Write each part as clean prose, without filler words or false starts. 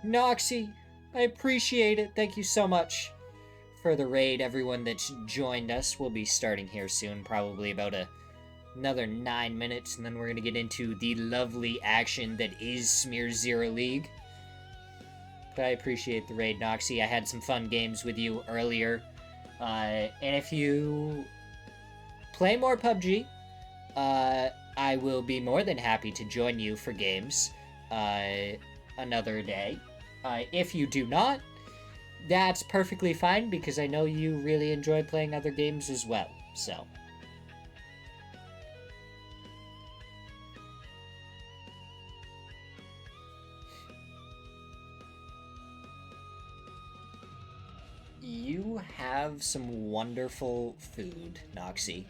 Noxy, I appreciate it. Thank you so much for the raid. Everyone that's joined us will be starting here soon, probably about another 9 minutes, and then we're going to get into the lovely action that is Smirzera League. But I appreciate the raid, Noxy. I had some fun games with you earlier. And if you play more PUBG, I will be more than happy to join you for games another day. If you do not, that's perfectly fine, because I know you really enjoy playing other games as well, so. You have some wonderful food, Noxy.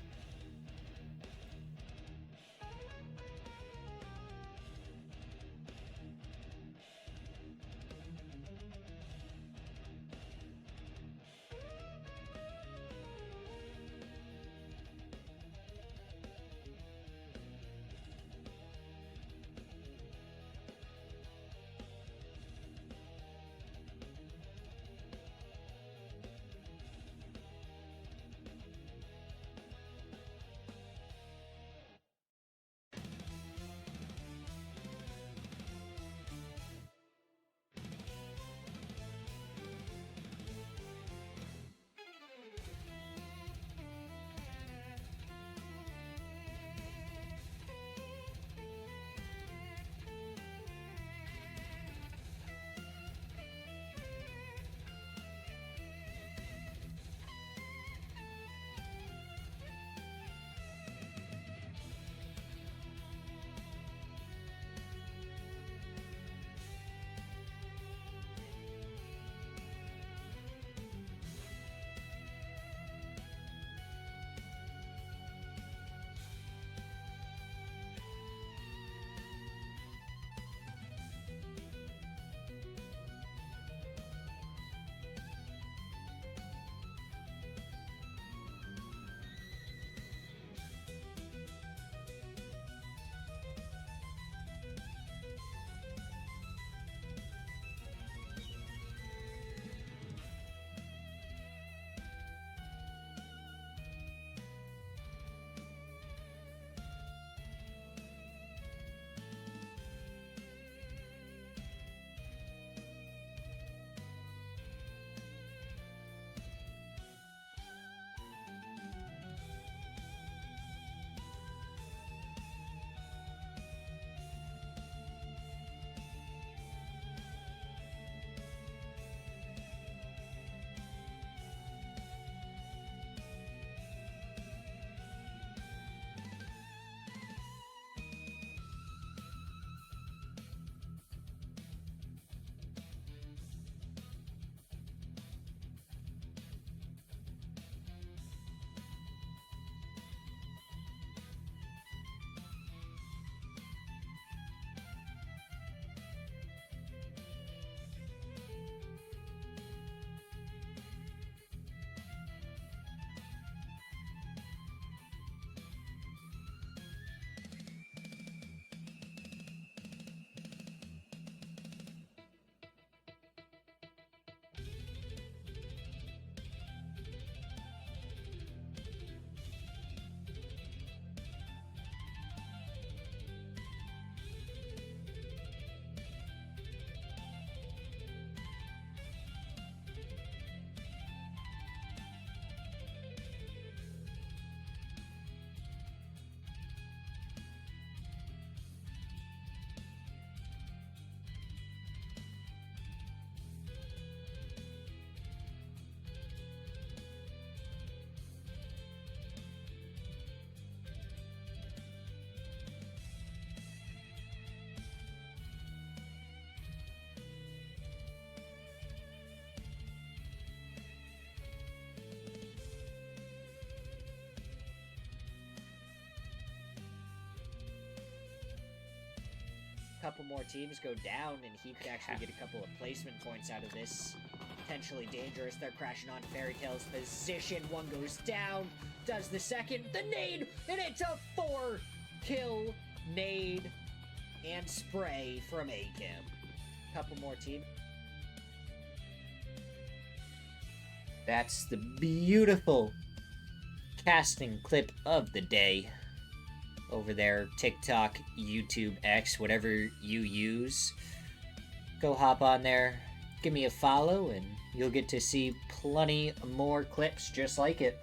couple more teams go down, and he could actually get a couple of placement points out of this. Potentially dangerous. They're crashing on Fairy Tale's position. One goes down, does the second, the nade, and it's a 4-kill nade and spray from A-Kim. Couple more teams. That's the beautiful casting clip of the day over there. TikTok, YouTube, X, whatever you use. Go hop on there, give me a follow, and you'll get to see plenty more clips just like it.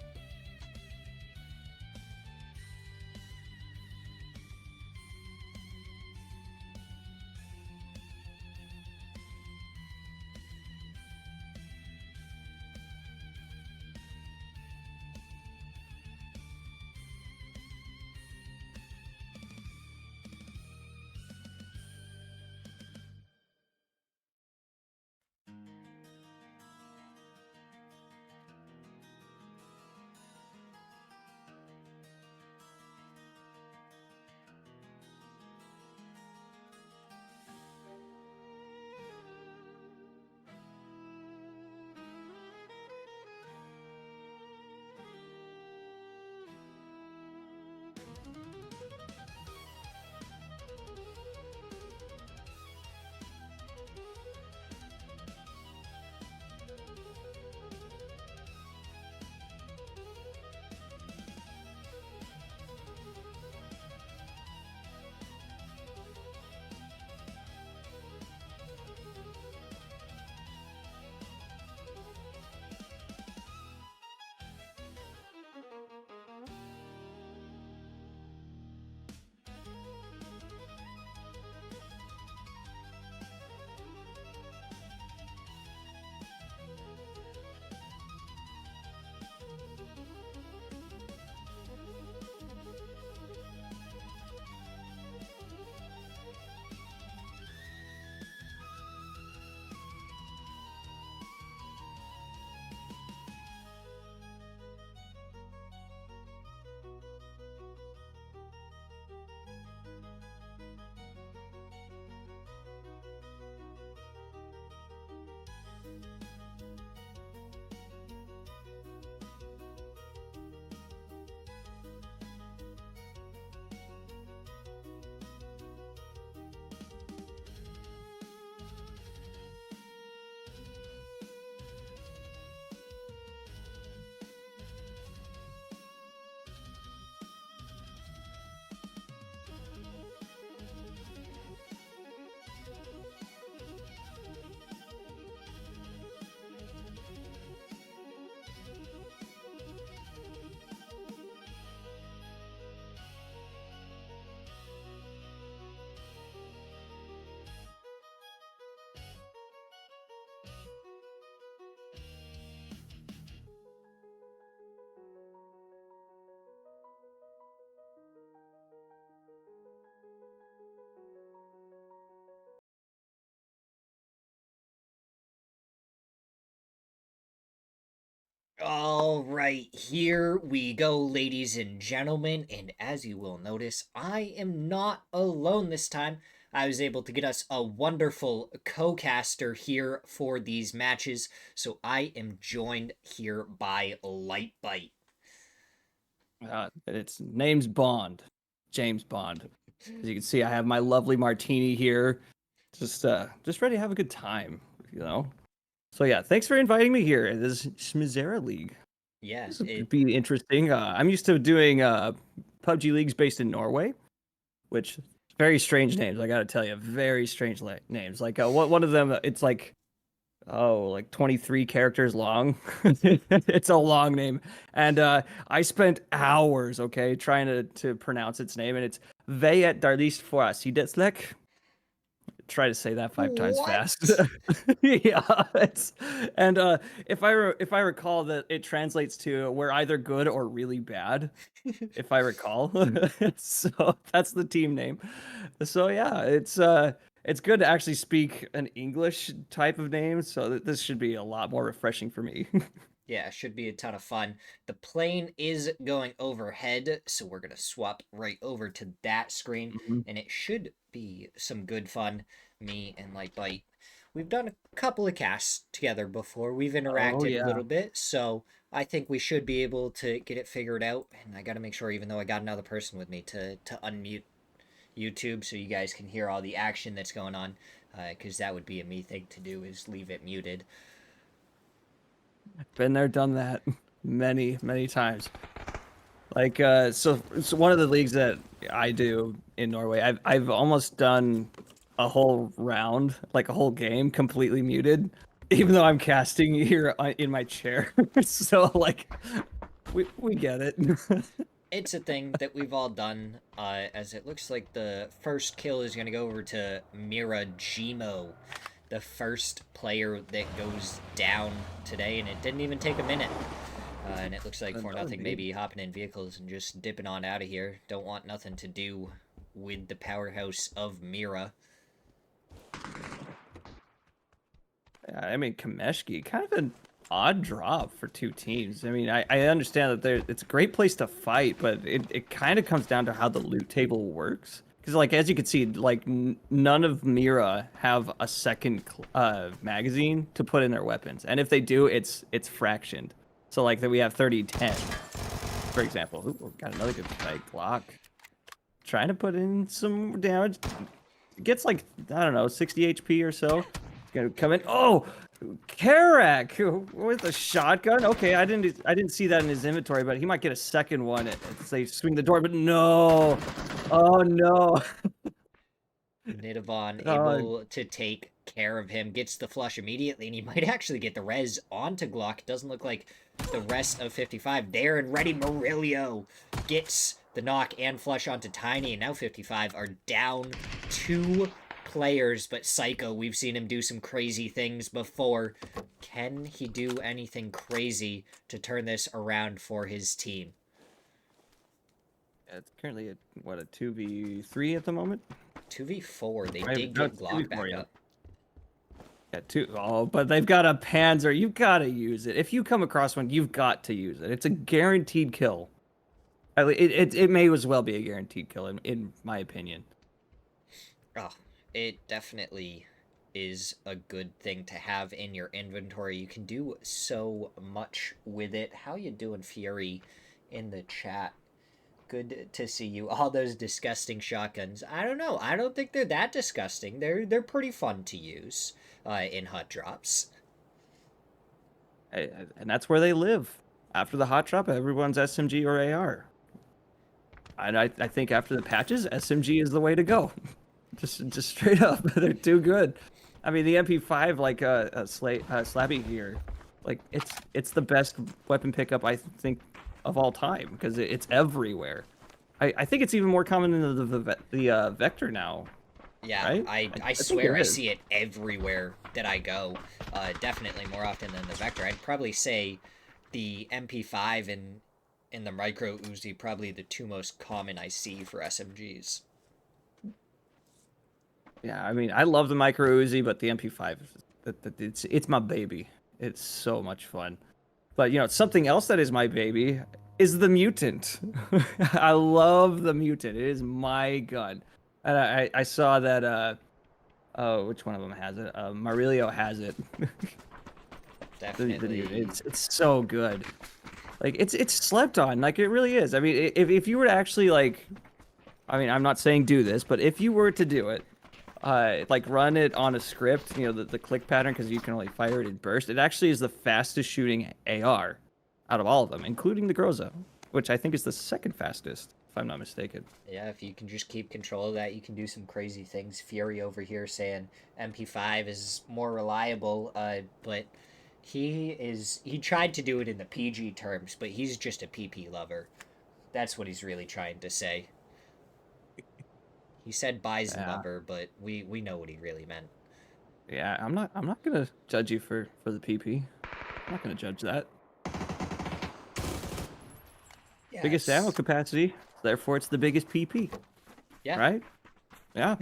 All right, here we go, ladies and gentlemen. And as you will notice, I am not alone this time. I was able to get us a wonderful co-caster here for these matches. So I am joined here by LyteByte. Its name's Bond, James Bond. As you can see, I have my lovely martini here, just ready to have a good time, you know. So yeah, thanks for inviting me here. This Smirzera League. Yeah, This would be interesting. I'm used to doing PUBG leagues based in Norway, which very strange names. I gotta tell you, very strange names. Like one of them, it's like 23 characters long. It's a long name, and I spent hours, okay, trying to pronounce its name, and it's Veyet Darlist Forasidetslek. Try to say that 5 times fast. Yeah, and if I recall that it translates to we're either good or really bad, if I recall. So that's the team name. So yeah, it's good to actually speak an English type of name, so this should be a lot more refreshing for me. Yeah, should be a ton of fun. The plane is going overhead, so we're going to swap right over to that screen, Mhm. and it should be some good fun. Me and LyteByte. We've done a couple of casts together before. We've Oh interacted a yeah. little bit, so I think we should be able to get it figured out. And I got to make sure, even though I got another person with me, to unmute YouTube so you guys can hear all the action that's going on, because that would be a me thing to do, is leave it muted. Been there, done that many, many times. Like so one of the leagues that I do in Norway, I've almost done a whole round, like a whole game completely muted, even though I'm casting here in my chair. So like we get it. It's a thing that we've all done, as it looks like the first kill is going to go over to Mira Gmo, the first player that goes down today, and it didn't even take a minute. And it looks like for No, nothing, indeed. maybe hopping in vehicles and just dipping on out of here. Don't want nothing to do with the powerhouse of Mira. I mean, Kameshki, kind of an odd drop for two teams. I mean, I understand that it's a great place to fight, but it kind of comes down to how the loot table works. Because, like, as you can see, like, none of Mira have a second magazine to put in their weapons. And if they do, it's fractioned. So, like, that we have 30-10, for example. Ooh, got another good fight. Glock. Trying to put in some damage. Gets, like, I don't know, 60 HP or so. Gonna come in. Oh, Karak with a shotgun. Okay, I didn't see that in his inventory, but he might get a second one as they swing the door. But no, oh no. Nidavon Oh, able to take care of him, gets the flush immediately, and he might actually get the res onto Glock. Doesn't look like the rest of 55 there, and Ready Murillo gets the knock and flush onto Tiny, and now 55 are down 2 players, but Psycho, we've seen him do some crazy things before. Can he do anything crazy to turn this around for his team? it's currently a 2v3 at the moment. 2v4, they Right, did no, get it's Glock 2v4, back yeah. up. Yeah, two. Oh, but they've got a Panzer. You've got to use it. If you come across one, you've got to use it. It's a guaranteed kill. It may as well be a guaranteed kill in my opinion. Oh, it definitely is a good thing to have in your inventory. You can do so much with it. How you doing, Fury, in the chat? Good to see you. All those disgusting shotguns. I don't know. I don't think they're that disgusting. They're pretty fun to use in hot drops. And that's where they live. After the hot drop, everyone's SMG or AR. And I think after the patches, SMG is the way to go. just straight up, they're too good. I mean, the MP5 like Slabby here, like it's the best weapon pickup I think of all time because it's everywhere. I think it's even more common than the Vector now, Yeah, right? I I think it swear I is. see it everywhere that I go. Definitely more often than the Vector. I'd probably say the MP5 and the Micro Uzi probably the 2 most common I see for SMGs. Yeah, I mean, I love the Micro Uzi, but the MP5, it's my baby. It's so much fun. But you know, something else that is my baby is the mutant. I love the mutant. It is my gun. And I saw that oh, which one of them has it? Marilio has it. The mutant. Definitely. It's so good. Like it's slept on. Like it really is. I mean, if you were to actually like, I mean, I'm not saying do this, but if you were to do it, like run it on a script, you know, the click pattern, because you can only fire it in burst. It actually is the fastest shooting AR out of all of them, including the Groza, which I think is the second fastest, if I'm not mistaken. Yeah, if you can just keep control of that, you can do some crazy things. Fury over here saying MP5 is more reliable, but he tried to do it in the PG terms, but he's just a PP lover. That's what he's really trying to say. He said Bison Yeah, lover, but we know what he really meant. yeah. I'm not gonna judge you for the PP. I'm not gonna judge that. Biggest ammo Yes. capacity, therefore it's the biggest PP, Yeah. right? Yeah.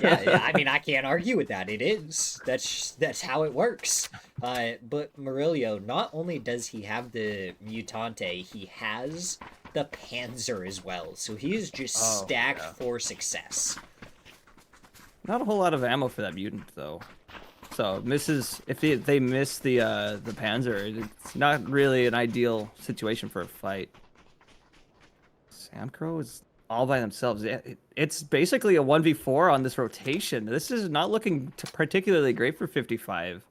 Yeah, I mean, I can't argue with that. It is. That's how it works. But Murillo, not only does he have the Mutante, he has the Panzer as well. So he is just Oh, stacked yeah. for success. Not a whole lot of ammo for that mutant though. So misses if they miss the Panzer, it's not really an ideal situation for a fight. Samcro is all by themselves. It's basically a 1v4 on this rotation. This is not looking particularly great for 55.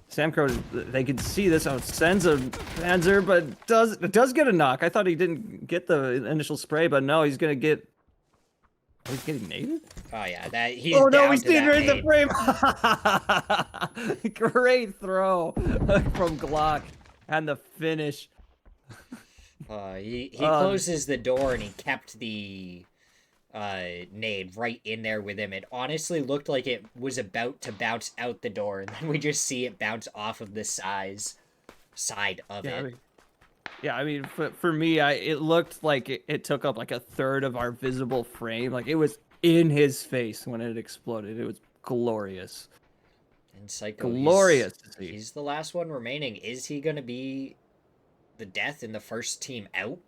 Samcro, they can see this. Oh, sends a Panzer, but does get a knock. I thought he didn't get the initial spray, but no, he's gonna get. Oh, he's getting naded? Oh yeah, that he's Oh no, down we to see it that right in the nade. frame. Great throw from Glock and the finish. He closes the door and he kept the nade right in there with him. It honestly looked like it was about to bounce out the door, and then we just see it bounce off of the side of it. I mean, for me, it looked like it took up like a third of our visible frame. Like it was in his face when it exploded. It was glorious. And Psycho, Glorious to see. he's the last one remaining. Is he gonna be the death in the first team out?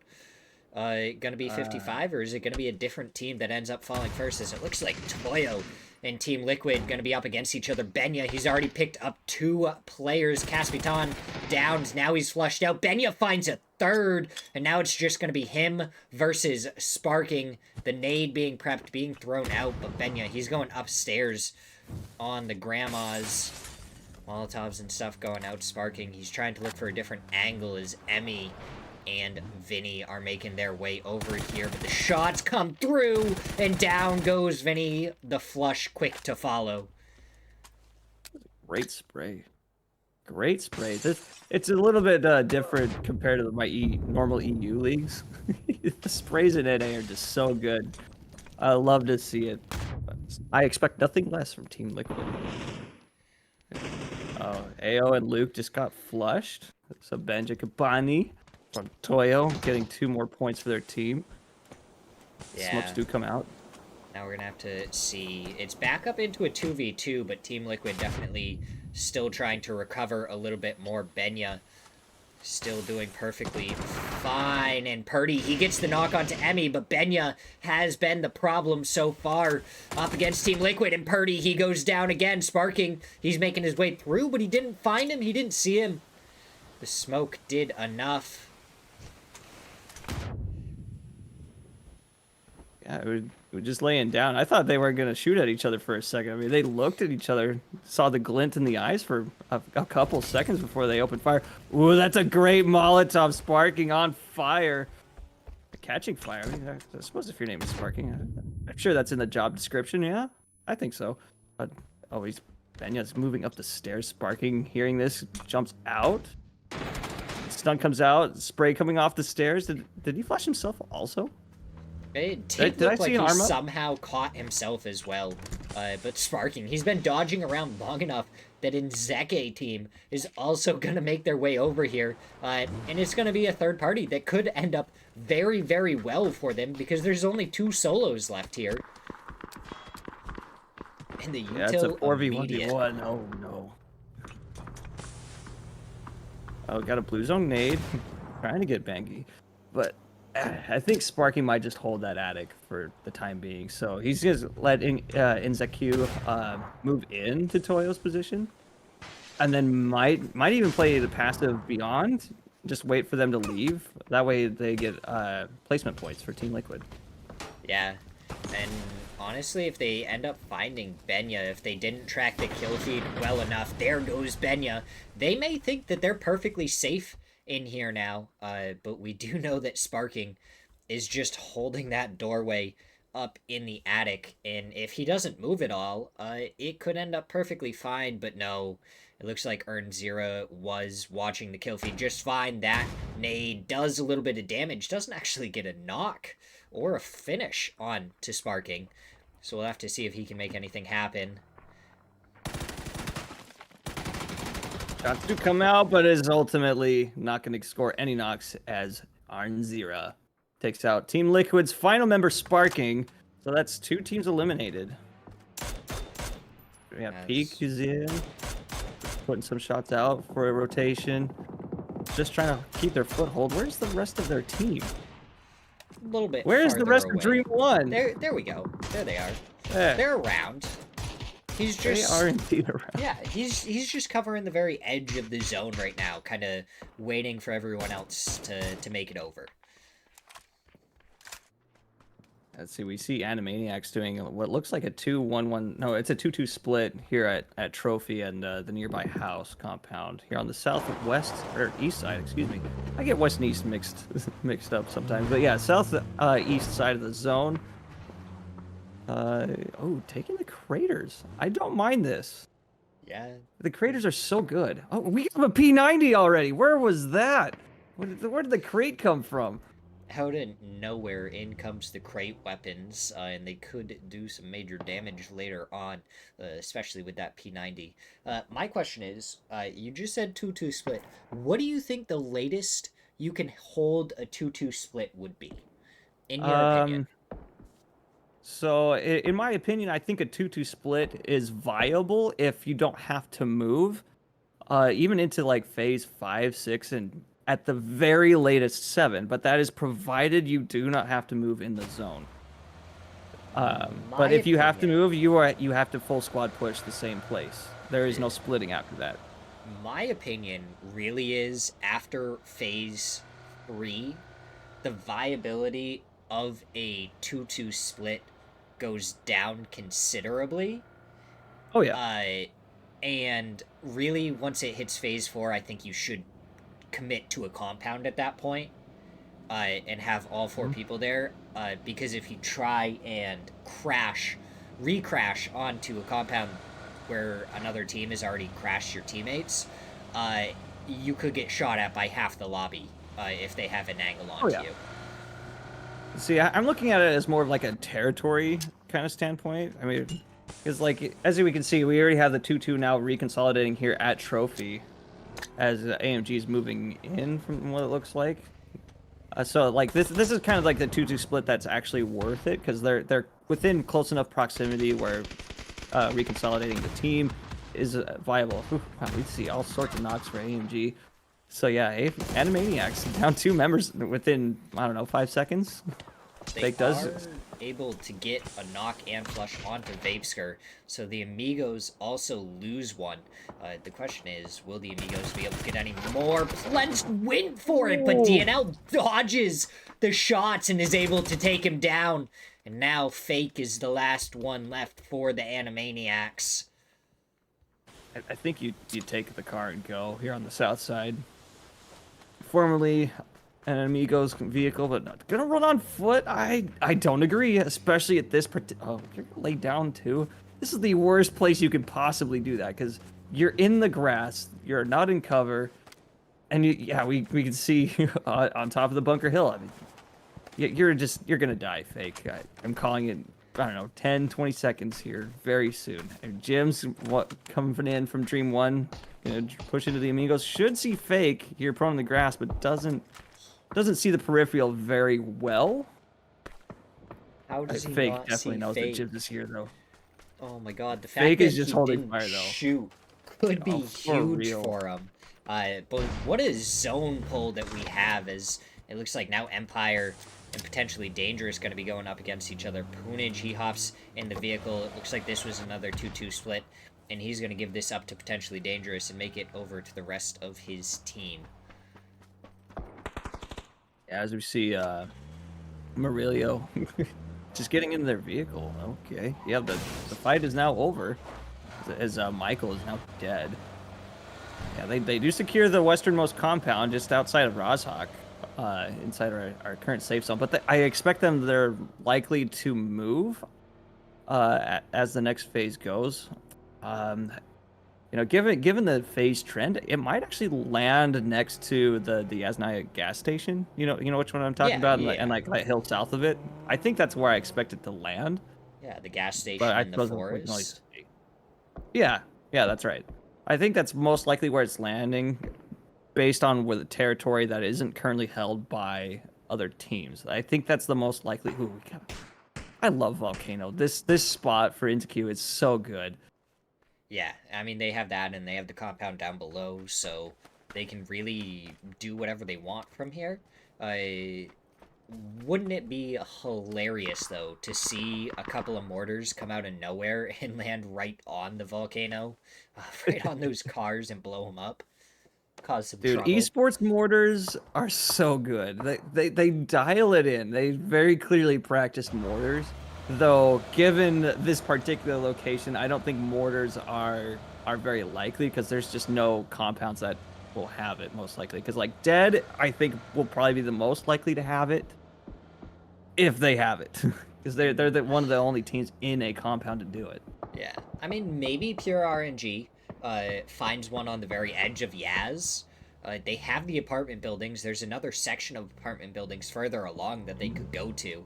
Gonna be 55, or is it gonna be a different team that ends up falling first? As it looks like Toyo and Team Liquid gonna be up against each other. Benya, he's already picked up 2 players. Caspitan downs, now he's flushed out. Benya finds a third, and now it's just gonna be him versus Sparking. The nade being prepped, being thrown out, but Benya, he's going upstairs on the grandmas. Molotovs and stuff going out. Sparking, he's trying to look for a different angle as Emmy and Vinny are making their way over here, but the shots come through, and down goes Vinny. The flush quick to follow. Great spray. Great spray. It's a little bit different compared to my normal EU leagues. The sprays in NA are just so good. I love to see it. I expect nothing less from Team Liquid. Oh, AO and Luke just got flushed. So Benja Kabani from Toyo getting 2 more points for their team. Yeah. Smokes do come out. Now we're gonna have to see. It's back up into a 2v2, but Team Liquid definitely still trying to recover a little bit more. Benya still doing perfectly fine. And Purdy, he gets the knock onto Emmy, but Benya has been the problem so far up against Team Liquid. And Purdy, he goes down again. Sparking, he's making his way through, but he didn't find him. He didn't see him. The smoke did enough. Yeah, we're just laying down. I thought they were going to shoot at each other for a second. I mean, they looked at each other, saw the glint in the eyes for a couple seconds before they opened fire. Ooh, that's a great Molotov. Sparking on fire. Catching fire. I mean, I suppose if your name is Sparking, I'm sure that's in the job description. Yeah, I think so. But, oh, Benya's moving up the stairs. Sparking, hearing this, jumps out. Stun comes out. Spray coming off the stairs. Did he flash himself also? It did look like he somehow caught himself as well. But Sparking, he's been dodging around long enough that Inzeke team is also going to make their way over here. And it's going to be a third party that could end up very, very well for them because there's only 2 solos left here. And the yeah, it's a 4v1v1. Oh, no. Oh, got a blue zone nade. Trying to get Bangy. But I think Sparking might just hold that attic for the time being. So he's just letting Inzeku move into Toyo's position. And then might even play the passive beyond. Just wait for them to leave. That way they get placement points for Team Liquid. Yeah. And honestly, if they end up finding Benya, if they didn't track the kill feed well enough, there goes Benya. They may think that they're perfectly safe in here now, but we do know that Sparking is just holding that doorway up in the attic, and if he doesn't move at all, it could end up perfectly fine, but no, it looks like Zera was watching the kill feed just fine. That nade does a little bit of damage, doesn't actually get a knock or a finish on to Sparking, so we'll have to see if he can make anything happen. Shots do come out, but is ultimately not going to score any knocks as Zera takes out Team Liquid's final member, Sparking. So that's 2 teams eliminated. Yeah, Peak is in, putting some shots out for a rotation. Just trying to keep their foothold. Where's the rest of their team? A little bit Where's the farther rest of away. Dream 1? There we go. There they are. Yeah, They're around. He's just. they are indeed around. Yeah, he's just covering the very edge of the zone right now, kind of waiting for everyone else to make it over. Let's see, we see Animaniacs doing what looks like a 2-1-1. No, it's a 2-2 split here at Trophy and the nearby house compound here on the southwest or east side. Excuse me, I get west and east mixed up sometimes. But yeah, south east side of the zone. Oh, taking the craters. I don't mind this. Yeah. The craters are so good. Oh, we have a P90 already. Where was that? Where did the crate come from? Out of nowhere, in comes the crate weapons, and they could do some major damage later on, especially with that P90. My question is, you just said 2-2 split. What do you think the latest you can hold a 2-2 split would be, in your opinion? So in my opinion, I think a 2-2 split is viable if you don't have to move, even into like phase 5, 6, and at the very latest 7. But that is provided you do not have to move in the zone. But if you have to move, you have to full squad push the same place. There is no splitting after that. My opinion really is after phase 3, the viability of a 2-2 split goes down considerably. Oh yeah. And really, once it hits phase 4, I think you should commit to a compound at that point, and have all 4 people there. Because if you try and recrash onto a compound where another team has already crashed your teammates, you could get shot at by half the lobby if they have an angle onto you. See, I'm looking at it as more of like a territory kind of standpoint. I mean, because like as we can see, we already have the 2-2 now reconsolidating here at Trophy, as AMG is moving in from what it looks like. So like this is kind of like the 2-2 split that's actually worth it because they're within close enough proximity where reconsolidating the team is viable. Whew, wow, we see all sorts of knocks for AMG. So yeah, Animaniacs down 2 members within, I don't know, 5 seconds. They are able to get a knock and flush onto Vapeskir, so the Amigos also lose one. The question is, will the Amigos be able to get any more? Let's win for it, but DNL dodges the shots and is able to take him down. And now Fake is the last one left for the Animaniacs. I think you take the car and go here on the south side. Formerly an Amigo's vehicle, but not gonna run on foot. I don't agree, especially at this oh, you're gonna lay down too. This is the worst place you could possibly do that because you're in the grass, you're not in cover, and yeah, we can see on top of the bunker hill. I mean, you're gonna die, Fake. I'm calling it. I don't know, 10, 20 seconds here very soon. And Jim's coming in from Dream 1, gonna push into the Amigos. Should see Fake here prone in the grass, but doesn't see the peripheral very well. How does he Fake not definitely see knows Fake? that Jim is here though. Oh my god, the fact Fake that is just he holding didn't fire though. shoot could be huge real. for him. But what a zone pull that we have, as it looks like now Empire and potentially Dangerous going to be going up against each other. Poonage, he hops in the vehicle. It looks like this was another 2-2 split, and he's going to give this up to potentially Dangerous and make it over to the rest of his team. Yeah, as we see Murillo just getting in their vehicle. Okay. Yeah, the fight is now over, as Michael is now dead. Yeah, they do secure the westernmost compound just outside of Rozhok, inside our current safe zone. But I expect they're likely to move as the next phase goes. You know, given the phase trend, it might actually land next to the Yasnaya gas station. You know which one I'm talking about, yeah. and like that hill south of it. I think that's where I expect it to land. Yeah, the gas station But in the forest. Yeah, that's right. I think that's most likely where it's landing, based on where the territory that isn't currently held by other teams. I think that's the most likely. Ooh, I love Volcano. This spot for InterQ is so good. Yeah, I mean, they have that, and they have the compound down below, so they can really do whatever they want from here. Uh, wouldn't it be hilarious, though, to see a couple of mortars come out of nowhere and land right on the volcano, right on those cars and blow them up? Cause some Dude, trouble. esports mortars are so good. They dial it in. They very clearly practice mortars. Though, given this particular location, I don't think mortars are very likely because there's just no compounds that will have it most likely. Because like Dead, I think will probably be the most likely to have it if they have it, because one of the only teams in a compound to do it. Yeah, I mean, maybe Pure RNG finds one on the very edge of Yaz. They have the apartment buildings. There's another section of apartment buildings further along that they could go to.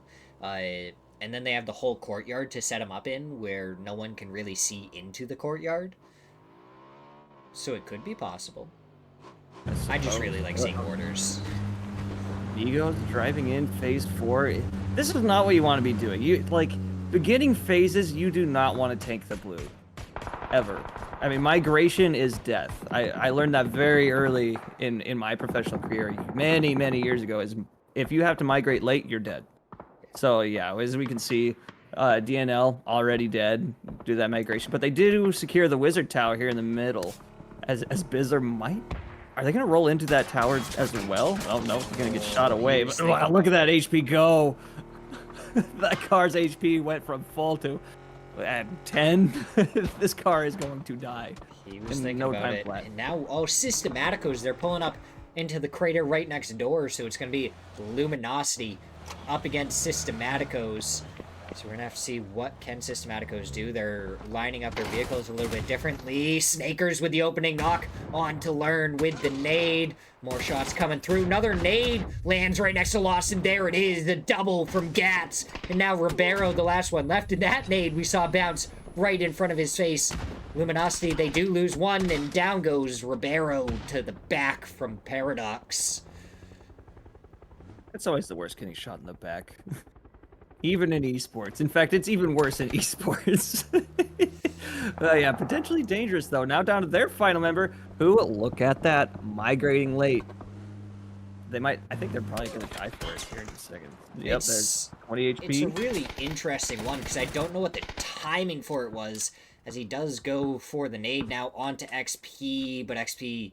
And then they have the whole courtyard to set them up in where no one can really see into the courtyard. So it could be possible. I just really like seeing orders. Migos driving in phase 4. This is not what you want to be doing. You like beginning phases, you do not want to tank the blue. Ever. I mean, migration is death. I learned that very early in my professional career, many, many years ago, is if you have to migrate late, you're dead. So yeah, as we can see, DNL already dead, do that migration. But they do secure the wizard tower here in the middle. As Bizzler might. Are they going to roll into that tower as well? Oh no, they're going to get shot away. But wow, look at that HP go. That car's HP went from full to at 10. This car is going to die. He was thinking about it. And now, oh, Systematicos, they're pulling up into the crater right next door, so it's going to be Luminosity up against Systematicos. So we're going to have to see what can Systematicos do. They're lining up their vehicles a little bit differently. Snakers with the opening knock on to learn with the nade. More shots coming through. Another nade lands right next to Lawson. There it is, the double from Gats. And now Ribeiro, the last one left in that nade, we saw bounce right in front of his face. Luminosity, they do lose one, and down goes Ribeiro to the back from Paradox. That's always the worst, getting shot in the back. Even in esports. In fact, it's even worse in esports. Yeah, potentially dangerous, though. Now down to their final member, who, look at that, migrating late. They might, I think they're probably going to die for it here in a second. Yep, there's 20 HP. It's a really interesting one, because I don't know what the timing for it was, as he does go for the nade now onto XP, but XP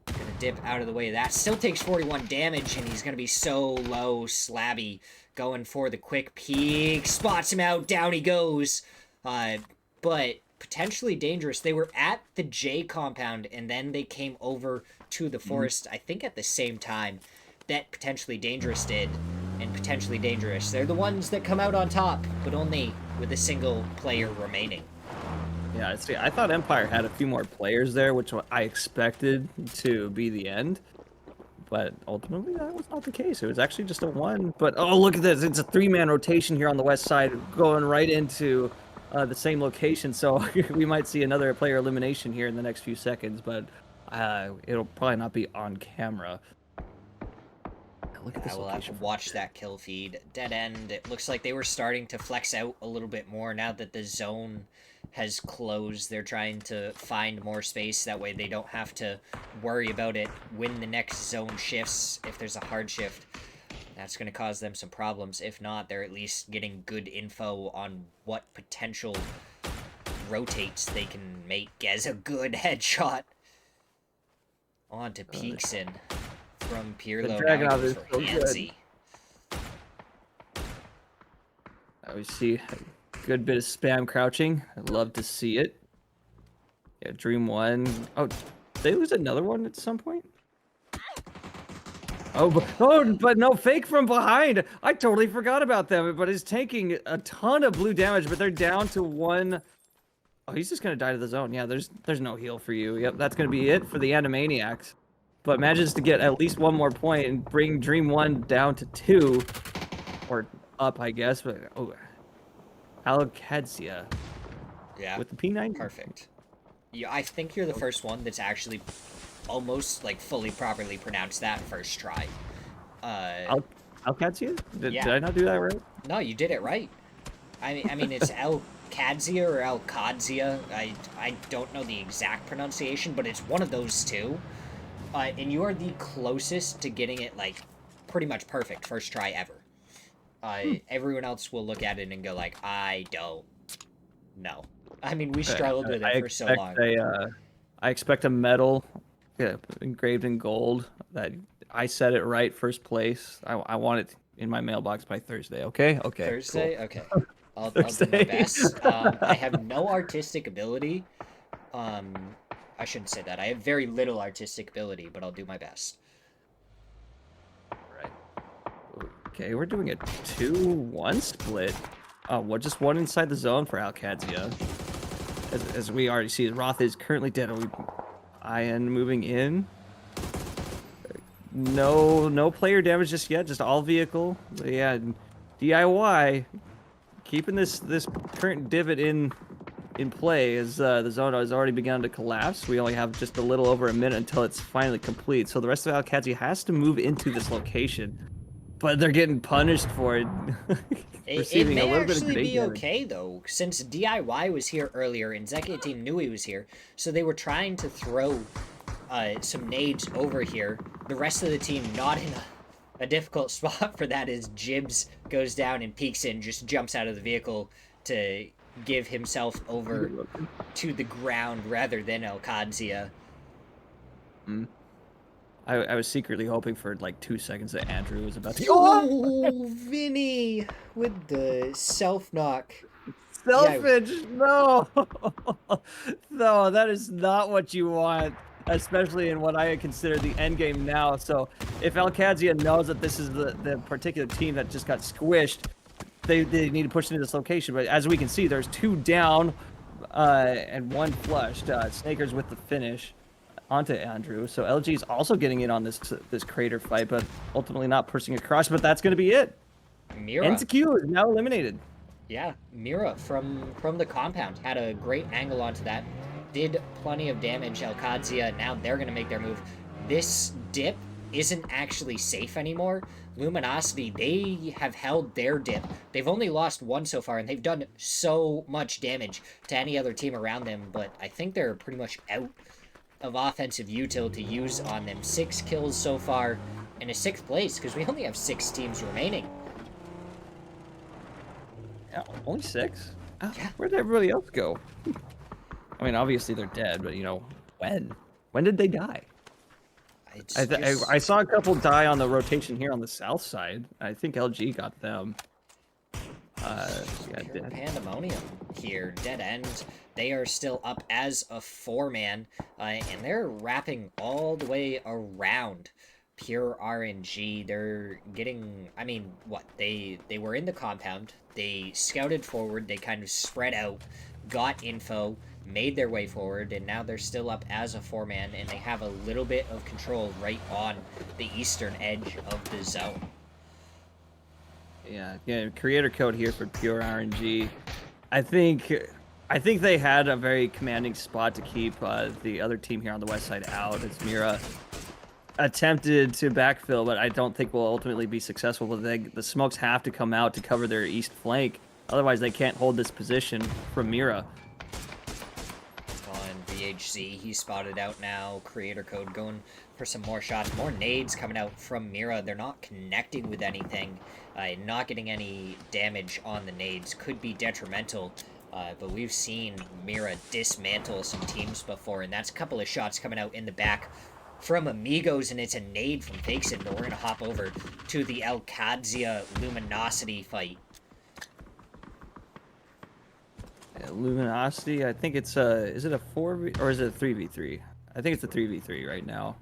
gonna dip out of the way of that. Still takes 41 damage, and he's gonna be so low. Slabby going for the quick peek. Spots him out. Down he goes. But potentially dangerous. They were at the J compound, and then they came over to the forest, I think at the same time that potentially dangerous did. And potentially dangerous. They're the ones that come out on top, but only with a single player remaining. Yeah, see, I thought Empire had a few more players there, which I expected to be the end. But ultimately, that was not the case. It was actually just a 1. But, oh, look at this. It's a 3-man rotation here on the west side, going right into the same location. So we might see another player elimination here in the next few seconds. But it'll probably not be on camera. Look at this I will have to watch that kill feed. Dead end. It looks like they were starting to flex out a little bit more now that the zone has closed. They're trying to find more space. That way they don't have to worry about it when the next zone shifts. If there's a hard shift, that's going to cause them some problems. If not, they're at least getting good info on what potential rotates they can make as a good headshot. On to Peekson from Pirlo. Now he goes for Hansi. We see good bit of spam crouching. I'd love to see it. Yeah, Dream 1. Oh, did they lose another one at some point? Oh, but no, fake from behind. I totally forgot about them, but he's taking a ton of blue damage, but they're down to 1. Oh, he's just going to die to the zone. Yeah, there's no heal for you. Yep, that's going to be it for the Animaniacs. But manages to get at least 1 more point and bring Dream 1 down to 2. Or up, I guess. But, oh, Alcadzia. Yeah. With the P9. Perfect. Yeah, I think you're the first one that's actually almost like fully properly pronounced that first try. Alcadzia? Did I not do that right? No, you did it right. I mean, it's Alcadzia or Alcadzia. I don't know the exact pronunciation, but it's one of those two. And you are the closest to getting it like pretty much perfect first try ever. Everyone else will look at it and go like, I don't know. I mean, we struggled with I it for so expect long. I expect a medal, yeah, engraved in gold that I said it right first place. I want it in my mailbox by Thursday. Okay. Okay. Cool. Thursday, okay. I'll do my Thursday. best. I have no artistic ability. Um, I shouldn't say that. I have very little artistic ability, but I'll do my best. Right. Okay, we're doing a 2-1 split. Just one inside the zone for Alcadzia. As we already see, Roth is currently dead. Ian moving in. No player damage just yet. Just all vehicle. But yeah, DIY keeping this current divot in play as the zone has already begun to collapse. We only have just a little over a minute until it's finally complete. So the rest of Alcadzia has to move into this location, but they're getting punished for it. It Receiving a may little bit of actually grenade be damage. okay though, since DIY was here earlier and Zeki team knew he was here, so they were trying to throw some nades over here. The rest of the team not in a difficult spot for that as Jibs goes down and peeks in, just jumps out of the vehicle to give himself over to the ground rather than Alcadzia. Mm. I was secretly hoping for like 2 seconds that Andrew was about to. Oh, Vinny with the self knock. Yeah, Selfish! No! No, that is not what you want, especially in what I consider the end game now. So, if Alcadzia knows that this is the particular team that just got squished, they need to push into this location. But as we can see, there's 2 down and 1 flushed. Snakers with the finish onto Andrew. So LG is also getting in on this crater fight, but ultimately not pushing across. But that's going to be it. Mira. NTQ is now eliminated. Yeah, Mira from the compound had a great angle onto that. Did plenty of damage. Alcadzia, now they're going to make their move. This dip isn't actually safe anymore. Luminosity, they have held their dip. They've only lost 1 so far, and they've done so much damage to any other team around them, but I think they're pretty much out of offensive util to use on them. 6 kills so far in a 6th place, because we only have 6 teams remaining. Yeah, only 6? Yeah. Where'd everybody else go? I mean, obviously they're dead, but you know, when? When did they die? I saw a couple die on the rotation here on the south side. I think LG got them. Yeah, pure pandemonium here. Dead end. They are still up as a 4-man, and they're wrapping all the way around. Pure RNG. They're getting. I mean, what they were in the compound. They scouted forward. They kind of spread out, got info, made their way forward, and now they're still up as a 4-man, and they have a little bit of control right on the eastern edge of the zone. Yeah, creator code here for pure RNG. I think they had a very commanding spot to keep the other team here on the west side out as Mira attempted to backfill, but I don't think will ultimately be successful. But the smokes have to come out to cover their east flank. Otherwise, they can't hold this position from Mira. On VHZ, he's spotted out now. Creator code going for some more shots. More nades coming out from Mira. They're not connecting with anything. Not getting any damage on the nades could be detrimental. But we've seen Mira dismantle some teams before, and that's a couple of shots coming out in the back from Amigos, and it's a nade from Fakeson, but we're going to hop over to the Alcadzia Luminosity fight. Luminosity, I think it's is it a 4v or is it a 3v3? I think it's a 3v3 right now.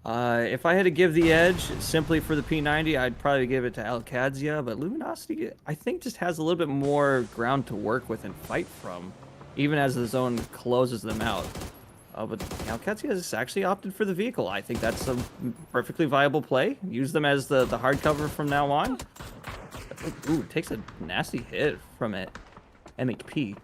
If I had to give the edge simply for the P90, I'd probably give it to Alcadzia, but Luminosity, I think, just has a little bit more ground to work with and fight from, even as the zone closes them out. But Alcadzia has actually opted for the vehicle. I think that's a perfectly viable play. Use them as the hard cover from now on. Ooh, takes a nasty hit from it. MEP.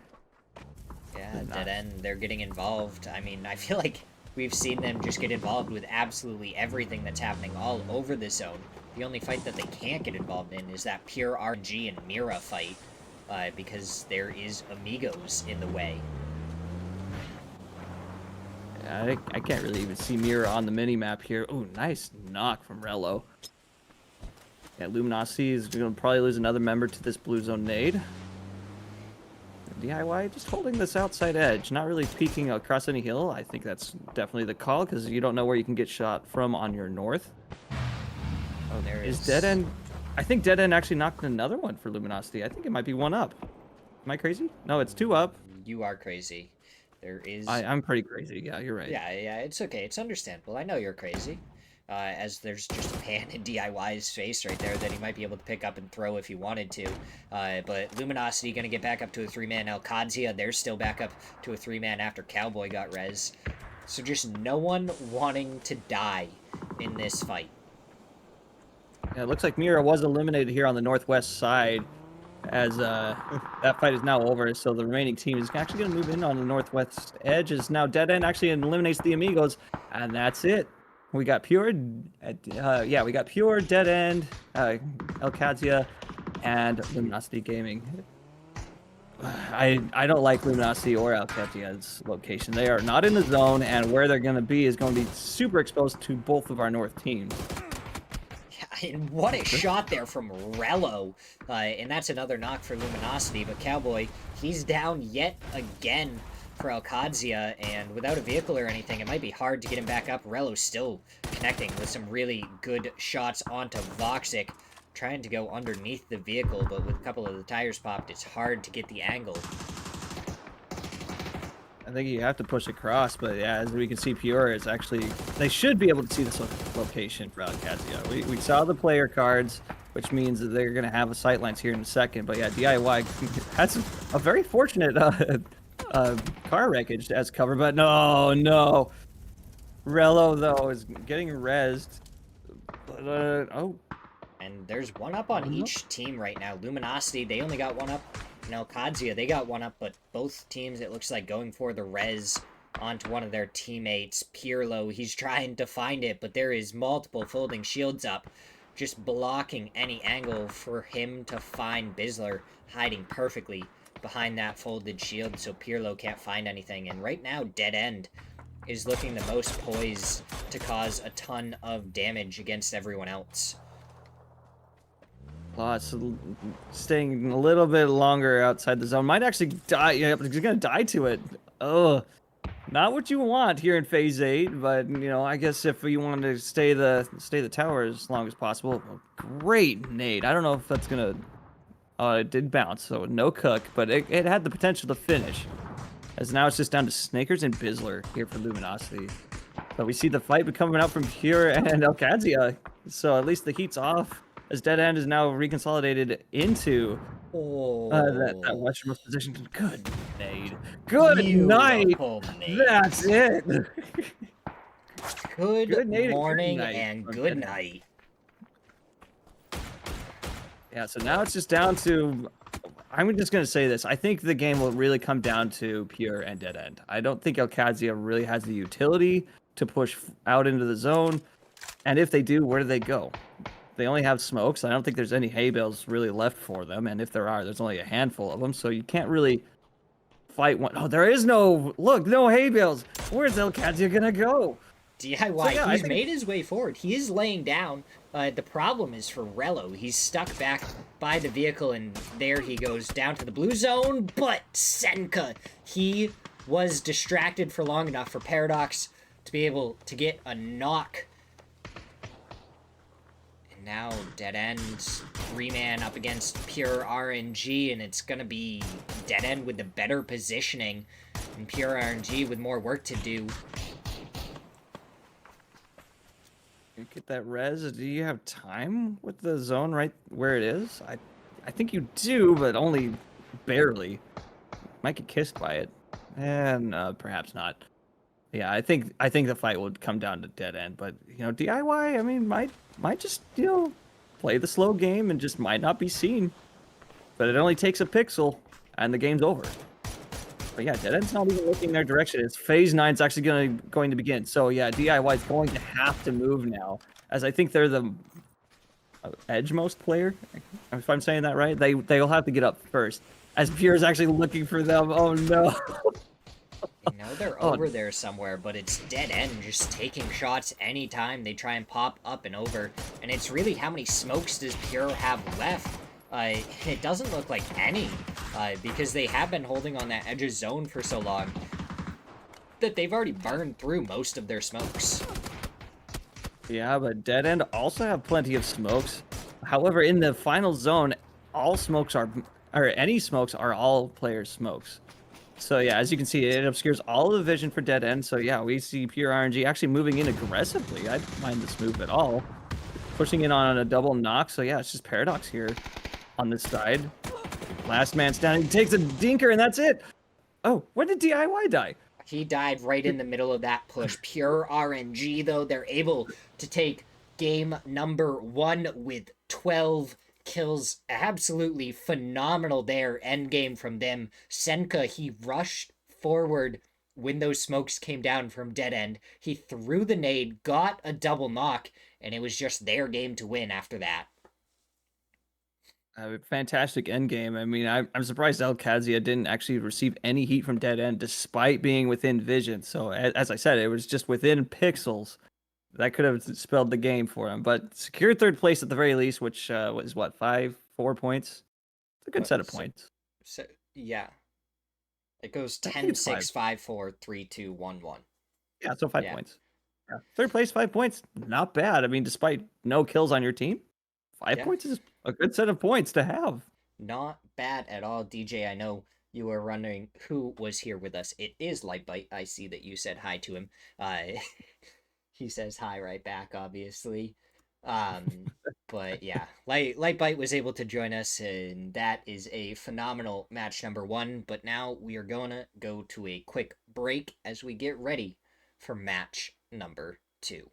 Yeah, dead end. They're getting involved. I mean, I feel like we've seen them just get involved with absolutely everything that's happening all over the zone. The only fight that they can't get involved in is that pure RNG and Mira fight. because there is amigos in the way. I can't really even see Mira on the mini map here. Oh, nice knock from Rello. Yeah, Luminosity is going to probably lose another member to this blue zone nade. DIY just holding this outside edge, not really peeking across any hill. I think that's definitely the call because you don't know where you can get shot from on your north. Oh, there is Dead End. I think Dead End actually knocked another one for Luminosity. I think it might be 1 up. Am I crazy? No, it's 2 up. You are crazy. There is. I'm pretty crazy. Yeah, you're right. Yeah, it's okay. It's understandable. I know you're crazy. As there's just a pan in DIY's face right there that he might be able to pick up and throw if he wanted to. But Luminosity going to get back up to a 3-man. Alcadzia, they're still back up to a 3-man after Cowboy got res. So just no one wanting to die in this fight. Yeah, it looks like Mira was eliminated here on the northwest side as that fight is now over. So the remaining team is actually going to move in on the northwest edge as now Dead End actually eliminates the Amigos. And that's it. We got Pure, we got Pure, Dead End, Alcadzia, and Luminosity Gaming. I don't like Luminosity or Alcadzia's location. They are not in the zone, and where they're going to be is going to be super exposed to both of our north teams. Yeah, and what a shot there from Rello. And that's another knock for Luminosity, but Cowboy, he's down yet again for Alcadzia, and without a vehicle or anything, it might be hard to get him back up. Rello's still connecting with some really good shots onto Voxic, trying to go underneath the vehicle, but with a couple of the tires popped, it's hard to get the angle. I think you have to push across, but yeah, as we can see, Pure is actually... They should be able to see this location for Alcadzia. We saw the player cards, which means that they're going to have a sightlines here in a second, but yeah, DIY has a very fortunate... car wreckage as cover, but no. Rello, though, is getting rezzed. Oh. And there's 1 up on each team right now. Luminosity, they only got 1 up. And Alcadzia, they got 1 up, but both teams, it looks like, going for the res onto one of their teammates. Pirlo, he's trying to find it, but there is multiple folding shields up, just blocking any angle for him to find Bizzler, hiding perfectly behind that folded shield, so Pirlo can't find anything. And right now, Dead End is looking the most poised to cause a ton of damage against everyone else. It's staying a little bit longer outside the zone. Might actually die. Yeah, he's gonna die to it. Ugh. Not what you want here in Phase 8, but you know, I guess if you want to stay the tower as long as possible. Great nade. I don't know if that's gonna... it did bounce, so no cook, but it had the potential to finish. As now it's just down to Snakers and Bizzler here for Luminosity. But we see the fight coming out from Pure and Alcadzia, so at least the heat's off, as Dead End is now reconsolidated into that westernmost position. Good nade. Good night. That's it. Good morning and good night. Yeah, so now it's just down to... I'm just going to say this. I think the game will really come down to Pure and Dead End. I don't think Alcadzia really has the utility to push out into the zone. And if they do, where do they go? They only have smokes. I don't think there's any hay bales really left for them. And if there are, there's only a handful of them. So you can't really fight one. Oh, there is no... Look, no hay bales. Where's Alcadzia going to go? DIY, so yeah, he's made his way forward. He is laying down. The problem is for Rello. He's stuck back by the vehicle, and there he goes down to the blue zone. But Senka, he was distracted for long enough for Paradox to be able to get a knock. And now Dead End, 3-man up against Pure RNG, and it's going to be Dead End with the better positioning, and Pure RNG with more work to do. Get that res. Do you have time with the zone right where it is? I think you do, but only barely. Might get kissed by it. And perhaps not. Yeah, I think the fight would come down to Dead End, but you know, DIY, I mean, might just, you know, play the slow game and just might not be seen. But it only takes a pixel and the game's over. But yeah, Dead End's not even looking their direction. It's Phase 9's actually going to begin. So yeah, DIY is going to have to move now, as I think they're the edgemost player, if I'm saying that right, they'll have to get up first. As Pure is actually looking for them. Oh no. I know they're Oh, over there somewhere, but it's dead end, just taking shots anytime they try and pop up and over. And it's really how many smokes does Pure have left? It doesn't look like any, because they have been holding on that edge of zone for so long that they've already burned through most of their smokes. yeah, but Dead End also have plenty of smokes. However, in the final zone, all smokes are, or any smokes are all players' smokes. So yeah, as you can see, it obscures all of the vision for Dead End. So yeah, we see Pure RNG actually moving in aggressively. I don't mind this move at all. Pushing in on a double knock. So yeah, it's just Paradox here on this side. Last man standing. He takes a dinker, and that's it. Oh, when did DIY die? He died right in the middle of that push. Pure RNG, though, they're able to take game number 1 with 12 kills. Absolutely phenomenal there. End game from them. Senka, he rushed forward when those smokes came down from Dead End. He threw the nade, got a double knock, and it was just their game to win after that. Fantastic end game. I mean, I'm surprised El Kadzia didn't actually receive any heat from Dead End despite being within vision. So as I said, it was just within pixels. That could have spelled the game for him. But secured third place at the very least, which was what, 4 points? It's a good set of points. So, yeah. It goes I think 10, it's 6, 5, 4, 3, 2, 1, 1. Yeah, so 5 points. Yeah. Third place, 5 points. Not bad. I mean, despite no kills on your team, 5 points is a good set of points to have. Not bad at all, DJ. I know you were wondering who was here with us. It is LyteByte. I see that you said hi to him. He says hi right back, obviously. But yeah, LyteByte was able to join us, and that is a phenomenal match number 1. But now we are going to go to a quick break as we get ready for match number 2.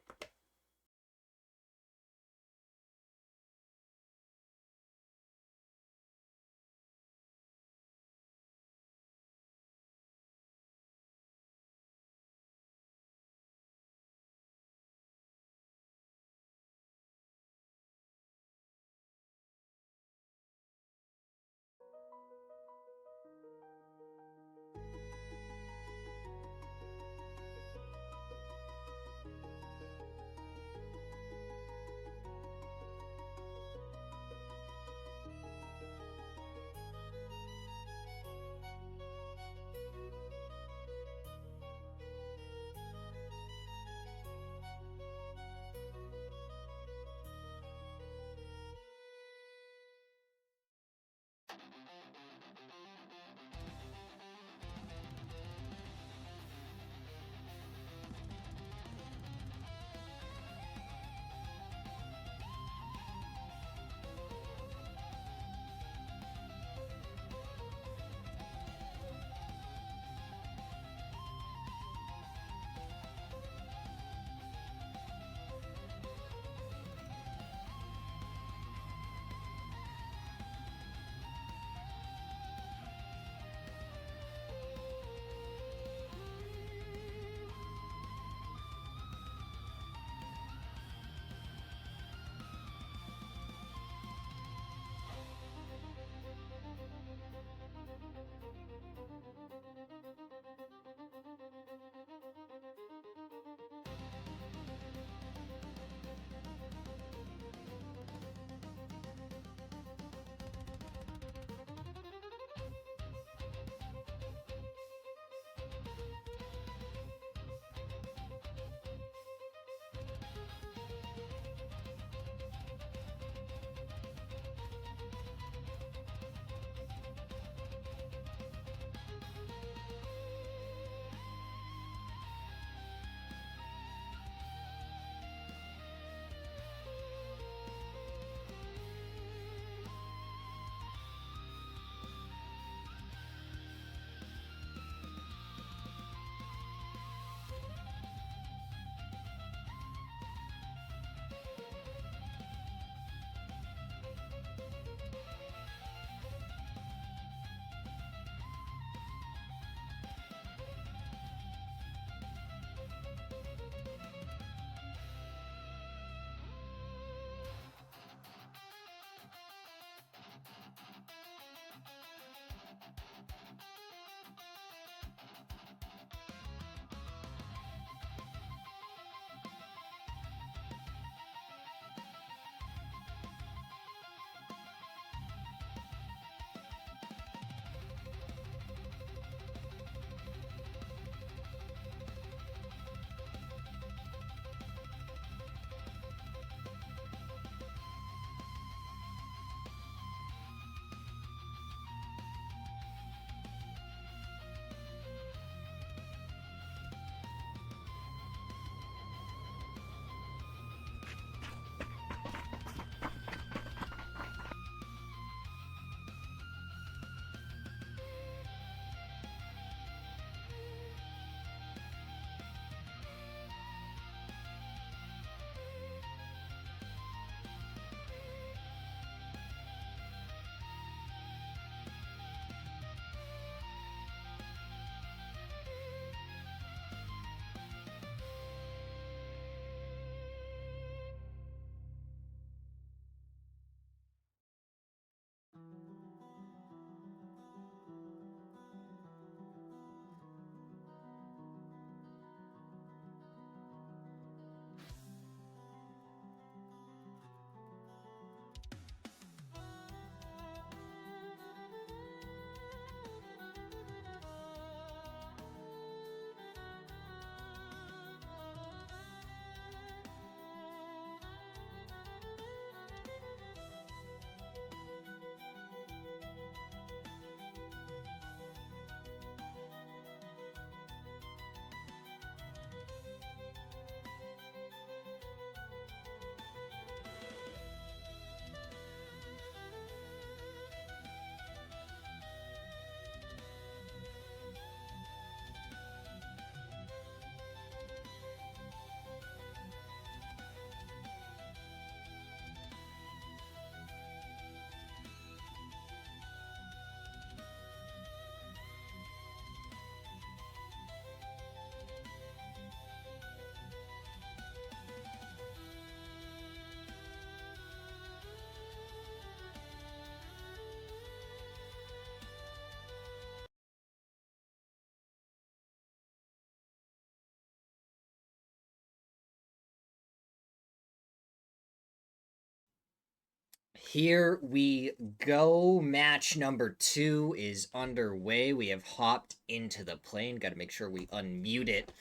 Here we go. Match number 2 is underway. We have hopped into the plane. Got to make sure we unmute it.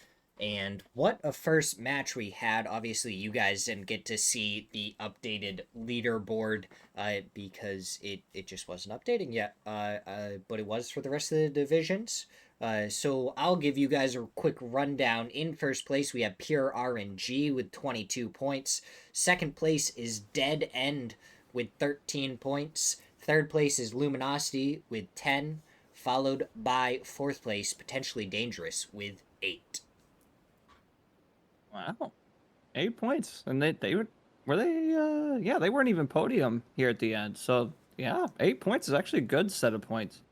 And what a first match we had. Obviously, you guys didn't get to see the updated leaderboard because it just wasn't updating yet. But it was for the rest of the divisions. So I'll give you guys a quick rundown. In first place, we have Pure RNG with 22 points. Second place is Dead End with 13 points. Third place is Luminosity with 10, followed by fourth place, Potentially Dangerous, with 8. Wow, 8 points, and they were they yeah, they weren't even podium here at the end. So yeah, 8 points is actually a good set of points.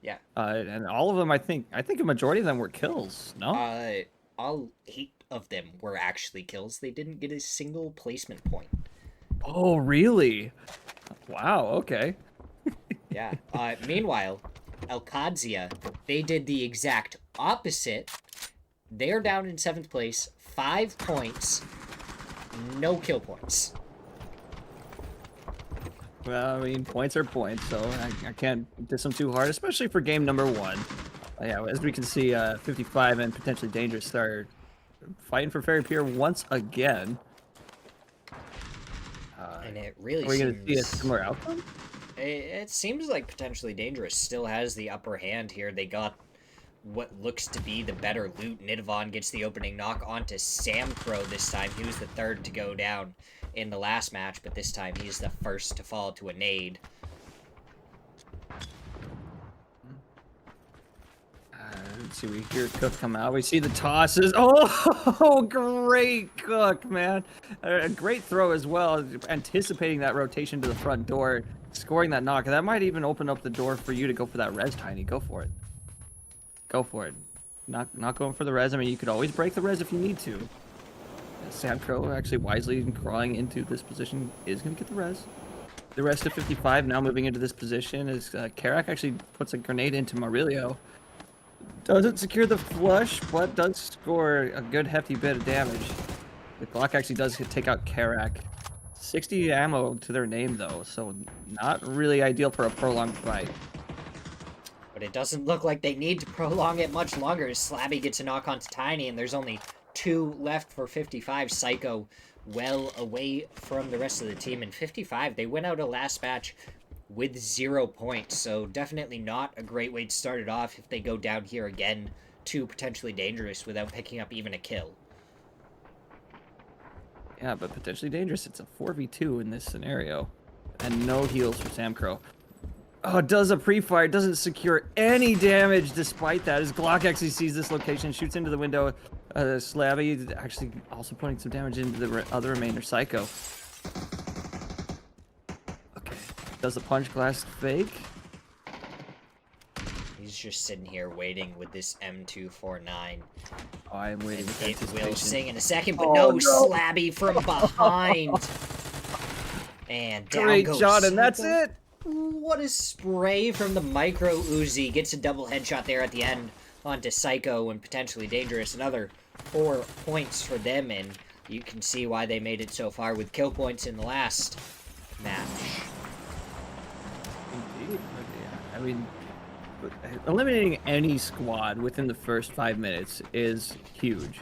Yeah. And all of them, I think a majority of them were kills. No. All 8 of them were actually kills. They didn't get a single placement point. Oh, really? Wow. Okay. Yeah. Meanwhile, Alcadzia, they did the exact opposite. They're down in 7th place, 5 points, no kill points. Well, I mean, points are points, so I can't diss them too hard, especially for game number 1. Yeah, as we can see, 55 and Potentially Dangerous are fighting for Fairy Pier once again. And it really are we going to see a similar outcome? It seems like Potentially Dangerous still has the upper hand here. They got what looks to be the better loot. Nidavon gets the opening knock onto Sam Crow this time. He was the third to go down in the last match, but this time he's the first to fall to a nade. Let's see, we hear Cook come out. We see the tosses. Oh, great Cook, man. A great throw as well, anticipating that rotation to the front door, scoring that knock. That might even open up the door for you to go for that res, Tiny. Go for it. Go for it. Not going for the res. I mean, you could always break the res if you need to. Sam Crow actually wisely crawling into this position is going to get the res. The rest of 55 now moving into this position is Karak actually puts a grenade into Marilio. Doesn't secure the flush, but does score a good hefty bit of damage. The Glock actually does take out Karak. 60 ammo to their name though, so not really ideal for a prolonged fight. But it doesn't look like they need to prolong it much longer. Slabby gets a knock onto Tiny, and there's only 2 left for 55. Psycho well away from the rest of the team. And 55, they went out a last match with 0 points, so definitely not a great way to start it off if they go down here again to Potentially Dangerous without picking up even a kill. Yeah, but Potentially Dangerous, it's a 4v2 in this scenario. And no heals for Sam Crow. Oh, does a pre-fire, doesn't secure any damage despite that. His Glock actually sees this location, shoots into the window. Slabby actually also putting some damage into the other remainder, Psycho. Okay, does the punch glass fake? He's just sitting here waiting with this M249. Oh, I am waiting with It will anticipation. sing in a second, but no, Slabby from behind. And down Great goes shot, and Psycho. that's it. What a spray from the micro Uzi. Gets a double headshot there at the end onto Psycho and Potentially Dangerous. Another 4 points for them, and you can see why they made it so far with kill points in the last match. Indeed. I mean, eliminating any squad within the first 5 minutes is huge.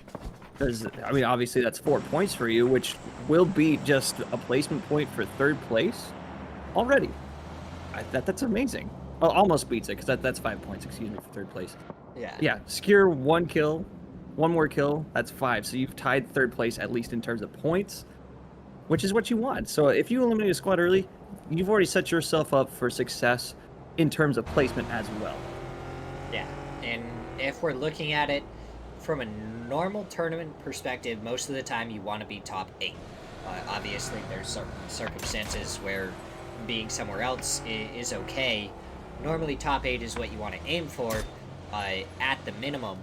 Because, I mean, obviously that's 4 points for you, which will beat just a placement point for 3rd place already. That's amazing. Well, almost beats it, because that's 5 points, excuse me, for 3rd place. Yeah. Yeah, secure 1 kill, 1 more kill, that's 5. So you've tied 3rd place, at least in terms of points, which is what you want. So if you eliminate a squad early, you've already set yourself up for success in terms of placement as well. Yeah, and if we're looking at it from a normal tournament perspective, most of the time you want to be top 8. Obviously, there's certain circumstances where being somewhere else is okay. Normally, top 8 is what you want to aim for at the minimum,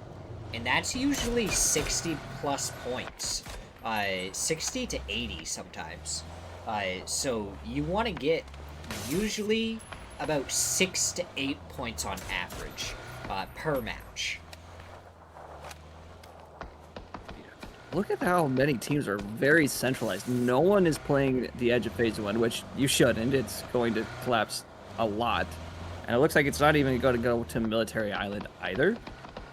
and that's usually 60 plus points, 60 to 80 sometimes. So you want to get usually about 6 to 8 points on average per match. look at how many teams are very centralized. No one is playing the edge of phase 1, which you shouldn't. It's going to collapse a lot. And it looks like it's not even going to go to Military Island either.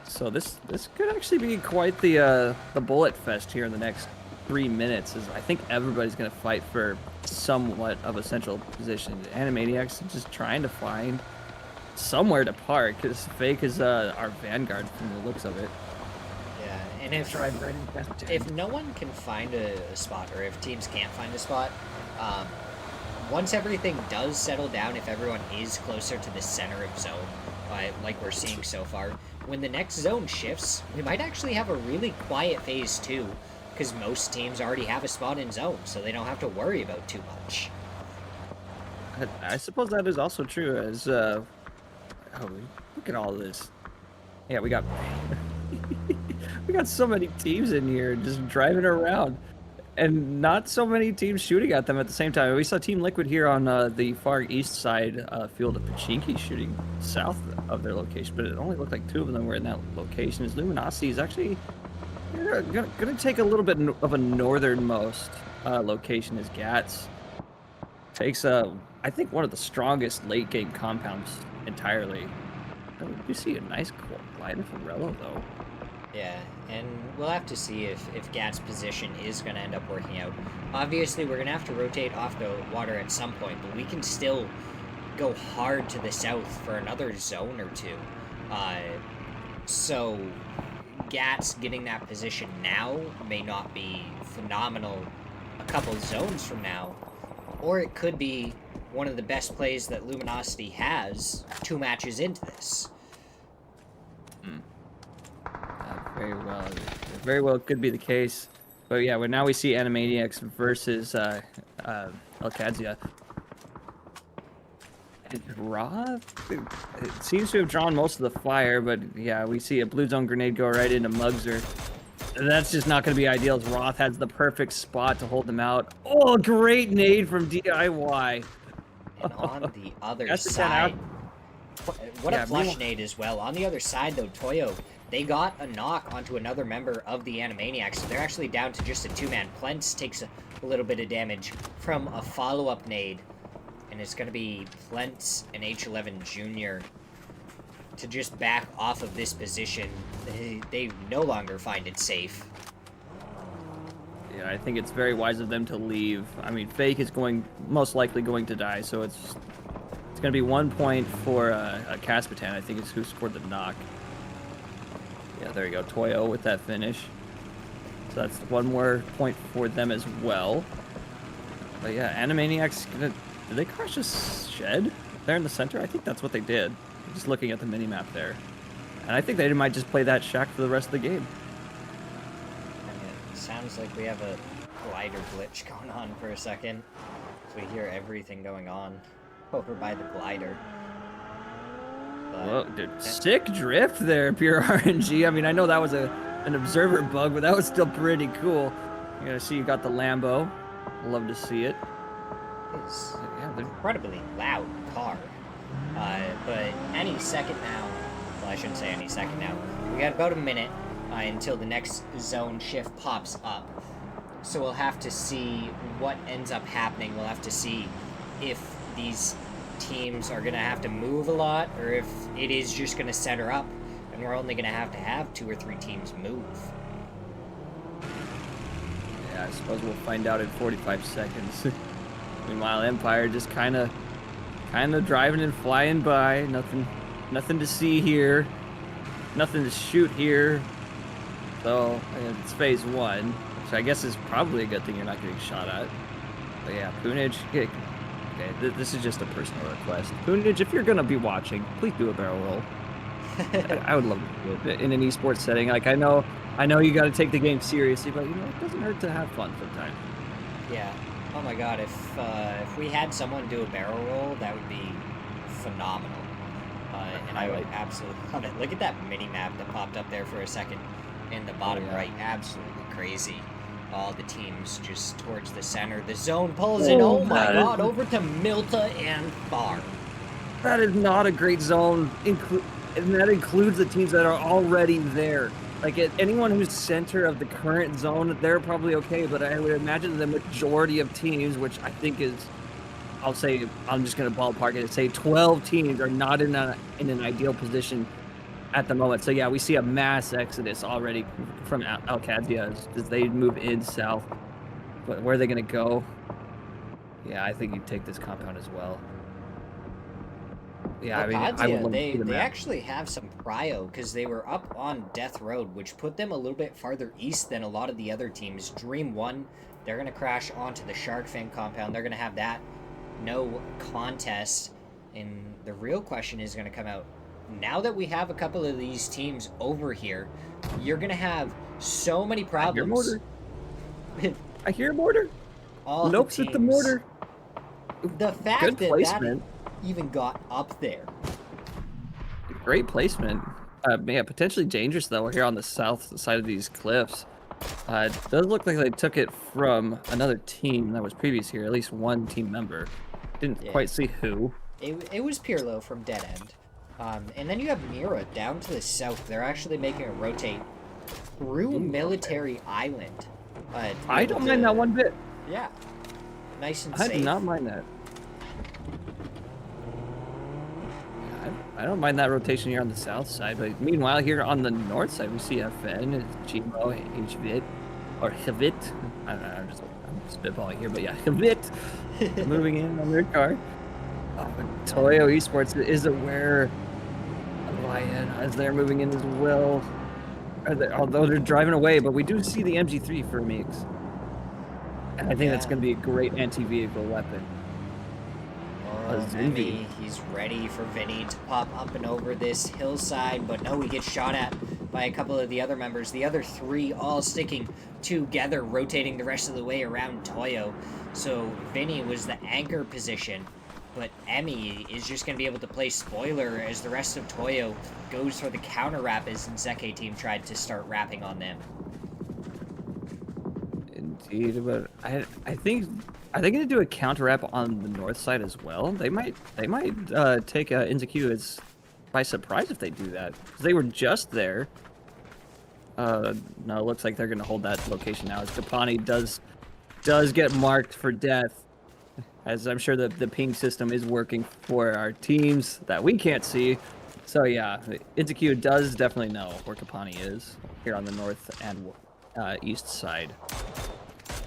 So this could actually be quite the bullet fest here in the next 3 minutes. As I think everybody's going to fight for somewhat of a central position. Animaniacs just trying to find somewhere to park, because Fake is our vanguard from the looks of it. Yeah, and if no one can find a spot, or if teams can't find a spot, once everything does settle down, if everyone is closer to the center of zone, like we're seeing so far, when the next zone shifts, we might actually have a really quiet phase 2, because most teams already have a spot in zone, so they don't have to worry about too much. I suppose that is also true, as oh, look at all this. Yeah, we got we got so many teams in here just driving around, and not so many teams shooting at them at the same time. We saw Team Liquid here on the far east side field of Pachinki shooting south of their location, but it only looked like 2 of them were in that location. As Luminosity is actually gonna take a little bit of a northernmost location, as Gats takes I think one of the strongest late game compounds entirely. Oh, you see a nice glider from Rello though. Yeah, and we'll have to see if Gat's position is going to end up working out. Obviously, we're going to have to rotate off the water at some point, but we can still go hard to the south for another zone or 2. So Gat's getting that position now may not be phenomenal a couple zones from now, or it could be one of the best plays that Luminosity has 2 matches into this. Very well could be the case. But yeah, now we see Animaniacs versus Alcadzia. Roth, it seems to have drawn most of the fire, but yeah, we see a blue zone grenade go right into Mugzer. That's just not going to be ideal, as Roth has the perfect spot to hold them out. Oh, great nade from DIY. And on the other side, what a flush nade as well. On the other side, though, Toyo, they got a knock onto another member of the Animaniacs, so they're actually down to just a 2-man. Plentz takes a little bit of damage from a follow-up nade, and it's going to be Plentz and H11 Jr. to just back off of this position. They no longer find it safe. Yeah, I think it's very wise of them to leave. I mean, Fake is most likely going to die, so it's going to be 1 point for Kaspitan, I think is who scored the knock. Yeah, there you go, Toyo with that finish. So that's 1 more point for them as well. But yeah, Animaniacs, did they crash a shed there in the center? I think that's what they did. Just looking at the mini-map there. And I think they might just play that shack for the rest of the game. And it sounds like we have a glider glitch going on for a second. So we hear everything going on over by the glider. Whoa, dude, sick drift there, Pure RNG. I mean, I know that was an observer bug, but that was still pretty cool. You gotta see you got the Lambo. Love to see it. It's an incredibly loud car. But any second now, well, I shouldn't say any second now, we got about a minute until the next zone shift pops up. So we'll have to see what ends up happening. We'll have to see if these teams are going to have to move a lot, or if it is just going to center up, and we're only going to have 2 or 3 teams move. Yeah, I suppose we'll find out in 45 seconds. Meanwhile, Empire just kind of driving and flying by. Nothing to see here. Nothing to shoot here. So it's phase 1, which I guess is probably a good thing you're not getting shot at. But yeah, Poonage. Okay, this is just a personal request. Poonage, if you're gonna be watching, please do a barrel roll. I would love to do it in an esports setting. Like I know you got to take the game seriously, but you know it doesn't hurt to have fun sometimes. Yeah. Oh my God, if we had someone do a barrel roll, that would be phenomenal. And I would absolutely love it. Look at that mini map that popped up there for a second in the bottom right. Absolutely crazy. All the teams just towards the center. The zone pulls in. Oh my God, over to Milta and Bar. That is not a great zone, and that includes the teams that are already there. Like anyone who's center of the current zone, they're probably okay. But I would imagine the majority of teams, which I think is, I'll say, I'm just gonna ballpark it and say 12 teams are not in an ideal position at the moment. So yeah, we see a mass exodus already from Alcadzia as they move in south. But where are they gonna go? Yeah, I think you'd take this compound as well. Yeah, I mean, I would love to see the they map. actually have some prio because they were up on Death Road, which put them a little bit farther east than a lot of the other teams. Dream 1, they're going to crash onto the Shark Fin compound. They're going to have that no contest. And the real question is going to come out. Now that we have a couple of these teams over here, you're going to have so many problems. I hear mortar. All Nope's at the mortar. The fact Good that placement. that even got up there. Great placement. Yeah, potentially dangerous though. We're here on the south side of these cliffs. It does look like they took it from another team that was previous here, at least one team member. Didn't quite see who. It was Pirlo from Dead End. And then you have Mira down to the south. They're actually making a rotate through Military Island. I don't mind that one bit. Yeah. Nice and safe. I do not mind that. I don't mind that rotation here on the south side, but meanwhile here on the north side we see FN, Chimo, Hvit, or Hvit. I don't know, I'm spitballing here, but yeah, Hvit moving in on their car. Toyo Esports is aware of YN as they're moving in as well. Although they're driving away, but we do see the MG3 for Mix. And I think that's going to be a great anti-vehicle weapon. Maybe he's ready for Vinny to pop up and over this hillside, but no, he gets shot at by a couple of the other members. The other three all sticking together, rotating the rest of the way around Toyo. So Vinny was the anchor position, but Emmy is just going to be able to play spoiler as the rest of Toyo goes for the counter wrap as Nzeke team tried to start wrapping on them. Indeed, but I think, are they going to do a counter wrap on the north side as well? They might take Inzaku by surprise if they do that, because they were just there. No, it looks like they're going to hold that location now as Kapani does get marked for death, as I'm sure the ping system is working for our teams that we can't see. So yeah, Inzaku does definitely know where Kapani is here on the north and east side.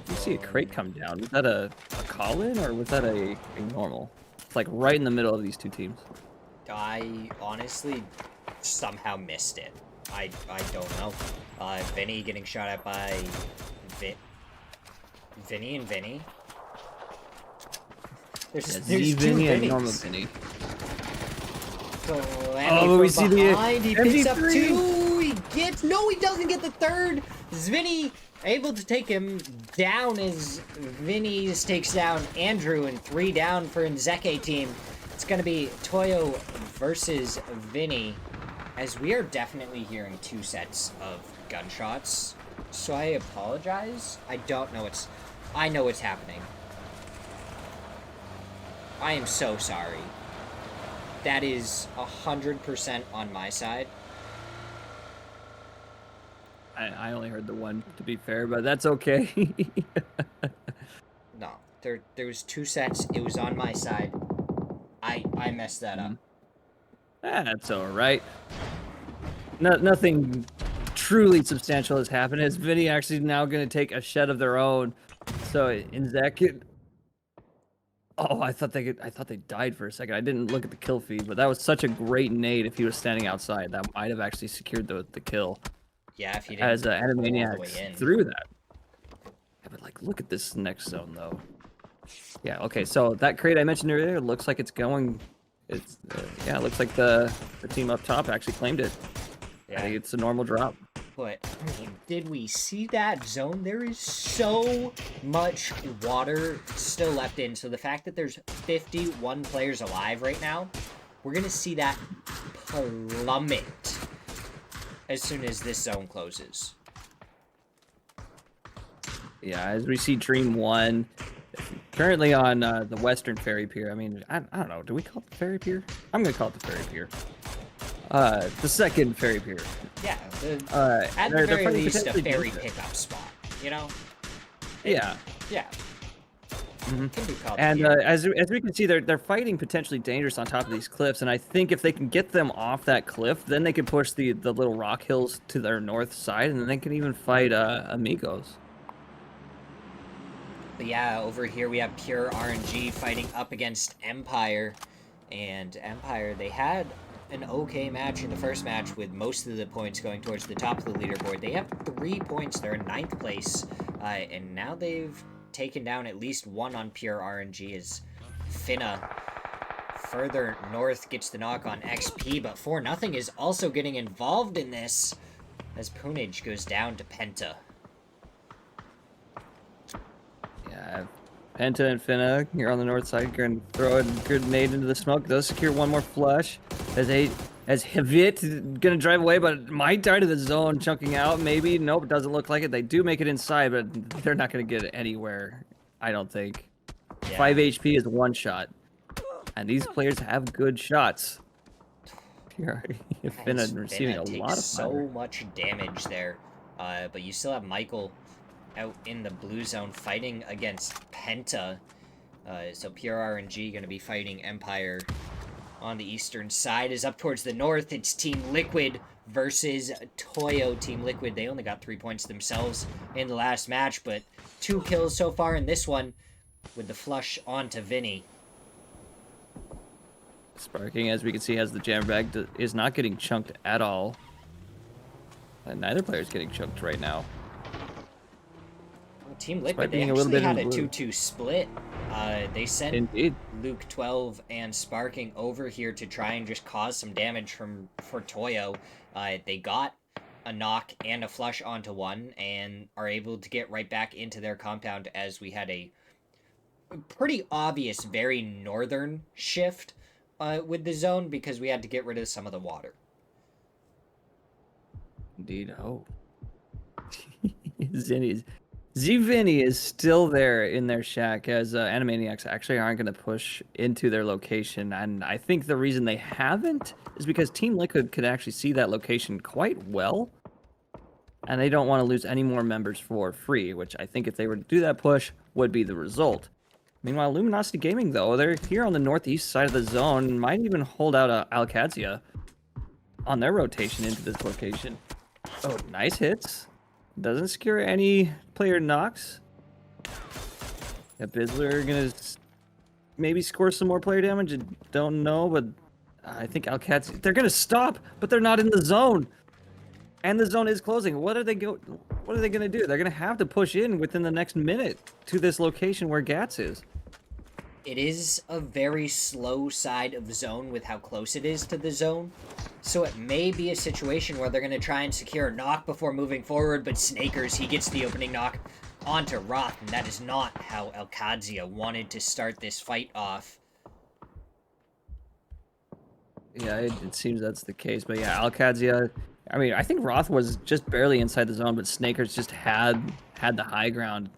You see a crate come down. Was that a call-in or was that a normal? It's like right in the middle of these two teams. I honestly somehow missed it. I don't know. Vinny getting shot at by Vinny and Vinny. There's Vinny and normal Vinny. Oh, we see behind. the He picks up MG3. two. He gets he doesn't get the third. Vinny able to take him down as Vinny takes down Andrew, and 3 down for Nzeke team. It's gonna be Toyo versus Vinny, as we are definitely hearing 2 sets of gunshots. So I apologize. I don't know I know what's happening. I am so sorry. That is 100% on my side. I only heard the one, to be fair, but that's okay. No, there was 2 sets. It was on my side. I messed that up. That's all right. Nothing truly substantial has happened. Is Vinny actually now going to take a shed of their own? So Nzeke. Oh, I thought they died for a second. I didn't look at the kill feed, but that was such a great nade. If he was standing outside, that might have actually secured the kill. Yeah, if he didn't. As Animaniacs through that. Yeah, but like, look at this next zone though. Yeah. Okay. So that crate I mentioned earlier looks like it's going. It's yeah. It looks like the team up top actually claimed it. Yeah. I think it's a normal drop. But I mean, did we see that zone? There is so much water still left in. So the fact that there's 51 players alive right now, we're gonna see that plummet as soon as this zone closes. Yeah, as we see Dream 1 currently on the Western Ferry Pier. I mean, I don't know. Do we call it the Ferry Pier? I'm going to call it the Ferry Pier. The second ferry pier. Yeah, at They're the very fighting least, a potentially ferry dangerous. pickup spot. You know? Yeah. Yeah. Mhm. Can be called And pier. as we can see, they're fighting potentially dangerous on top of these cliffs, and I think if they can get them off that cliff, then they can push the little rock hills to their north side, and then they can even fight amigos. But yeah, over here we have pure RNG fighting up against Empire. And Empire, they had an okay match in the first match with most of the points going towards the top of the leaderboard. They have 3 points. They're in 9th place. And now they've taken down at least one on pure RNG as Finna further north gets the knock on XP. But 4-0 is also getting involved in this as Punage goes down to Penta. Yeah, Penta and Finna here on the north side going to throw a grenade into the smoke. Does secure one more flush. As Hivit going to drive away, but might die to the zone, chunking out maybe. Nope, doesn't look like it. They do make it inside, but they're not going to get it anywhere, I don't think. Yeah. 5 HP is 1 shot. And these players have good shots. Finna receiving a lot of so fire. much damage there. But you still have Michael out in the blue zone fighting against Penta. So pure RNG going to be fighting Empire on the eastern side. Is up towards the north. It's Team Liquid versus Toyo. Team Liquid, they only got 3 points themselves in the last match, but 2 kills so far in this one with the flush onto Vinny. Sparking, as we can see, has the jammer bag, is not getting chunked at all. And neither player is getting chunked right now. Well, Team Liquid, they Sparking a little actually bit had a in blue. 2-2 split. They sent Indeed. Luke 12 and Sparking over here to try and just cause some damage for Toyo. They got a knock and a flush onto one and are able to get right back into their compound as we had a pretty obvious, very northern shift with the zone because we had to get rid of some of the water. Indeed. Oh. Vinny is still there in their shack as Animaniacs actually aren't going to push into their location. And I think the reason they haven't is because Team Liquid could actually see that location quite well. And they don't want to lose any more members for free, which I think if they were to do that push would be the result. Meanwhile, Luminosity Gaming, though, they're here on the northeast side of the zone, might even hold out Alcadzia on their rotation into this location. Oh, nice hits. Doesn't secure any player knocks. Yeah, Bizzler gonna maybe score some more player damage. I don't know, but I think Alcadzia, they're gonna stop, but they're not in the zone. And the zone is closing. What are they gonna do? They're gonna have to push in within the next minute to this location where Gats is. It is a very slow side of the zone with how close it is to the zone. So it may be a situation where they're going to try and secure a knock before moving forward, but Snakers, he gets the opening knock onto Roth, and that is not how Alcadzia wanted to start this fight off. Yeah, it seems that's the case. But yeah, Alcadzia, I mean, I think Roth was just barely inside the zone, but Snakers just had the high ground.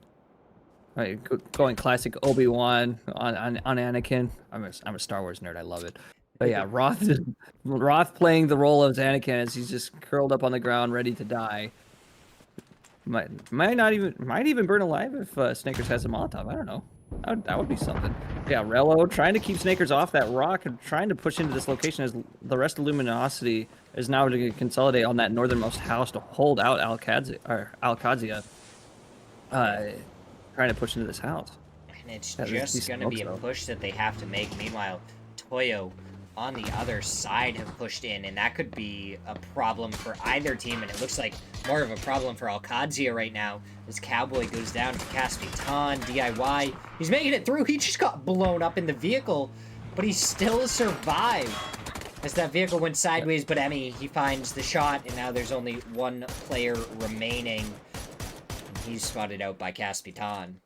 Right, going classic Obi-Wan on Anakin. I'm a Star Wars nerd. I love it. But yeah, Roth playing the role of Anakin as he's just curled up on the ground, ready to die. Might even burn alive if Snakers has a Molotov. I don't know. That would be something. Yeah, Rello trying to keep Snakers off that rock and trying to push into this location as the rest of Luminosity is now to consolidate on that northernmost house to hold out Alcadzia. Trying to push into this house. And it's just going to be a push that they have to make. Meanwhile, Toyo on the other side have pushed in, and that could be a problem for either team, and it looks like more of a problem for Alcadzia right now as Cowboy goes down to Caspitan, DIY. He's making it through. He just got blown up in the vehicle, but he still survived as that vehicle went sideways, but Emmy, he finds the shot, and now there's only one player remaining. He's spotted out by Caspitan.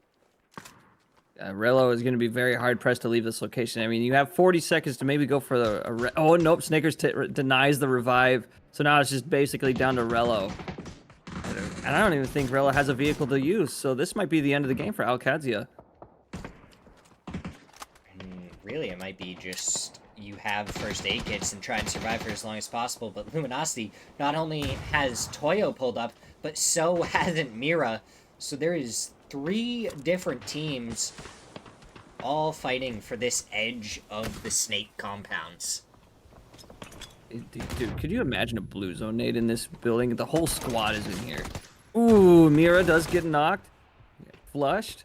Rello is going to be very hard pressed to leave this location. I mean, you have 40 seconds to maybe go for oh nope, Snakers denies the revive. So now it's just basically down to Rello. And I don't even think Rello has a vehicle to use. So this might be the end of the game for Alcadzia. Really, it might be just you have first aid kits and try and survive for as long as possible. But Luminosity not only has Toyo pulled up, but so hasn't Mira. So there is 3 different teams all fighting for this edge of the snake compounds. Dude, could you imagine a blue zone nade in this building? The whole squad is in here. Ooh, Mira does get knocked. Flushed.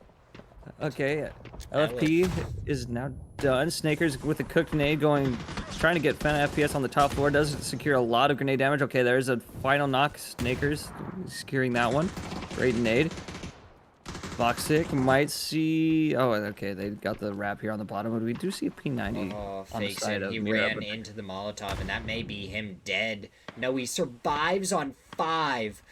Okay, LFP is now done. Snakers with a cooked nade trying to get Fena FPS on the top floor. Does secure a lot of grenade damage. Okay, there's a final knock. Snakers securing that one. Great nade. Voxic might see... Oh, okay, they got the wrap here on the bottom, but we do see a P90 on the side of He Mira, ran into the Molotov, and that may be him dead. No, he survives on 5.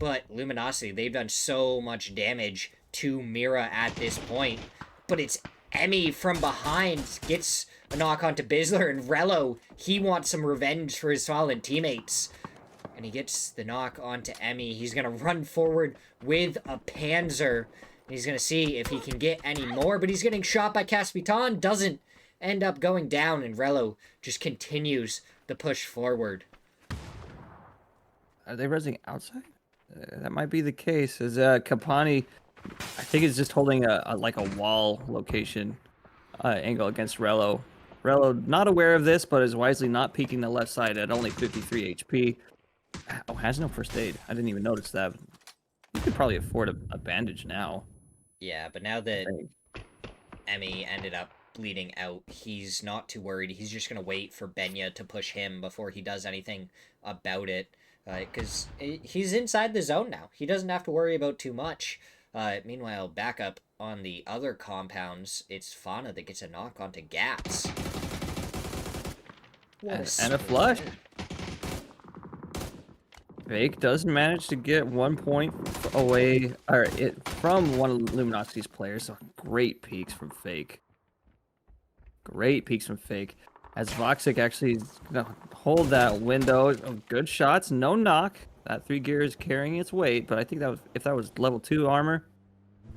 But Luminosity, they've done so much damage to Mira at this point. But it's Emmy from behind gets a knock onto Bizzler, and Rello, he wants some revenge for his fallen teammates. And he gets the knock onto Emmy. He's going to run forward with a Panzer. He's going to see if he can get any more, but he's getting shot by Caspitan. Doesn't end up going down, and Rello just continues the push forward. Are they resing outside? That might be the case, as Kapani, I think, is just holding a wall location angle against Rello. Rello not aware of this, but is wisely not peeking the left side at only 53 HP. Oh, has no first aid. I didn't even notice that. You could probably afford a bandage now. Yeah, but now that Emmy ended up bleeding out, he's not too worried. He's just going to wait for Benya to push him before he does anything about it. Because he's inside the zone now. He doesn't have to worry about too much. Meanwhile, back up on the other compounds, it's Fauna that gets a knock onto Gats. And a flush. Fake does manage to get 1 point away, from one of Luminosity's players. So great peeks from Fake. Great peeks from Fake. As Voxic actually is gonna hold that window of good shots, no knock. That 3 gear is carrying its weight, but I think that was, if that was level 2 armor,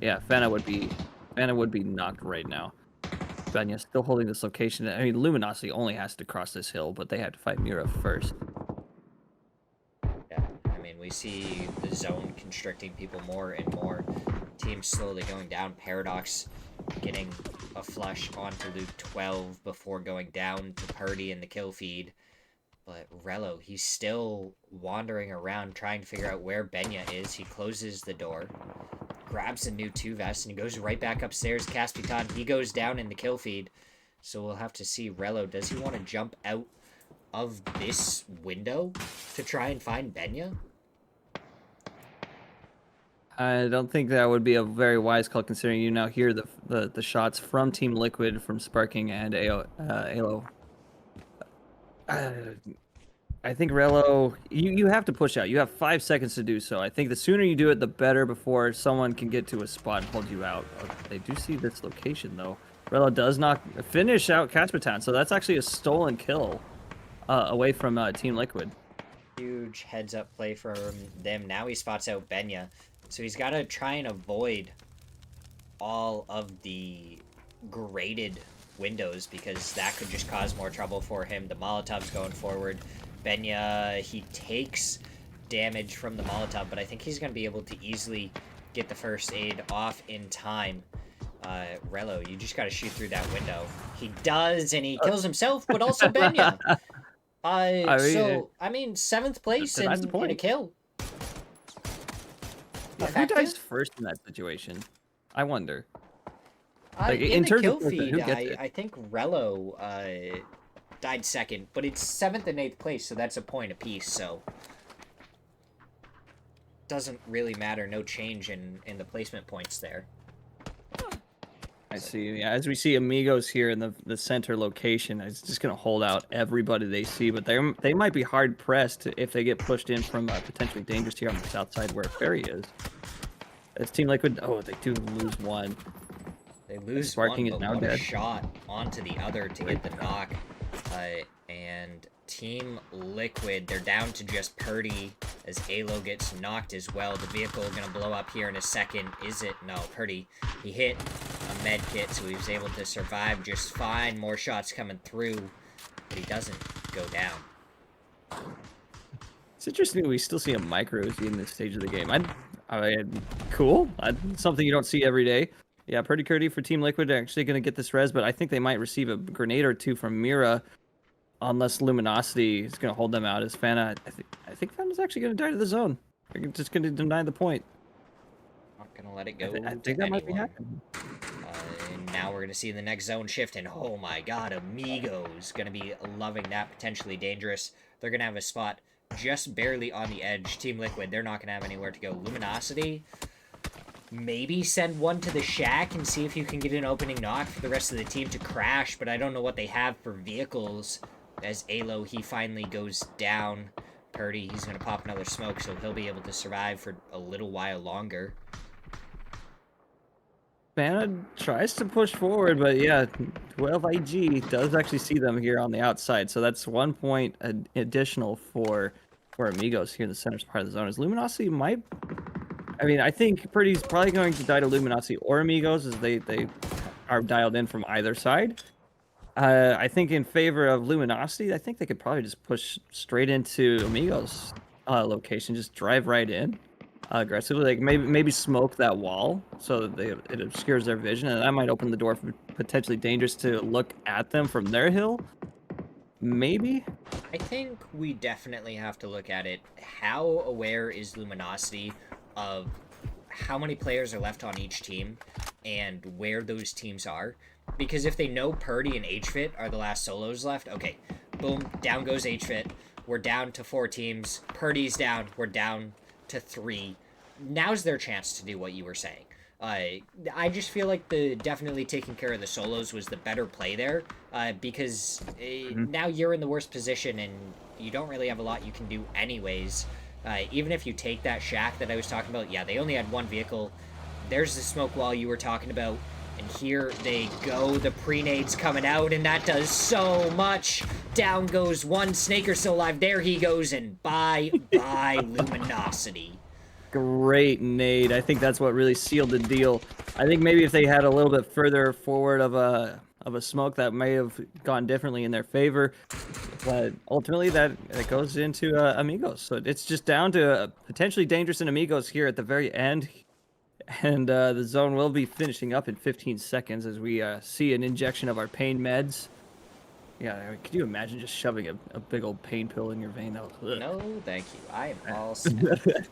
yeah, Fena would be knocked right now. Benya still holding this location. I mean, Luminosity only has to cross this hill, but they had to fight Mira first. We see the zone constricting people more and more. Teams slowly going down. Paradox getting a flush onto Luke 12 before going down to Purdy in the kill feed. But Rello, he's still wandering around trying to figure out where Benya is. He closes the door, grabs a new 2 vest, and he goes right back upstairs. Caspitan, he goes down in the kill feed. So we'll have to see Rello. Does he want to jump out of this window to try and find Benya? I don't think that would be a very wise call, considering you now hear the shots from Team Liquid, from Sparking and Alo. I think Rello, you have to push out. You have 5 seconds to do so. I think the sooner you do it, the better, before someone can get to a spot and hold you out. They do see this location, though. Rello does not finish out Caspitan, so that's actually a stolen kill away from Team Liquid. Huge heads-up play from them. Now he spots out Benya. So he's got to try and avoid all of the graded windows, because that could just cause more trouble for him. The Molotov's going forward. Benya, he takes damage from the Molotov, but I think he's going to be able to easily get the first aid off in time. Rello, you just got to shoot through that window. He does, and he kills himself, but also Benya. I mean, 7th place in a kill. Who dies first in that situation? I wonder. Like, in the kill feed, I think Rello died 2nd, but it's 7th and 8th place, so that's a point apiece, so doesn't really matter. No change in the placement points there. I see. Yeah, as we see Amigos here in the center location, it's just going to hold out everybody they see, but they might be hard pressed if they get pushed in from potentially dangerous here on the south side where Ferry is. It's Team Liquid. Oh, they do lose 1. They lose Sparking 1, is but now one dead. Shot onto the other to get the knock. And Team Liquid, they're down to just Purdy as Alo gets knocked as well. The vehicle going to blow up here in a second. Is it? No, Purdy. He hit a med kit, so he was able to survive just fine. More shots coming through, but he doesn't go down. It's interesting we still see a micro Uzi in this stage of the game. Cool. Something you don't see every day. Yeah, pretty curdy for Team Liquid. They're actually going to get this res, but I think they might receive a grenade or two from Mira, unless Luminosity is going to hold them out. As Fana, I think Fana's actually going to die to the zone. They're just going to deny the point. Not gonna let it go I to think that anyone. might be happening. And now we're gonna see the next zone shift, and oh my god, Amigos gonna be loving that. Potentially dangerous. They're gonna have a spot just barely on the edge. Team Liquid, they're not gonna have anywhere to go. Luminosity, maybe send one to the shack and see if you can get an opening knock for the rest of the team to crash, but I don't know what they have for vehicles. As Alo, he finally goes down. Purdy, he's gonna pop another smoke, so he'll be able to survive for a little while longer. Fana tries to push forward, but yeah, 12 IG does actually see them here on the outside, so that's 1 point additional for Amigos here in the center part of the zone. As Luminosity might, I mean, I think Purdy's probably going to die to Luminosity or Amigos, as they are dialed in from either side. I think in favor of Luminosity, I think they could probably just push straight into Amigos location, just drive right in aggressively, like maybe smoke that wall so that it obscures their vision, and that might open the door for potentially dangerous to look at them from their hill. Maybe. I think we definitely have to look at it. How aware is Luminosity of how many players are left on each team and where those teams are? Because if they know Purdy and HFit are the last solos left, okay, boom, down goes HFit. We're down to 4 teams. Purdy's down. We're down to 3. Now's their chance to do what you were saying. I just feel like the definitely taking care of the solos was the better play there, because now you're in the worst position and you don't really have a lot you can do anyways. Even if you take that shack that I was talking about, yeah, they only had 1 vehicle. There's the smoke wall you were talking about, and here they go. The pre-nades coming out, and that does so much. Down goes one. Snaker still alive. There he goes, and bye-bye Luminosity. Great nade. I think that's what really sealed the deal. I think maybe if they had a little bit further forward of a smoke, that may have gone differently in their favor. But ultimately, that goes into Amigos. So it's just down to potentially dangerous and Amigos here at the very end. And the zone will be finishing up in 15 seconds as we see an injection of our pain meds. Yeah, could you imagine just shoving a big old pain pill in your vein? No, thank you. I am all set.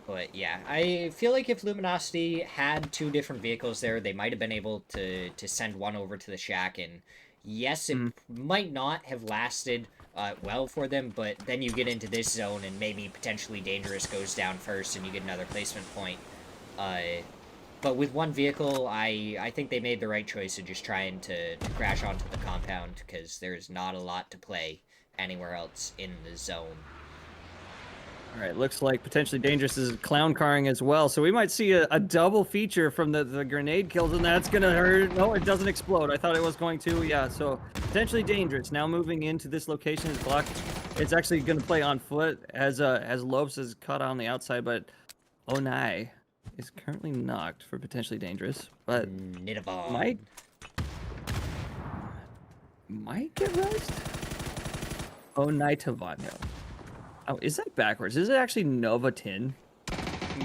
But yeah, I feel like if Luminosity had 2 different vehicles there, they might have been able to send one over to the shack. And yes, it might not have lasted well for them, but then you get into this zone and maybe potentially Dangerous goes down first and you get another placement point. But with 1 vehicle, I think they made the right choice of just trying to crash onto the compound, because there's not a lot to play anywhere else in the zone. All right, looks like potentially Dangerous is clown carring as well, so we might see a double feature from the grenade kills, and that's gonna hurt. No, it doesn't explode. I thought it was going to. Yeah, so potentially Dangerous now moving into this location is blocked. It's actually gonna play on foot as Lopes is caught on the outside, but Onai is currently knocked for potentially Dangerous, but Nidavon might get rest. Onai Tavano. Oh, is that backwards? Is it actually Novatin?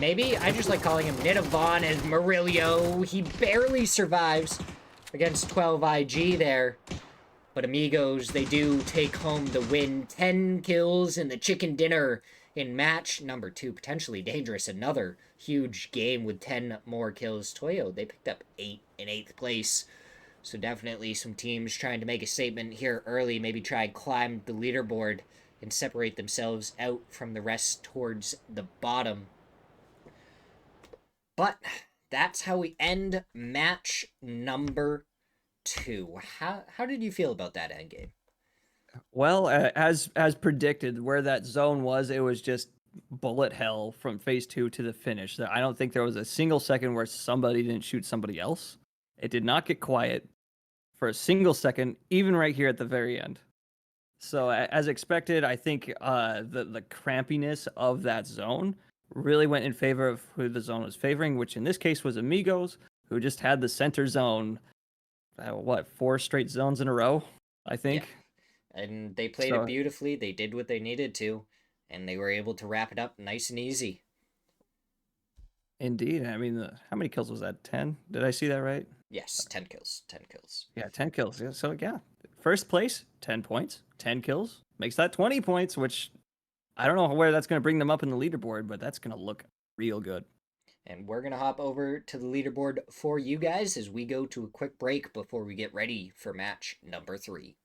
Maybe. I just like calling him Nidavon as Murillo. He barely survives against 12 IG there. But Amigos, they do take home the win. 10 kills in the chicken dinner in match number 2. Potentially Dangerous. Another huge game with 10 more kills. Toyo, they picked up 8 in 8th place. So definitely some teams trying to make a statement here early. Maybe try and climb the leaderboard and separate themselves out from the rest towards the bottom. But that's how we end match number 2. How did you feel about that endgame? Well, as predicted, where that zone was, it was just bullet hell from phase 2 to the finish. I don't think there was a single second where somebody didn't shoot somebody else. It did not get quiet for a single second, even right here at the very end. So as expected, I think the crampiness of that zone really went in favor of who the zone was favoring, which in this case was Amigos, who just had the center zone, what, 4 straight zones in a row, I Yeah, think. and they played it So beautifully. They did what they needed to, and they were able to wrap it up nice and easy. indeed, I mean, how many kills was that? 10? Did I see that right? Yes, 10 kills. 10 kills. Yeah, 10 kills. Yeah, so yeah, first place, 10 points, 10 kills makes that 20 points, which I don't know where that's going to bring them up in the leaderboard, but that's going to look real good. And we're going to hop over to the leaderboard for you guys as we go to a quick break before we get ready for match number 3.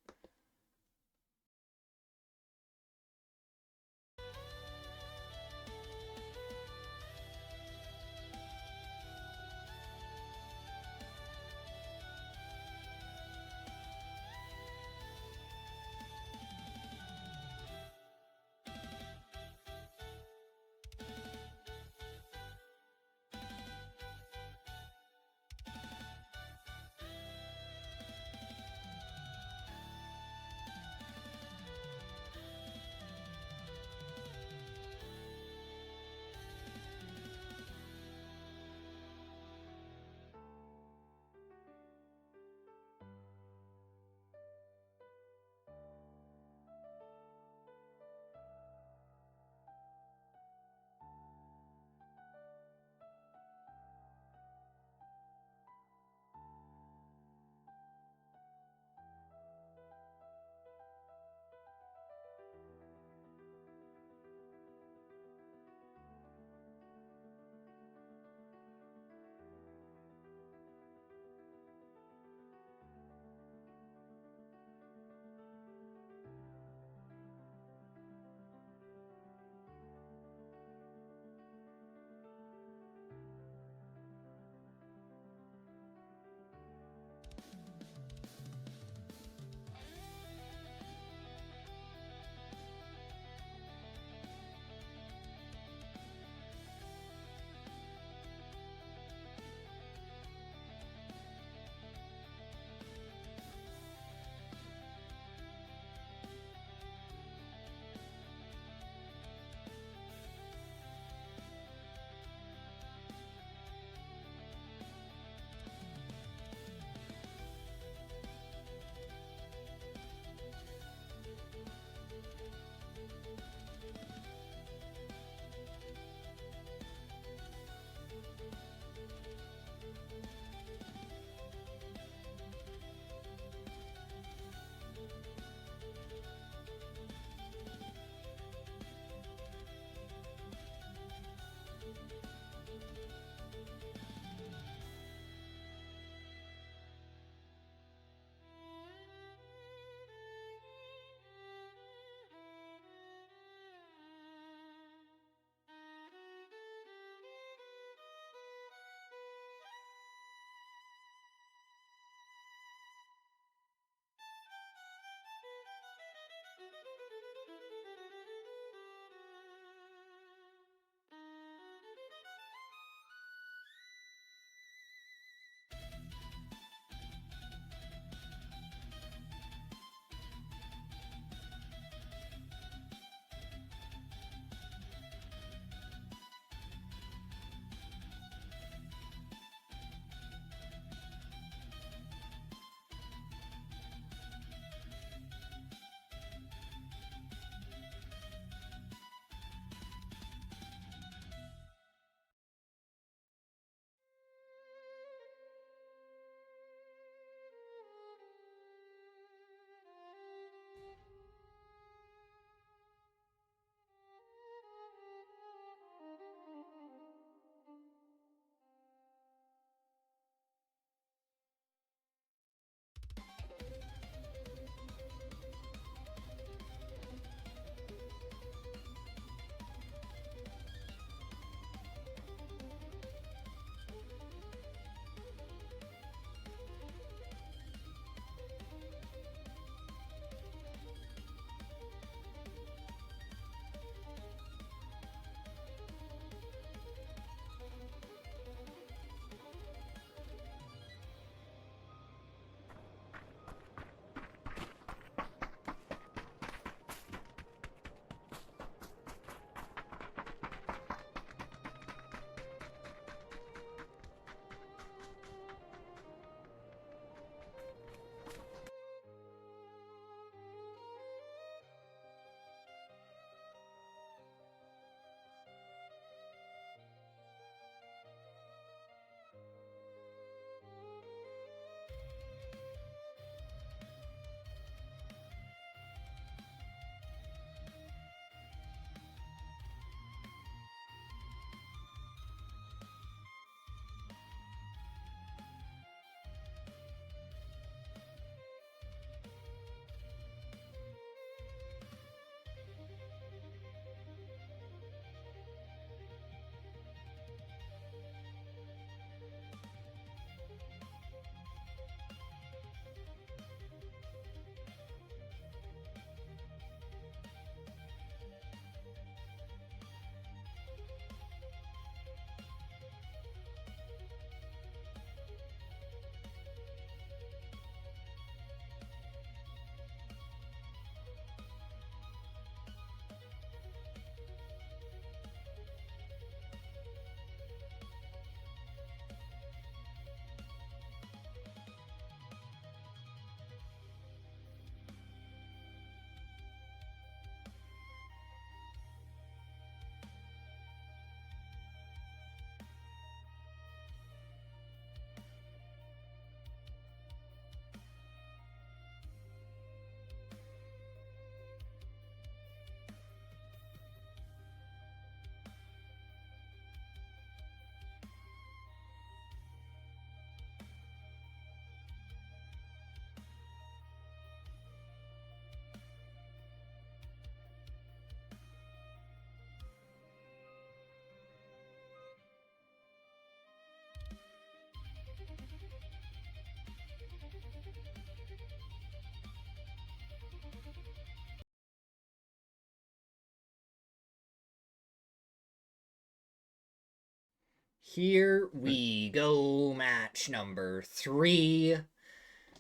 Here we go, match number 3.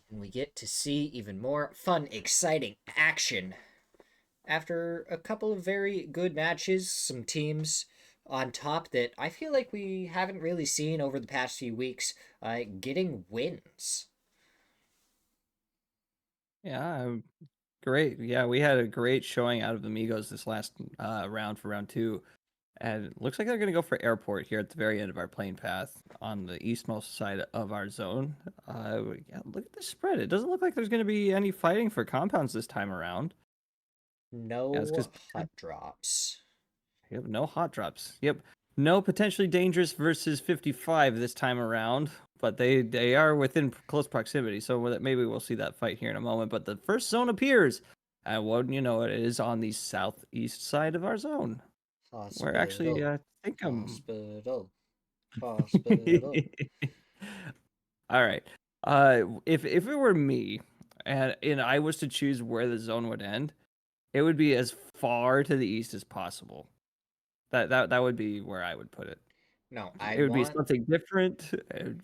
And we get to see even more fun, exciting action. After a couple of very good matches, some teams on top that I feel like we haven't really seen over the past few weeks getting wins. Yeah, great. Yeah, we had a great showing out of the Migos this last round for round 2. And it looks like they're going to go for airport here at the very end of our plane path on the eastmost side of our zone. Yeah, look at the spread. It doesn't look like there's going to be any fighting for compounds this time around. Yeah, it's No because hot drops. Yep, no hot drops. Yep, no potentially dangerous versus 55 this time around, but they are within close proximity, so maybe we'll see that fight here in a moment. But the first zone appears, and what you know, it is on the southeast side of our zone. Where actually, Hospital. I think I'm. Hospital. Hospital. All right. If it were me, and I was to choose where the zone would end, it would be as far to the east as possible. That would be where I would put it. No, It would be something different.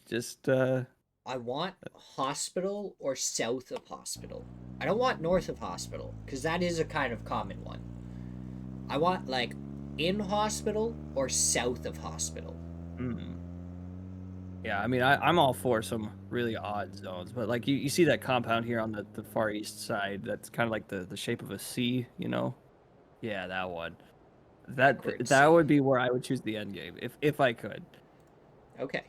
Just I want hospital or south of hospital. I don't want north of hospital because that is a kind of common one. I want like in hospital or south of hospital. mm. Yeah, I mean, I'm all for some really odd zones, but like you see that compound here on the far east side that's kind of like the shape of a C, you know? Yeah, that one. Backward That C. would be where I would choose the end game if I could. Okay.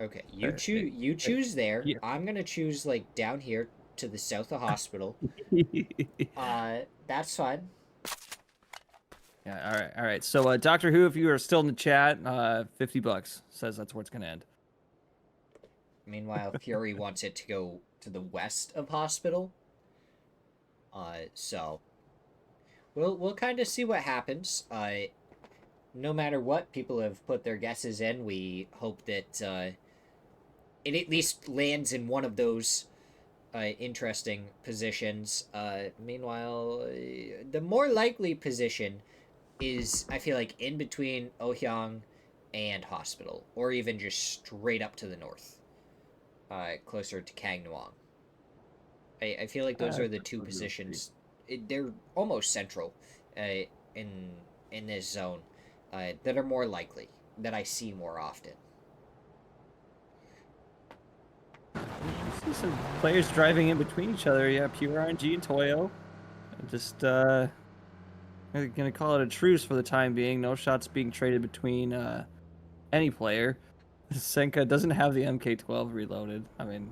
Okay. You Uh, choose you uh, choose there. yeah. I'm gonna choose like down here to the south of hospital. That's fine. Yeah, all right. So, Doctor Who, if you are still in the chat, $50 says that's where it's gonna end. Meanwhile, Fury wants it to go to the west of hospital. So we'll kind of see what happens. No matter what people have put their guesses in, we hope that it at least lands in one of those interesting positions. Meanwhile, the more likely position is, I feel like, in between Ohyang and Hospital, or even just straight up to the north, closer to Kang Nuang. I feel like those are the two positions. They're almost central in this zone that are more likely, that I see more often. I see some players driving in between each other. Yeah, Pure RNG and Toyo. Just I'm gonna call it a truce for the time being. No shots being traded between any player. Senka doesn't have the MK12 reloaded. I mean,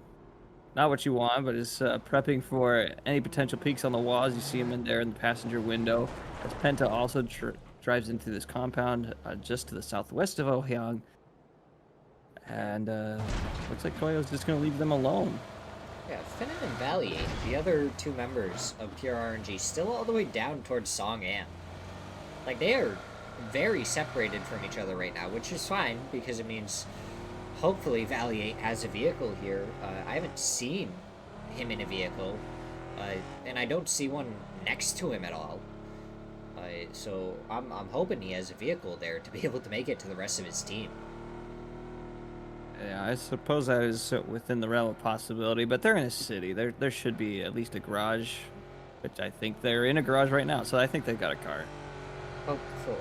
not what you want, but is prepping for any potential peeks on the walls. You see him in there in the passenger window. As Penta also drives into this compound just to the southwest of Ohyang. And looks like Koyo's just going to leave them alone. Yeah, Finnan and Valley, the other two members of Pure RNG, still all the way down towards Songam. Like, they are very separated from each other right now, which is fine, because it means hopefully Valley 8 has a vehicle here. I haven't seen him in a vehicle, and I don't see one next to him at all. So I'm hoping he has a vehicle there to be able to make it to the rest of his team. Yeah, I suppose that is within the realm of possibility, but they're in a city. There should be at least a garage, which I think they're in a garage right now, so I think they've got a car. Hopefully.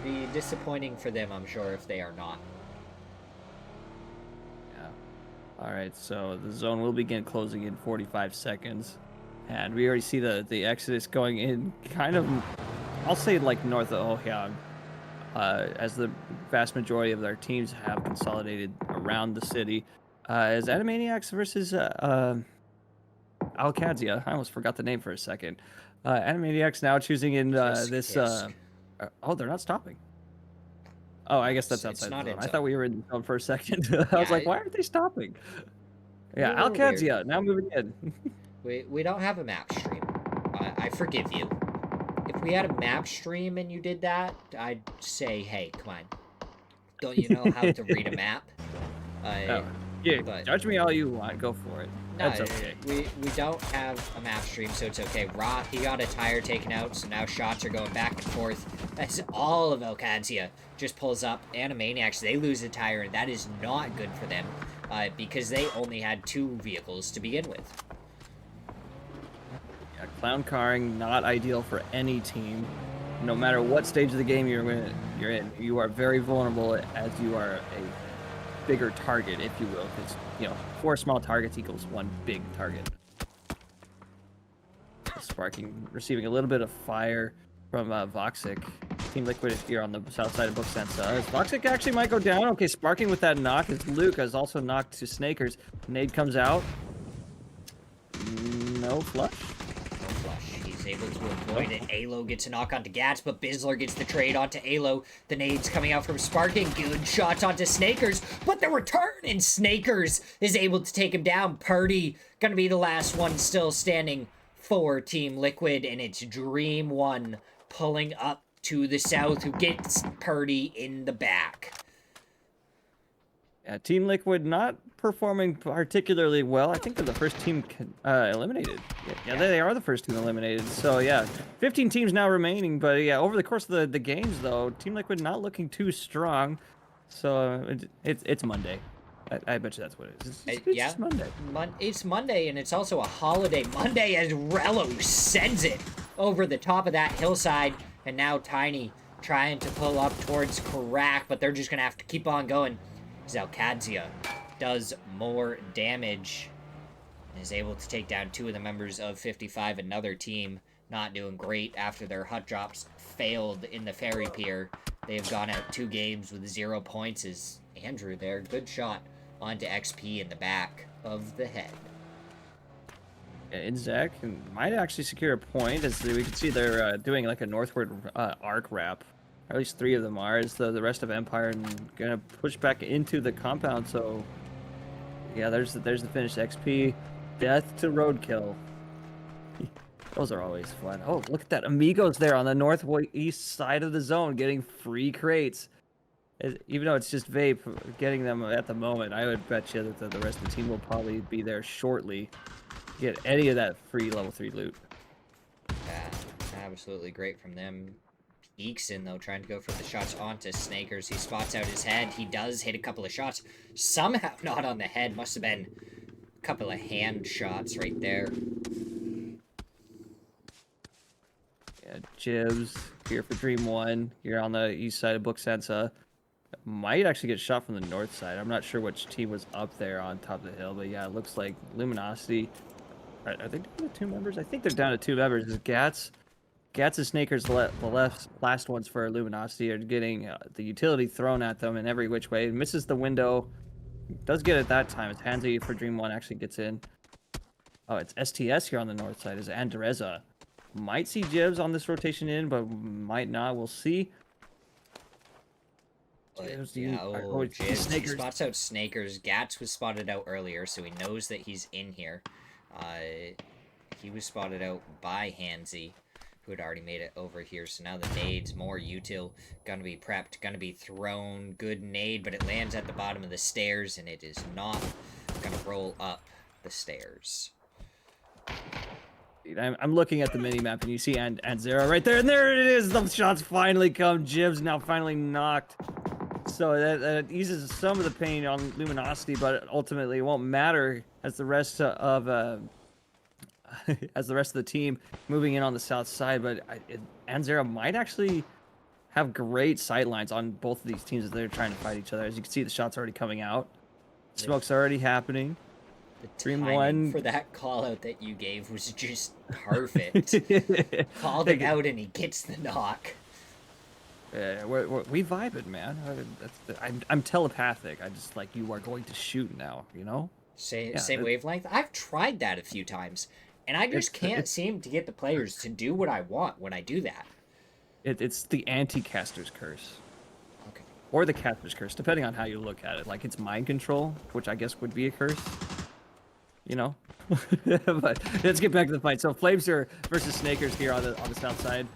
It'd be disappointing for them, I'm sure, if they are not. Yeah. All right, so the zone will begin closing in 45 seconds. And we already see the exodus going in kind of, I'll say like north of Ohyang. As the vast majority of their teams have consolidated around the city. As Animaniacs versus Alcadzia. I almost forgot the name for a second. Animaniacs now choosing in this... oh, they're not stopping. Oh, I guess that's outside the zone. I thought we were in the zone for a second. I was like, why aren't they stopping? Yeah, Alcadzia, now moving in. we don't have a map stream. I forgive you. If we had a map stream and you did that, I'd say, hey, come on. Don't you know how to read a map? Yeah, But judge me all you want. Go for it. no, That's okay. we don't have a map stream, so it's okay. Roth, he got a tire taken out, so now shots are going back and forth. That's all of Alcadzia just pulls up. Animaniacs, they lose a tire, and that is not good for them because they only had 2 vehicles to begin with. Yeah, clown carring, not ideal for any team. No matter what stage of the game you're in, you are very vulnerable as you are a bigger target, if you will. Because, you know, 4 small targets equals 1 big target. Sparking, receiving a little bit of fire from Voxic. Team Liquid here on the south side of Booksensa. Voxic actually might go down. Okay, Sparking with that knock as Luke is also knocked to Snakers. Nade comes out. No flush. He's able to avoid it. Alo gets a knock onto Gats, but Bizzler gets the trade onto Alo. The nades coming out from Sparking. Good shots onto Snakers, but the return, and Snakers is able to take him down. Purdy gonna be the last one still standing for Team Liquid, and it's Dream 1 pulling up to the south, who gets Purdy in the back. Yeah, Team Liquid not performing particularly well. I think they're the first team eliminated. Yeah, they are the first team eliminated. So yeah, 15 teams now remaining. But yeah, over the course of the games though, Team Liquid not looking too strong. So it's Monday. I bet you that's what it is. It's Yeah, just Monday. It's Monday, and it's also a holiday Monday as Rello sends it over the top of that hillside, and now Tiny trying to pull up towards Crack, but they're just gonna have to keep on going. Alcadzia does more damage and is able to take down 2 of the members of 55. Another team not doing great after their hut drops failed in the ferry pier. They have gone out 2 games with 0 points as Andrew there. Good shot onto XP in the back of the head. And Zach might actually secure a point, as we can see they're doing like a northward arc wrap. Or at least 3 of them are. As the rest of Empire and gonna push back into the compound. So yeah, there's the finished XP. Death to Roadkill. Those are always fun. Oh, look at that. Amigos there on the northeast side of the zone getting free crates. Even though it's just Vape getting them at the moment, I would bet you that the rest of the team will probably be there shortly to get any of that free level 3 loot. Yeah, absolutely great from them. Eekson, though, trying to go for the shots onto Snakers. He spots out his head. He does hit a couple of shots. Somehow not on the head. Must have been a couple of hand shots right there. Yeah, Jibs here for Dream 1. Here on the east side of Booksensa. Might actually get shot from the north side. I'm not sure which team was up there on top of the hill. But yeah, it looks like Luminosity. Are they down to 2 members? I think they're down to 2 members. Is Gats and Snakers, the last ones for Luminosity, are getting the utility thrown at them in every which way. Misses the window. Does get it that time. It's Hansi for Dream 1 actually gets in. Oh, it's STS here on the north side. Is Andreza. Might see Jibs on this rotation in, but might not. We'll see. Jibs, he spots out Snakers. Gats was spotted out earlier, so he knows that he's in here. He was spotted out by Hansi, who had already made it over here. So now the nades, more util, gonna be prepped, gonna be thrown. Good nade, but it lands at the bottom of the stairs, and it is not gonna roll up the stairs. I'm looking at the mini-map, and you see Smirzera right there, and there it is! The shots finally come. Jibs now finally knocked. So that eases some of the pain on Luminosity, but ultimately it won't matter as the rest of the team moving in on the south side. But Smirzera might actually have great sight lines on both of these teams as they're trying to fight each other. As you can see, the shots already coming out. Smoke's already happening. The timing for that call out that you gave was just perfect. Called it out and he gets the knock. Yeah, we vibe it, man. I'm telepathic. I just like, you are going to shoot now, you know? Same wavelength. I've tried that a few times, and I just can't seem to get the players to do what I want when I do that. It's the anti-caster's curse. Okay. Or the caster's curse, depending on how you look at it. Like, it's mind control, which I guess would be a curse. You know? But let's get back to the fight. So Flameser versus Snakers here on the south side.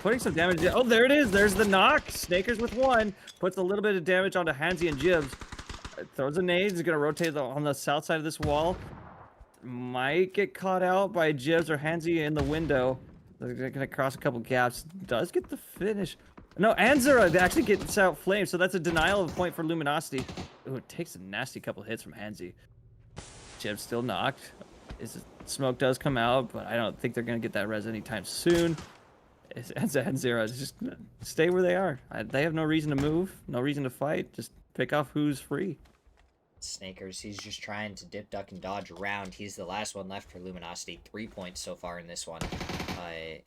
Putting some damage. Oh, there it is. There's the knock. Snakers with 1. Puts a little bit of damage onto Hansi and Jibs. Throws a nade. He's gonna rotate on the south side of this wall. Might get caught out by Jibs or Hansi in the window. They're gonna cross a couple gaps. Does get the finish. No, Anzera actually gets out flamed, so that's a denial of a point for Luminosity. Ooh, it takes a nasty couple hits from Hansi. Jibs still knocked. Smoke does come out, but I don't think they're gonna get that res anytime soon. Anzera is just gonna stay where they are. They have no reason to move, no reason to fight. Just pick off who's free. Snakers, he's just trying to dip, duck, and dodge around. He's the last one left for Luminosity. 3 points so far in this one.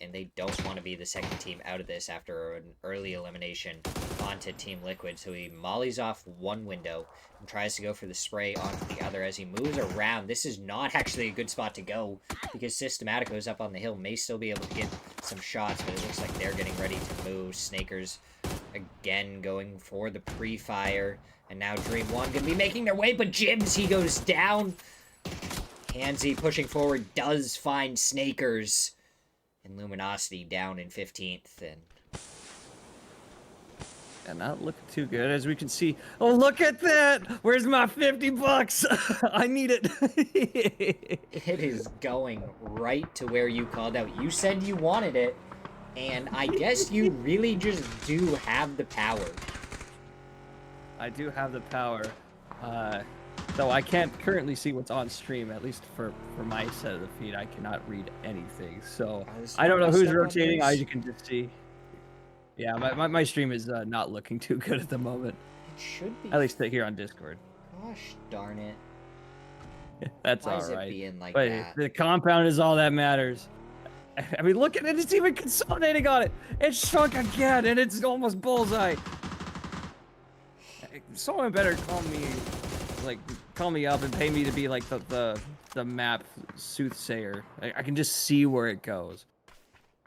And they don't want to be the second team out of this after an early elimination onto Team Liquid. So he mollies off one window and tries to go for the spray onto the other as he moves around. This is not actually a good spot to go because Systematico's up on the hill. May still be able to get some shots, but it looks like they're getting ready to move. Snakers again going for the pre-fire. And now Dream 1 gonna be making their way, but Jibs, he goes down. Hansi pushing forward does find Snakers. And Luminosity down in 15th. And not looking too good, as we can see. Oh, look at that! Where's my 50 bucks? I need it. It is going right to where you called out. You said you wanted it, and I guess you really just do have the power. I do have the power, though I can't currently see what's on stream, at least for my set of the feed. I cannot read anything, so I don't know who's rotating, as you can just see. Yeah, my stream is not looking too good at the moment. It should be. At least here on Discord. Gosh darn it. That's Why all is it right. being like But that? the compound is all that matters. I mean, look at it. It's even consolidating on it. It shrunk again, and it's almost bullseye. Someone better call me up and pay me to be like the map soothsayer. I can just see where it goes.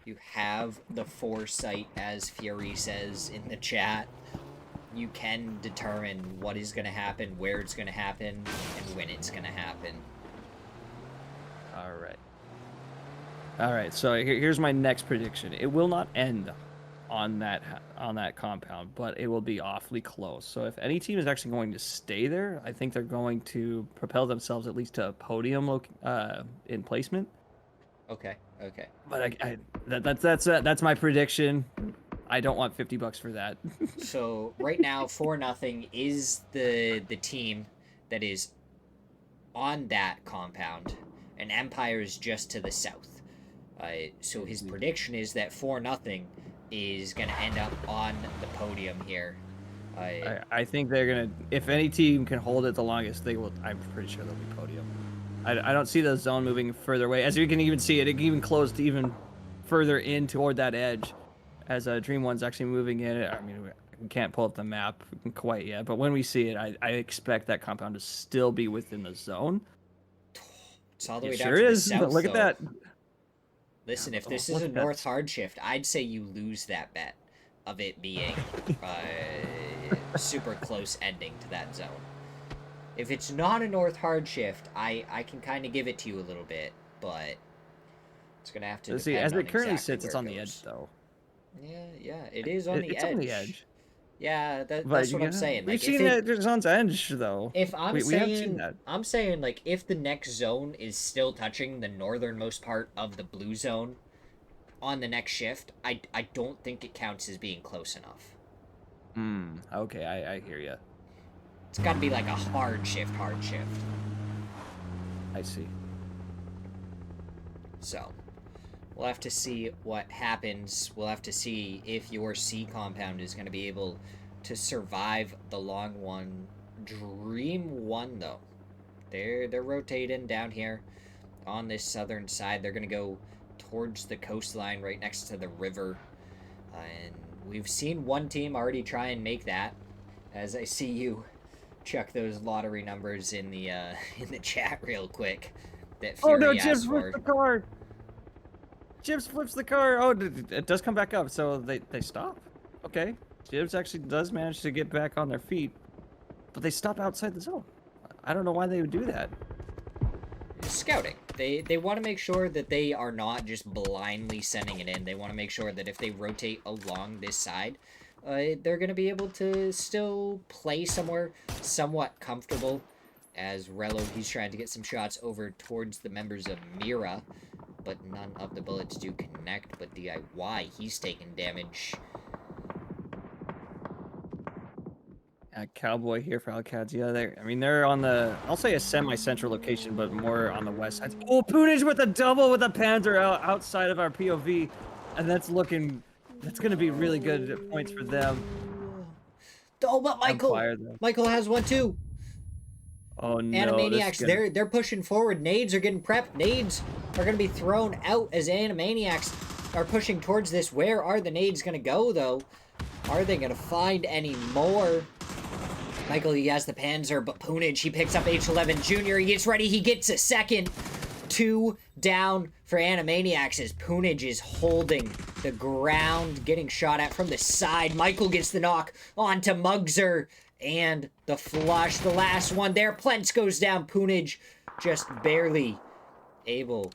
You have the foresight, as Fury says in the chat. You can determine what is going to happen, where it's going to happen, and when it's going to happen. All right. So here's my next prediction. It will not end on that compound, but it will be awfully close. So if any team is actually going to stay there, I think they're going to propel themselves at least to a podium in placement. Okay. But that's my prediction. I don't want 50 bucks for that. So right now, 4-0 is the team that is on that compound, and Empire is just to the south. So his prediction is that 4-0 is going to end up on the podium here. I think they're going to, if any team can hold it the longest, they will. I'm pretty sure they'll be podium. I don't see the zone moving further away. As you can even see, it even closed even further in toward that edge as Dream 1's actually moving in. I mean, we can't pull up the map quite yet, but when we see it, I expect that compound to still be within the zone. It's all the way it down sure to is, the south, but look at that. Listen, if this is a north hard shift, I'd say you lose that bet of it being super close ending to that zone. If it's not a north hard shift, I can kind of give it to you a little bit, but it's gonna have to see, depend as on it currently exactly sits, it's where on it the goes. edge, though. Yeah, it is on the edge. It's on the edge. Yeah, that's what I'm saying. We've Like, seen it on the edge, though. If I'm we saying, have seen that. I'm saying, like, if the next zone is still touching the northernmost part of the blue zone on the next shift, I don't think it counts as being close enough. Okay, I hear you. It's got to be like a hard shift. I see. So, we'll have to see what happens. We'll have to see if your C compound is going to be able to survive the long one. Dream 1, though. They're rotating down here on this southern side. They're going to go towards the coastline right next to the river. And we've seen one team already try and make that. As I see you chuck those lottery numbers in the chat real quick. That Fury no, asked Jibs for. flips the car. Jibs flips the car. Oh, it does come back up, so they stop. Okay, Jibs actually does manage to get back on their feet, but they stop outside the zone. I don't know why they would do that. Scouting. They want to make sure that they are not just blindly sending it in. They want to make sure that if they rotate along this side, they're going to be able to still play somewhere somewhat comfortable. As Rello, he's trying to get some shots over towards the members of Mira, but none of the bullets do connect. But DIY, he's taking damage. Cowboy here for Alcads. Yeah, they're on the, I'll say a semi-central location, but more on the west side. Oh, Punage with a double with a Panzer outside of our POV, and that's going to be really good points for them. Oh, but Michael has one too. Oh no! Animaniacs, they're pushing forward. Nades are getting prepped. Nades are going to be thrown out as Animaniacs are pushing towards this. Where are the nades going to go, though? Are they going to find any more? Michael, he has the Panzer, but Punage, he picks up H11 Jr. He gets ready. He gets a second. 2 down for Animaniacs as Punage is holding the ground, getting shot at from the side. Michael gets the knock onto Mugzer. And the flush, the last one there. Plents goes down. Punage just barely able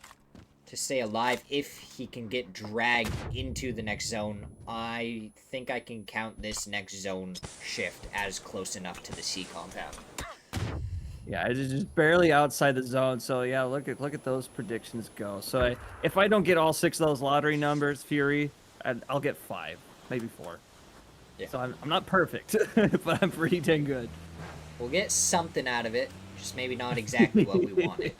to stay alive if he can get dragged into the next zone. I think I can count this next zone shift as close enough to the C compound. Yeah, it's just barely outside the zone. So yeah, look at those predictions go. So if I don't get all 6 of those lottery numbers, Fury, I'll get 5, maybe 4. Yeah. So I'm not perfect, but I'm pretty dang good. We'll get something out of it, just maybe not exactly what we wanted.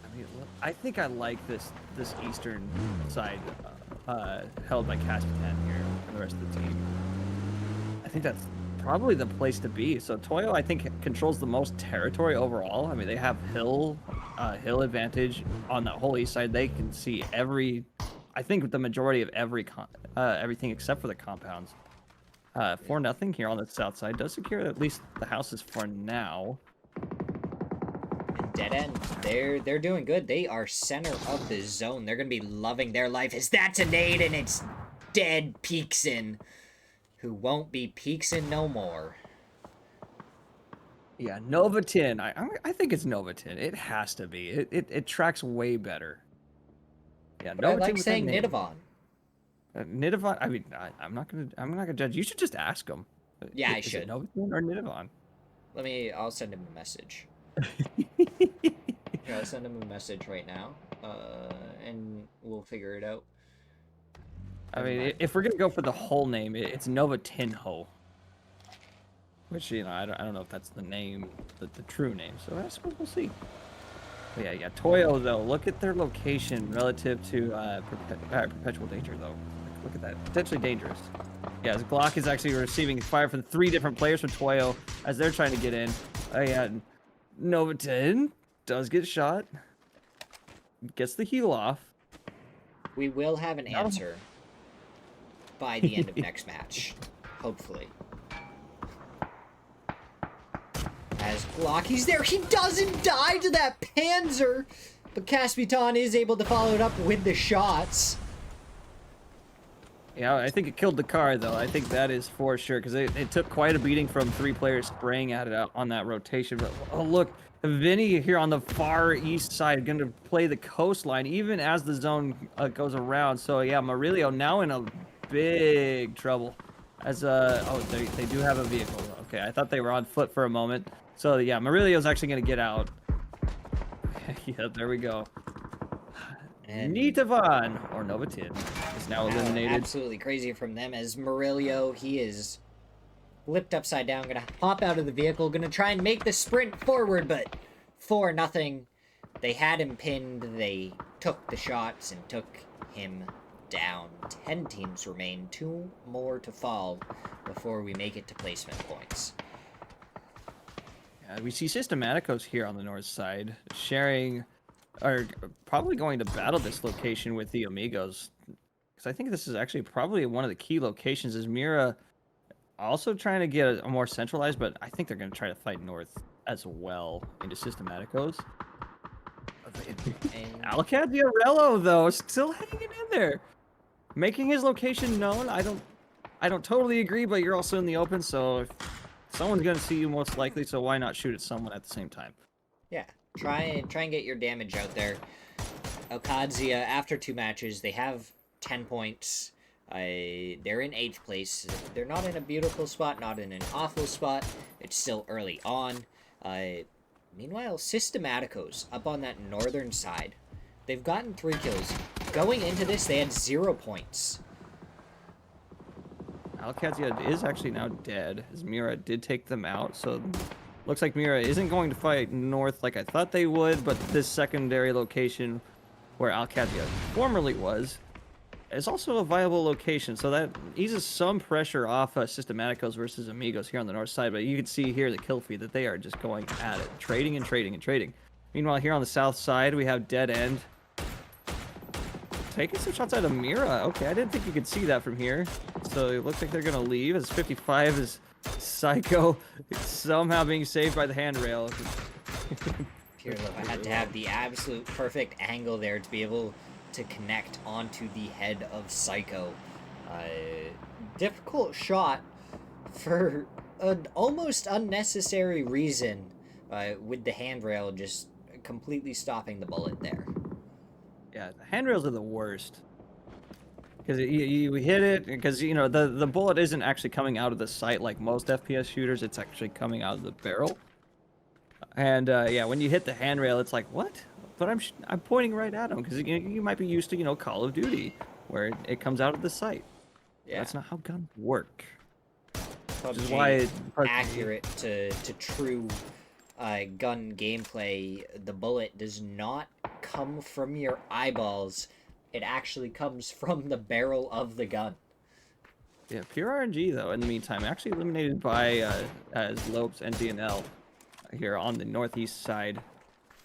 I mean, I think I like this eastern side held by Caspitan here for the rest of the team. I think that's probably the place to be. So Toyo, I think, controls the most territory overall. I mean, they have hill advantage on that whole east side. They can see I think the majority of everything except for the compounds. 4-0 here on the south side does secure at least the houses for now. And Dead End, they're doing good. They are center of the zone. They're gonna be loving their life. As that's a nade and it's dead Peeksin, who won't be Peeksin no more. Yeah, Novatin. I think it's Novatin. It has to be. It tracks way better. Yeah, but I like saying Nidavon. Nidavon. I mean, I'm not gonna judge. You should just ask him. Yeah, I should. Novatin or Nidavon? I'll send him a message. I'll send him a message right now, and we'll figure it out. I mean, if we're gonna go for the whole name, it's Novatinho. Which, you know, I don't know if that's the name, the true name. So I suppose we'll see. But yeah, Toyo, though, look at their location relative to Perpetual Danger, though. Look at that. Potentially dangerous. Yeah, as Glock is actually receiving fire from 3 different players from Toyo as they're trying to get in. Yeah, Novatin does get shot. Gets the heal off. We will have an answer by the end of next match. Hopefully. As Glock, he's there. He doesn't die to that Panzer. But Caspitan is able to follow it up with the shots. Yeah, I think it killed the car, though. I think that is for sure, because it took quite a beating from 3 players spraying at it out on that rotation. But, oh, look, Vinny here on the far east side going to play the coastline, even as the zone goes around. So, yeah, Murillo now in a big trouble. As, oh, they do have a vehicle. Okay, I thought they were on foot for a moment. So, yeah, Murillo's actually going to get out. Yeah, there we go. And Nitavan, or Novatin, is now eliminated. Absolutely crazy from them, as Murillo, he is flipped upside down, gonna hop out of the vehicle, gonna try and make the sprint forward, but 4-0. They had him pinned, they took the shots and took him down. 10 teams remain, 2 more to fall before we make it to placement points. We see Systematicos here on the north side, sharing, or probably going to battle this location with the Amigos. Because I think this is actually probably one of the key locations. Is Mira also trying to get a more centralized, but I think they're going to try to fight north as well into Systematicos. Alcad Diarello, though, still hanging in there. Making his location known. I don't totally agree, but you're also in the open, so if someone's going to see you most likely, so why not shoot at someone at the same time? Yeah, try and get your damage out there. Alcadzia, after 2 matches, they have 10 points. They're in 8th place. They're not in a beautiful spot, not in an awful spot. It's still early on. Meanwhile, Systematicos up on that northern side. They've gotten 3 kills. Going into this, they had 0 points. Alcazia is actually now dead, as Mira did take them out, so looks like Mira isn't going to fight north like I thought they would, but this secondary location where Alcazia formerly was is also a viable location, so that eases some pressure off Systematicos versus Amigos here on the north side, but you can see here the kill feed that they are just going at it, trading and trading and trading. Meanwhile, here on the south side, we have Dead End taking some shots out of Mira. Okay, I didn't think you could see that from here. So it looks like they're gonna leave as 55 is Psycho somehow being saved by the handrail. Pirlo had to have the absolute perfect angle there to be able to connect onto the head of Psycho. Difficult shot for an almost unnecessary reason, with the handrail just completely stopping the bullet there. Yeah, the handrails are the worst. Because you hit it, because, you know, the bullet isn't actually coming out of the sight like most FPS shooters, it's actually coming out of the barrel. And, yeah, when you hit the handrail, it's like, what? But I'm pointing right at him, because you might be used to, you know, Call of Duty, where it comes out of the sight. Yeah. That's not how guns work. PUBG, Which is why accurate to true gun gameplay, the bullet does not come from your eyeballs. It actually comes from the barrel of the gun. Yeah, pure RNG, though, in the meantime, actually eliminated by as Lopes and DNL here on the northeast side.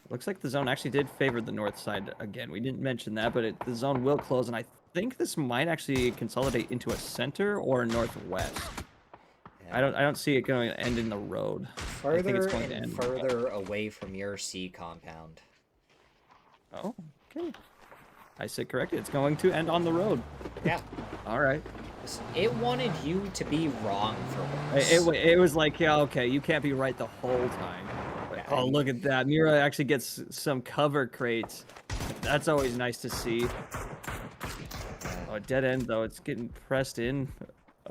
Looks like the zone actually did favor the north side again. We didn't mention that, but the zone will close, and I think this might actually consolidate into a center or a northwest. Yeah. I don't see it going to end in the road. Further I think it's going to and end further away from your C compound. Oh, okay. I said correctly. It's going to end on the road. Yeah. All right. It wanted you to be wrong for once. It was like, yeah, okay, you can't be right the whole time. Yeah. Oh, look at that. Mira actually gets some cover crates. That's always nice to see. Oh, dead end, though. It's getting pressed in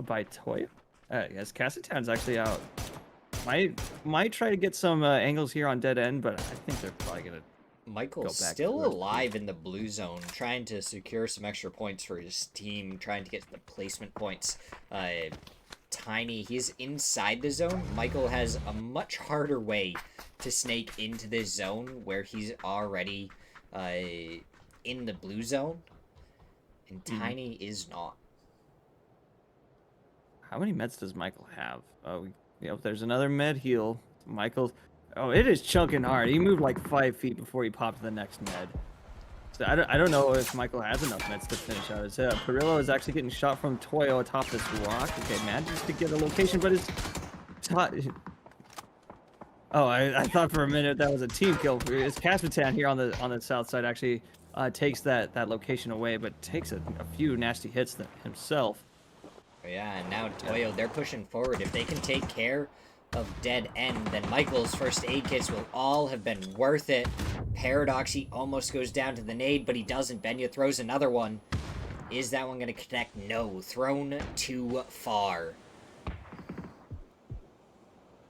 by Toy. Yes, Cassitown's actually out. Might try to get some angles here on dead end, but I think they're probably going to Michael's still alive in the blue zone, trying to secure some extra points for his team, trying to get the placement points. Tiny, he's inside the zone. Michael has a much harder way to snake into this zone where he's already in the blue zone, and Tiny is not. How many meds does Michael have? Oh, yep, there's another med heal. Michael, oh, it is chunking hard. He moved like 5 feet before he popped the next med. So I don't know if Michael has enough meds to finish out. His Perillo is actually getting shot from Toyo atop this rock. Okay, manages to get a location, but his... Oh, I thought for a minute that was a team kill. It's Caspitan here on the south side actually takes that location away, but takes a few nasty hits himself. Yeah, and now Toyo, they're pushing forward. If they can take care of dead end, then Michael's first aid kits will all have been worth it. Paradox, he almost goes down to the nade, but he doesn't. Benya throws another one. Is that one going to connect? No. Thrown too far.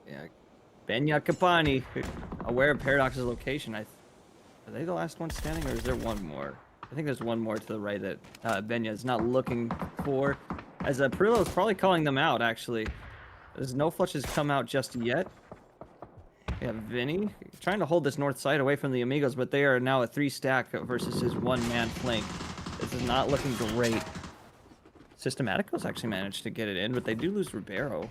Yeah. Benya Kapani, aware of Paradox's location. Are they the last one standing, or is there one more? I think there's one more to the right that Benya is not looking for. As Perillo is probably calling them out, actually. There's no flushes come out just yet. We have Vinny trying to hold this north side away from the Amigos, but they are now a 3-stack versus his 1-man flank. This is not looking great. Systematicos actually managed to get it in, but they do lose Ribeiro.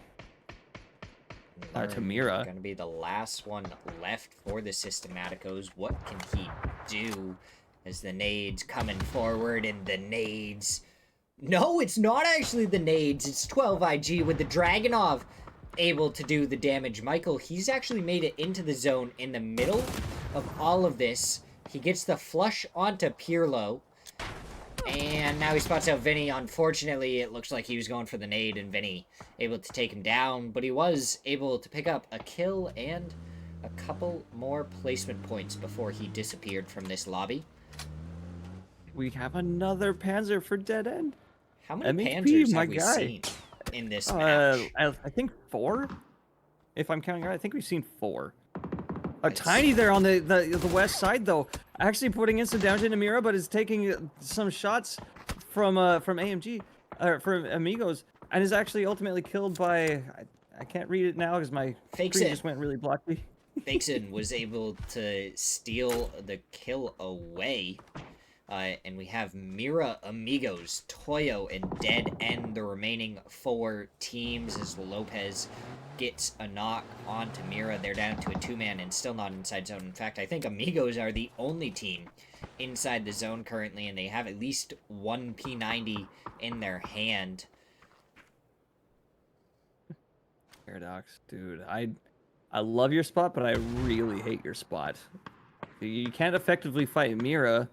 To Mira. Going to be the last one left for the Systematicos. What can he do as the nades coming forward, and the nades... No, it's not actually the nades. It's 12 IG with the Dragonov able to do the damage. Michael, he's actually made it into the zone in the middle of all of this. He gets the flush onto Pirlo. And now he spots out Vinny. Unfortunately, it looks like he was going for the nade, and Vinny able to take him down. But he was able to pick up a kill and a couple more placement points before he disappeared from this lobby. We have another Panzer for dead end. How many MHP, Panzers my have we guy. seen in this match? I think 4, if I'm counting right. I think we've seen 4. It's- Tiny there on the west side though, actually putting in some damage into Mira, but is taking some shots from AMG or from Amigos, and is actually ultimately killed by I can't read it now because my screen just went really blocky. Fakeson was able to steal the kill away. And we have Mira, Amigos, Toyo, and Dead end the remaining 4 teams as Lopez gets a knock onto Mira. They're down to a 2-man and still not inside zone. In fact, I think Amigos are the only team inside the zone currently, and they have at least 1 P90 in their hand. Paradox, dude, I love your spot, but I really hate your spot. You can't effectively fight Mira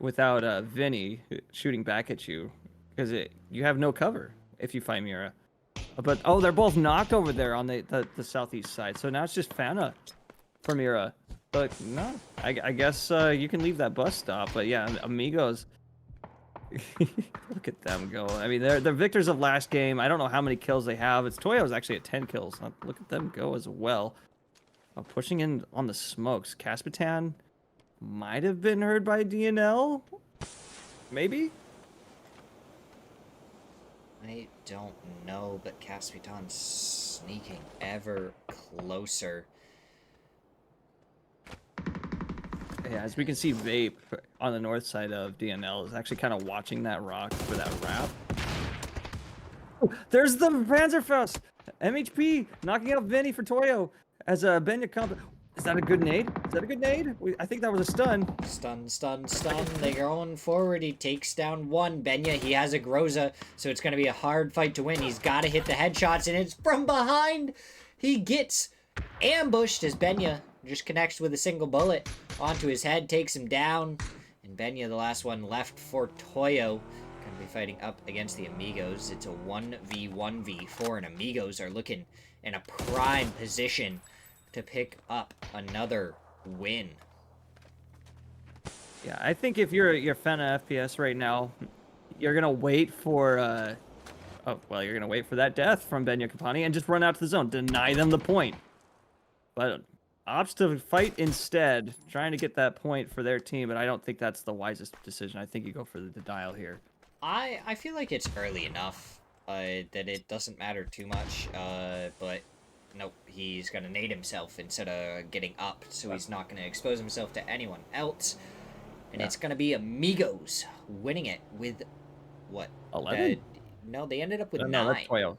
without Vinny shooting back at you, because you have no cover if you fight Mira. But oh, they're both knocked over there on the southeast side, so now it's just Fana for Mira. But no, I guess you can leave that bus stop. But yeah, Amigos, look at them go. I mean, they're victors of last game. I don't know how many kills they have. It's Toyo's actually at 10 kills. Look at them go as well. Pushing in on the smokes. Kaspitan might have been heard by DNL. Maybe? I don't know, but Caspitan's sneaking ever closer. Yeah, as we can see, Vape on the north side of DNL is actually kind of watching that rock for that wrap. Oh, there's the Panzerfaust! MHP knocking out Vinny for Toyo as a Benya comp. Is that a good nade? Is that a good nade? I think that was a stun. Stun, stun, stun. They're going forward. He takes down 1. Benya, he has a Groza, so it's going to be a hard fight to win. He's got to hit the headshots, and it's from behind. He gets ambushed as Benya just connects with a single bullet onto his head, takes him down. And Benya, the last one left for Toyo. Going to be fighting up against the Amigos. It's a 1v1v4, and Amigos are looking in a prime position to pick up another win. Yeah, I think if you're Fena FPS right now, you're gonna wait for you're gonna wait for that death from Benya Kapani and just run out to the zone, deny them the point. But opts to fight instead, trying to get that point for their team, but I don't think that's the wisest decision. I think you go for the denial here. I feel like it's early enough that it doesn't matter too much, but nope, he's gonna nade himself instead of getting up, so he's not gonna expose himself to anyone else. And it's gonna be Amigos winning it with what? 11? No, they ended up with 9. No, that's Toyo.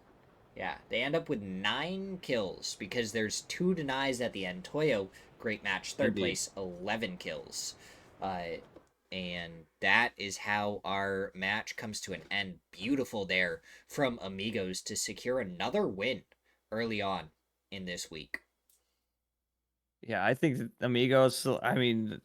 Yeah, they end up with 9 kills because there's 2 denies at the end. Toyo, great match, third place, 11 kills. And that is how our match comes to an end. Beautiful there from Amigos to secure another win early on in this week. Yeah, I think Amigos, I mean,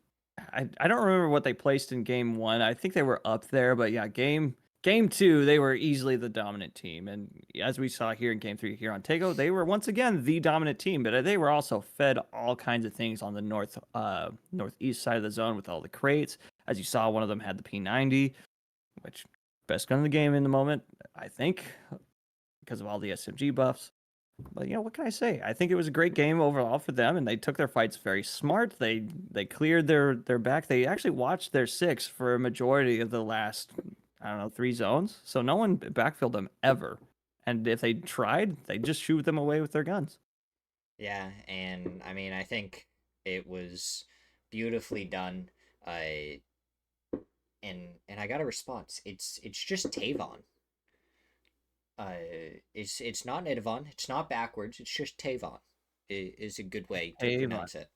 I don't remember what they placed in game 1. I think they were up there, but yeah, game 2, they were easily the dominant team. And as we saw here in game 3 here on Tego, they were once again the dominant team, but they were also fed all kinds of things on the northeast side of the zone with all the crates. As you saw, one of them had the P90, which best gun in the game in the moment, I think, because of all the SMG buffs. But you know, what can I say? I think it was a great game overall for them, and they took their fights very smart. They cleared their back. They actually watched their 6 for a majority of the last, I don't know, 3 zones. So no one backfilled them ever. And if they tried, they just shoot them away with their guns. Yeah, and I mean, I think it was beautifully done. And I got a response. It's just Tavon. It's not Nidavon. It's not backwards. It's just Tavon. Is a good way to pronounce it.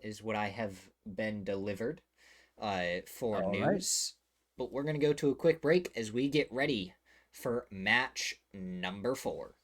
Is what I have been delivered. For All news. Right. But we're gonna go to a quick break as we get ready for match number 4.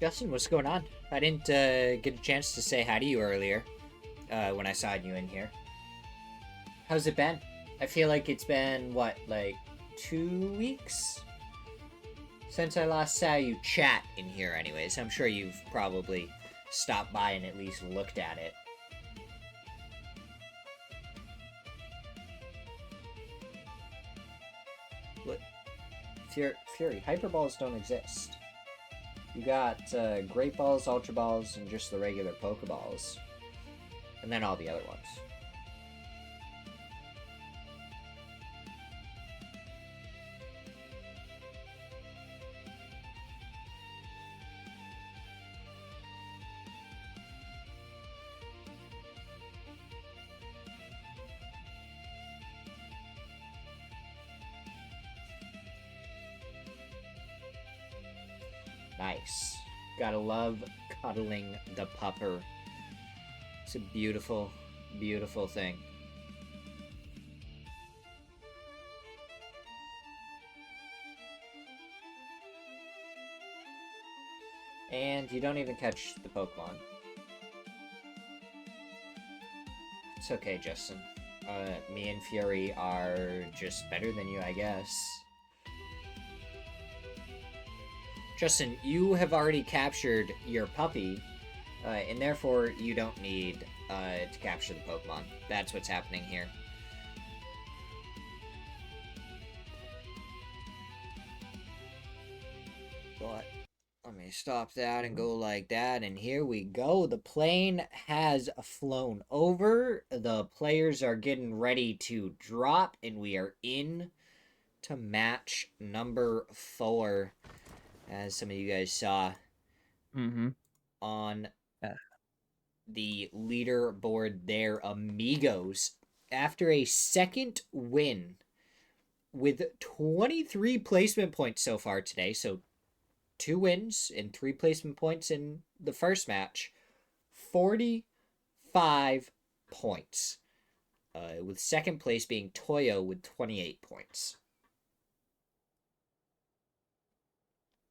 Justin, what's going on? I didn't get a chance to say hi to you earlier when I saw you in here. How's it been? I feel like it's been, what, like 2 weeks? Since I last saw you chat in here anyways. I'm sure you've probably stopped by and at least looked at it. What? Fury, Hyperballs don't exist. You got Great Balls, Ultra Balls, and just the regular Pokeballs. And then all the other ones. Nice. Gotta love cuddling the pupper. It's a beautiful, beautiful thing. And you don't even catch the Pokemon. It's okay, Justin. Me and Fury are just better than you, I guess. Justin, you have already captured your puppy, and therefore you don't need to capture the Pokemon. That's what's happening here. But let me stop that and go like that, and here we go. The plane has flown over. The players are getting ready to drop, and we are in to match number 4. As some of you guys saw on the leaderboard there, Amigos, after a second win with 23 placement points so far today, so 2 wins and 3 placement points in the first match, 45 points, with second place being Toyo with 28 points.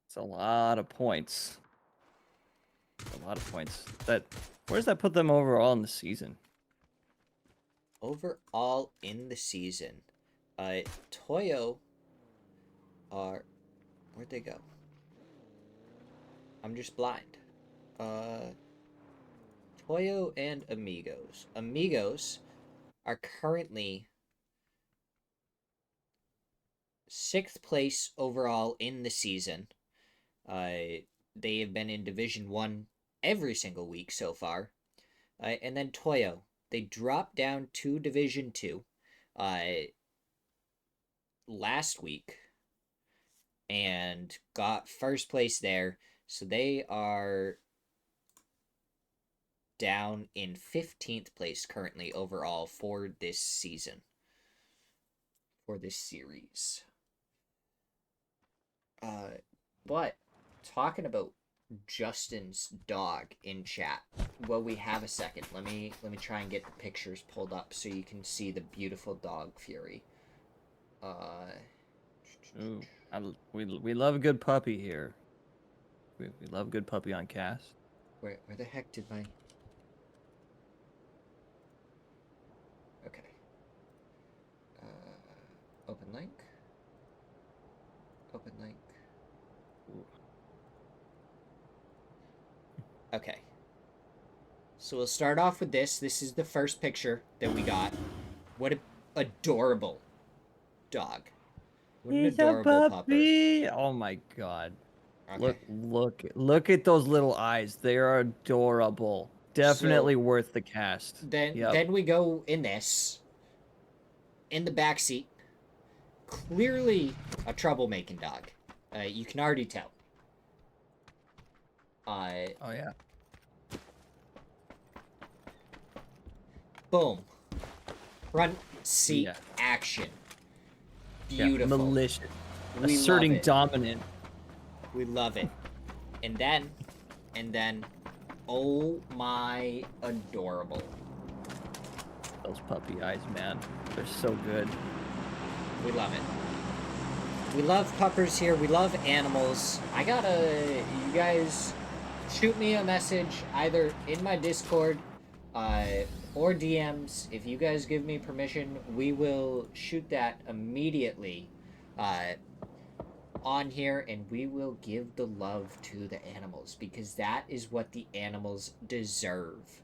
It's a lot of points. A lot of points. Where does that put them overall in the season? Overall in the season, Toyo are... Where'd they go? I'm just blind. Toyo and Amigos. Amigos are currently 6th place overall in the season. They have been in Division 1 every single week so far. And then Toyo, they dropped down to Division 2 last week and got first place there. So they are down in 15th place currently overall for this season, for this series. But talking about Justin's dog in chat, well, we have a second. Let me try and get the pictures pulled up so you can see the beautiful dog, Fury. Ooh, we love a good puppy here. We love a good puppy on cast. Where the heck did my... Okay. Open link. Open link. Ooh. Okay. So we'll start off with this. This is the first picture that we got. What an adorable dog. What an adorable puppy. Pupper. Oh my god. Okay. Look at those little eyes. They are adorable. Definitely worth the cast. Then we go in this. In the back seat. Clearly a troublemaking dog. You can already tell. Oh yeah. Boom. Front seat action. Beautiful. Yeah, malicious. We asserting dominant. We love it. And then, oh my, adorable. Those puppy eyes, man. They're so good. We love it. We love puppers here. We love animals. You guys shoot me a message either in my Discord or DMs. If you guys give me permission, we will shoot that immediately uh, on here, and we will give the love to the animals because that is what the animals deserve.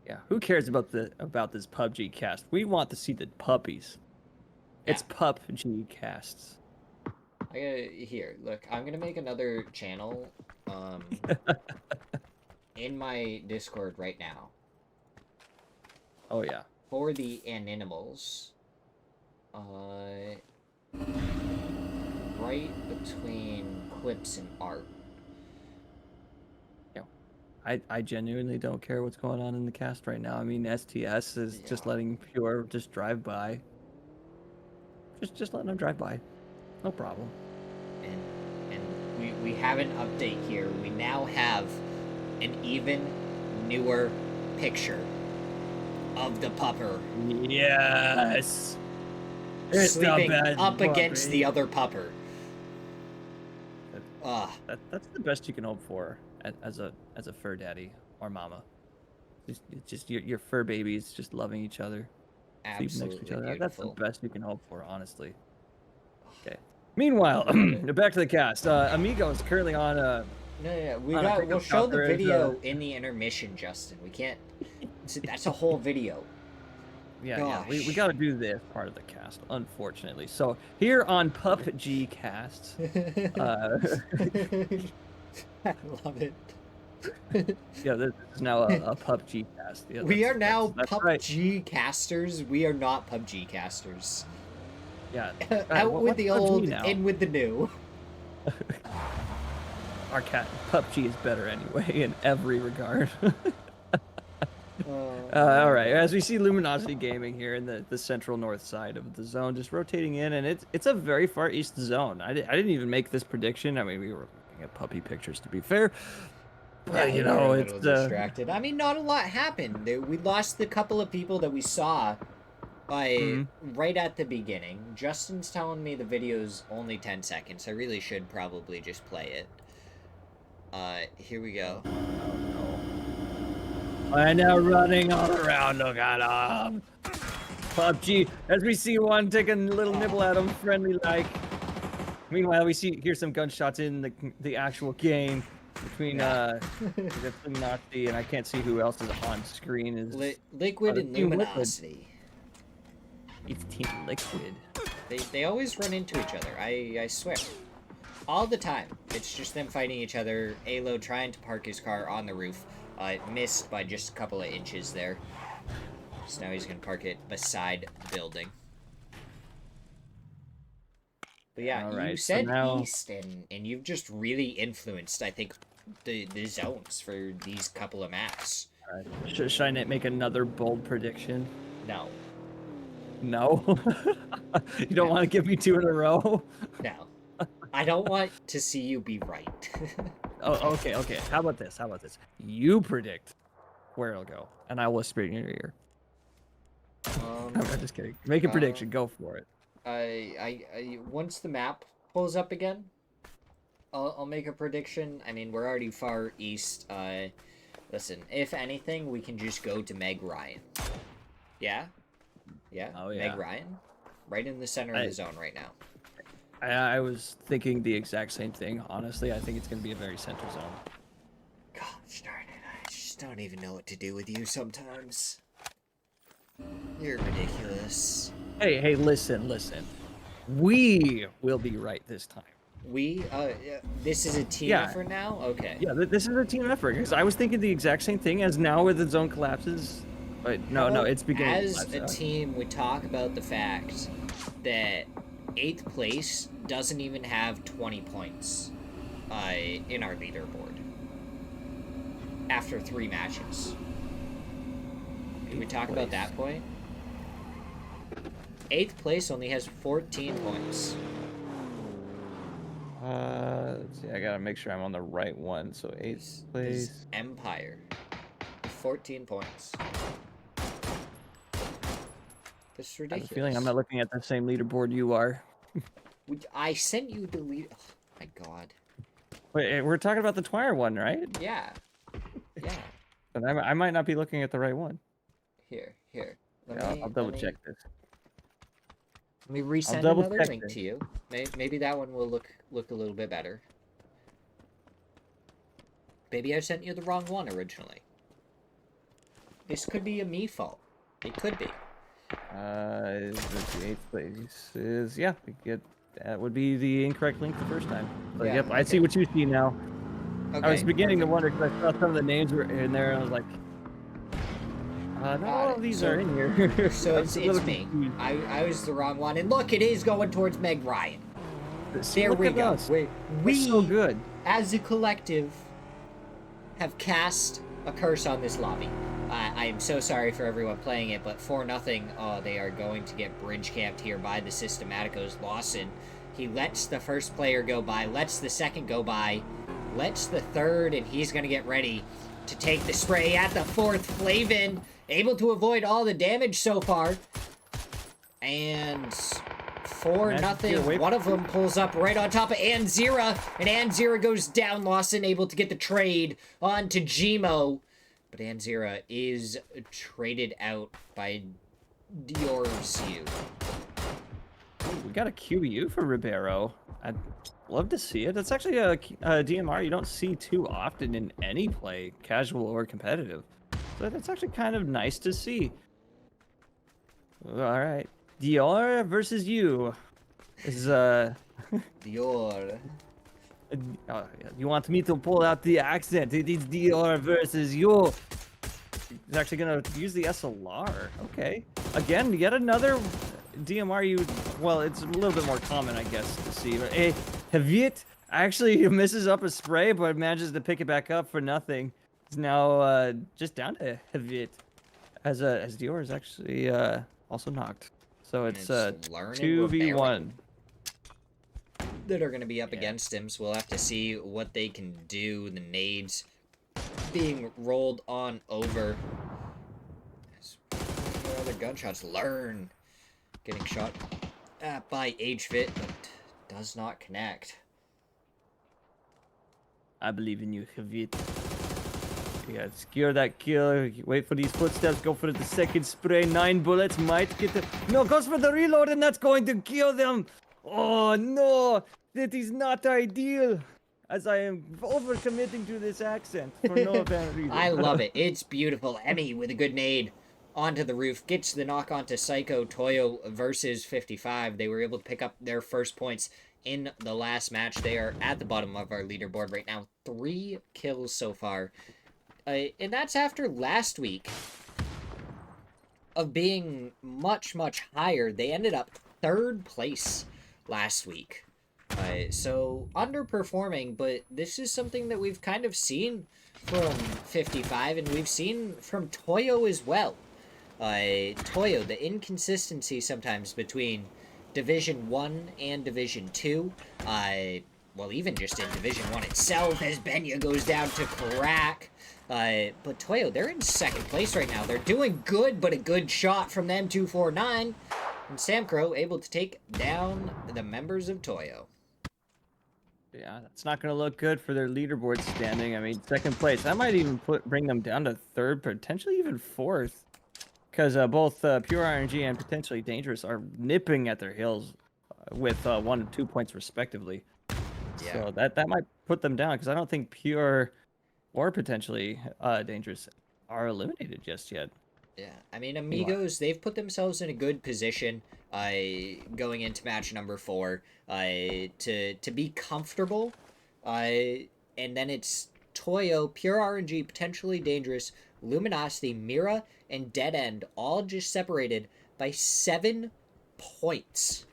Yeah, who cares about this PUBG cast? We want to see the puppies. It's PUBG casts. I gotta here. Look, I'm gonna make another channel, in my Discord right now Oh yeah. for the animals. Right between clips and art. I genuinely don't care what's going on in the cast right now. I mean, STS is just letting Pure just drive by. Just letting them drive by. No problem. And we have an update here. We now have an even newer picture of the pupper. Yes. It's sleeping up against the other pupper. That's the best you can hope for as a fur daddy or mama. Just your fur babies just loving each other, sleeping next to each other. Beautiful. That's the best you can hope for, honestly. Okay. Meanwhile, back to the cast. Amigo is currently on we'll show the video in the intermission, Justin. We can't. That's a whole video. Yeah, we got to do this part of the cast, unfortunately. So here on PUBG Cast, I love it. Yeah, this is now a PUBG cast. Yeah, we are now that's PUBG right. casters. We are not PUBG casters. Yeah, out with the old, in with the new. Our PUBG is better anyway in every regard. All right, as we see Luminosity Gaming here in the central north side of the zone, just rotating in, and it's a very far east zone. I didn't even make this prediction. I mean, we were looking at puppy pictures, to be fair. But, you know, it's distracted. I mean, not a lot happened. We lost the couple of people that we saw right at the beginning. Justin's telling me the video's only 10 seconds. I really should probably just play it. Here we go. And now running all around, look at him. PUBG, as we see one take a little nibble at him, friendly like. Meanwhile, we hear some gunshots in the actual game between Luminosity, and I can't see who else is on screen. Is Liquid and Luminosity. It's Team Liquid. They always run into each other. I swear. All the time. It's just them fighting each other. Alo trying to park his car on the roof. Missed by just a couple of inches there. So now he's going to park it beside the building. But yeah, you said east, and you've just really influenced, I think, the zones for these couple of maps. All right. Should I make another bold prediction? No. No? You don't want to give me two in a row? No. I don't want to see you be right. Oh, okay. How about this? You predict where it'll go, and I'll whisper in your ear. I'm just kidding. Make a prediction. Go for it. I once the map pulls up again, I'll make a prediction. I mean, we're already far east. Listen, if anything, we can just go to Meg Ryan. Yeah? Yeah? Oh, yeah. Meg Ryan? Right in the center of the zone right now. I was thinking the exact same thing. Honestly, I think it's going to be a very center zone. Gosh darn it. I just don't even know what to do with you sometimes. You're ridiculous. Hey, listen. We will be right this time. This is a team effort now? Okay. Yeah, this is a team effort, because I was thinking the exact same thing as now where the zone collapses. But no, it's beginning. As a team, we talk about the fact that 8th place doesn't even have 20 points in our leaderboard after 3 matches. Can we talk about that point? 8th place only has 14 points. Let's see, I gotta make sure I'm on the right one. So 8th place. Empire. 14 points. This is ridiculous. I have a feeling I'm not looking at the same leaderboard you are. I sent you the lead. Oh my god. Wait, we're talking about the Twire one, right? Yeah. Yeah. But I might not be looking at the right one. Here. Yeah, I'll double check this. Let me I'll resend double another check link this. to you. Maybe that one will look a little bit better. Maybe I sent you the wrong one originally. This could be a me fault. It could be. Let's see, 8th place is, yeah, that would be the incorrect link the first time. So, Yeah, yep, I see okay. what you see now. Okay, I was beginning to perfect. wonder because I saw some of the names were in there, and I was like, not Got all it. of these So- are in here. So I was a little it's me. confused. I was the wrong one. And look, it is going towards Meg Ryan. See, There look we at go. us. We, We're so good. as a collective, have cast a curse on this lobby. I am so sorry for everyone playing it, but for nothing, they are going to get bridge camped here by the Systematicos. Lawson, he lets the first player go by, lets the second go by, lets the third, and he's going to get ready to take the spray at the fourth. Flavin, able to avoid all the damage so far. And for nothing, one of them pulls up right on top of Anzira, and Anzira goes down. Lawson able to get the trade onto Gmo, but Anzira is traded out by Diorzu. We got a QBU for Ribeiro. I'd love to see it. That's actually a DMR you don't see too often in any play, casual or competitive. So that's actually kind of nice to see. All right, Dior versus you. Is Dior. you want me to pull out the accent? It is Dior versus you. He's actually gonna use the SLR. Okay. Again, yet another DMR well, it's a little bit more common, I guess, to see. But hey, Havit actually misses up a spray, but manages to pick it back up for nothing. He's now just down to Havit, as Dior is actually also knocked. So it's 2v1. That are going to be up against him, so we'll have to see what they can do. The nades being rolled on over. Other gunshots. Learn. Getting shot at by HVIT, but does not connect. I believe in you, Havit. You gotta secure that kill. Wait for these footsteps. Go for the second spray. 9 bullets might get the... No, goes for the reload, and that's going to kill them. Oh, no. That is not ideal. As I am overcommitting to this accent for no apparent reason. I love it. It's beautiful. Emmy with a good nade onto the roof. Gets the knock onto Psycho. Toyo versus 55. They were able to pick up their first points in the last match. They are at the bottom of our leaderboard right now. 3 kills so far. And that's after last week of being much, much higher. They ended up 3rd place last week. So underperforming, but this is something that we've kind of seen from 55, and we've seen from Toyo as well. Toyo, the inconsistency sometimes between Division 1 and Division 2. Well, even just in Division 1 itself, as Benya goes down to crack. But Toyo, they're in 2nd place right now. They're doing good, but a good shot from them, 249. And Samcro able to take down the members of Toyo. Yeah, that's not going to look good for their leaderboard standing. I mean, 2nd place. That might even bring them down to 3rd, potentially even 4th. Because both Pure RNG and potentially Dangerous are nipping at their heels with 1 and 2 points respectively. Yeah. So that might put them down, because I don't think Pure or potentially Dangerous are eliminated just yet. Yeah, I mean, Amigos, they've put themselves in a good position going into match number 4 to be comfortable. And then it's Toyo, Pure RNG, potentially Dangerous, Luminosity, Mira, and Dead End, all just separated by 7 points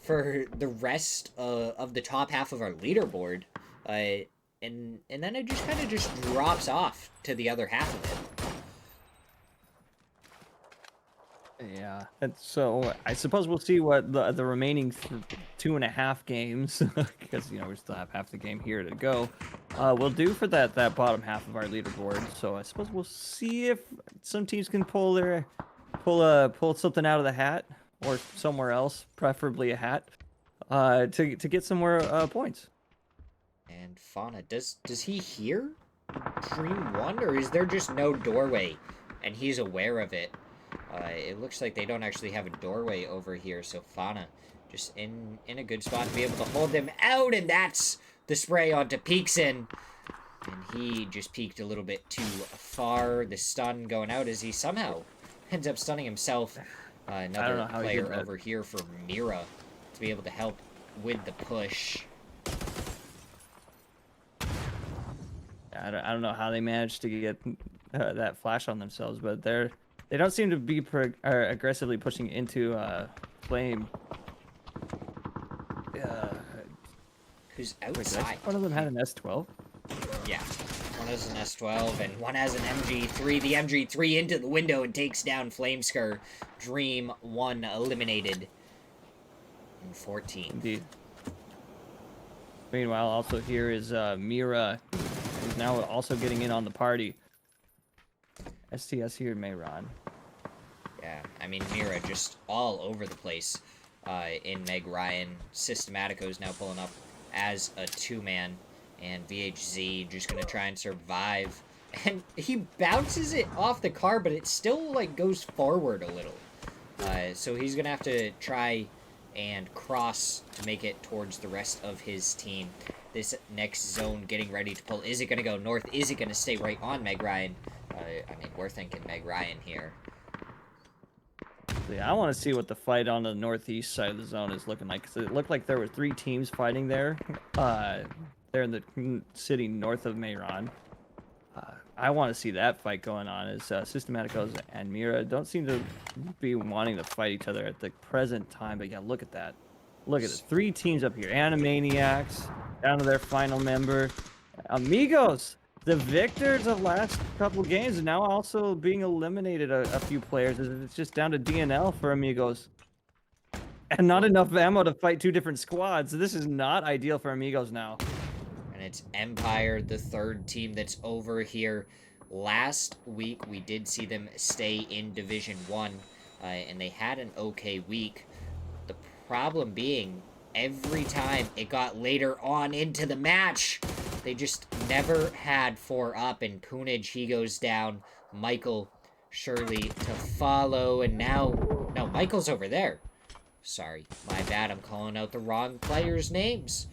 for the rest of the top half of our leaderboard. And then it just kind of just drops off to the other half of it. Yeah, and so I suppose we'll see what the remaining 2.5 games, because we still have half the game here to go, will do for that bottom half of our leaderboard. So I suppose we'll see if some teams can pull something out of the hat, or somewhere else, preferably a hat, to get some more points. And Fauna, does he hear Dream 1, or is there just no doorway and he's aware of it? It looks like they don't actually have a doorway over here, so Fauna just in a good spot to be able to hold them out, and that's the spray onto Peekson. And he just peeked a little bit too far. The stun going out as he somehow ends up stunning himself. I don't Another know how he player did that. over here for Mira to be able to help with the push. I don't know how they managed to get that flash on themselves, but they don't seem to be aggressively pushing into flame. Who's Wait, did I see outside? one of them had an S12? Yeah. One has an S12 and one has an MG3. The MG3 into the window and takes down Flamescar. Dream 1 eliminated in 14th. Indeed. Meanwhile, also here is Mira, who's now also getting in on the party. STS here, Mayron. Yeah, I mean, Mira just all over the place in Meg Ryan. Systematico's now pulling up as a two-man, and VHZ just going to try and survive. And he bounces it off the car, but it still, like, goes forward a little. So he's going to have to try and cross to make it towards the rest of his team. This next zone getting ready to pull. Is it going to go north? Is it going to stay right on Meg Ryan? I mean, we're thinking Meg Ryan here. Yeah, I want to see what the fight on the northeast side of the zone is looking like. 'Cause it looked like there were 3 teams fighting there. They're in the city north of Mayron. I want to see that fight going on. As Systematicos and Mira don't seem to be wanting to fight each other at the present time. But yeah, look at that. Look at it. 3 teams up here. Animaniacs down to their final member. Amigos, the victors of last couple games, are now also being eliminated a few players. It's just down to DNL for Amigos. And not enough ammo to fight 2 different squads. This is not ideal for Amigos now. And it's Empire, the third team that's over here. Last week, we did see them stay in Division 1, and they had an okay week. The problem being, every time it got later on into the match, they just never had 4 up, and Poonage, he goes down. Michael, surely to follow, and now... No, Michael's over there. Sorry, my bad, I'm calling out the wrong players' names.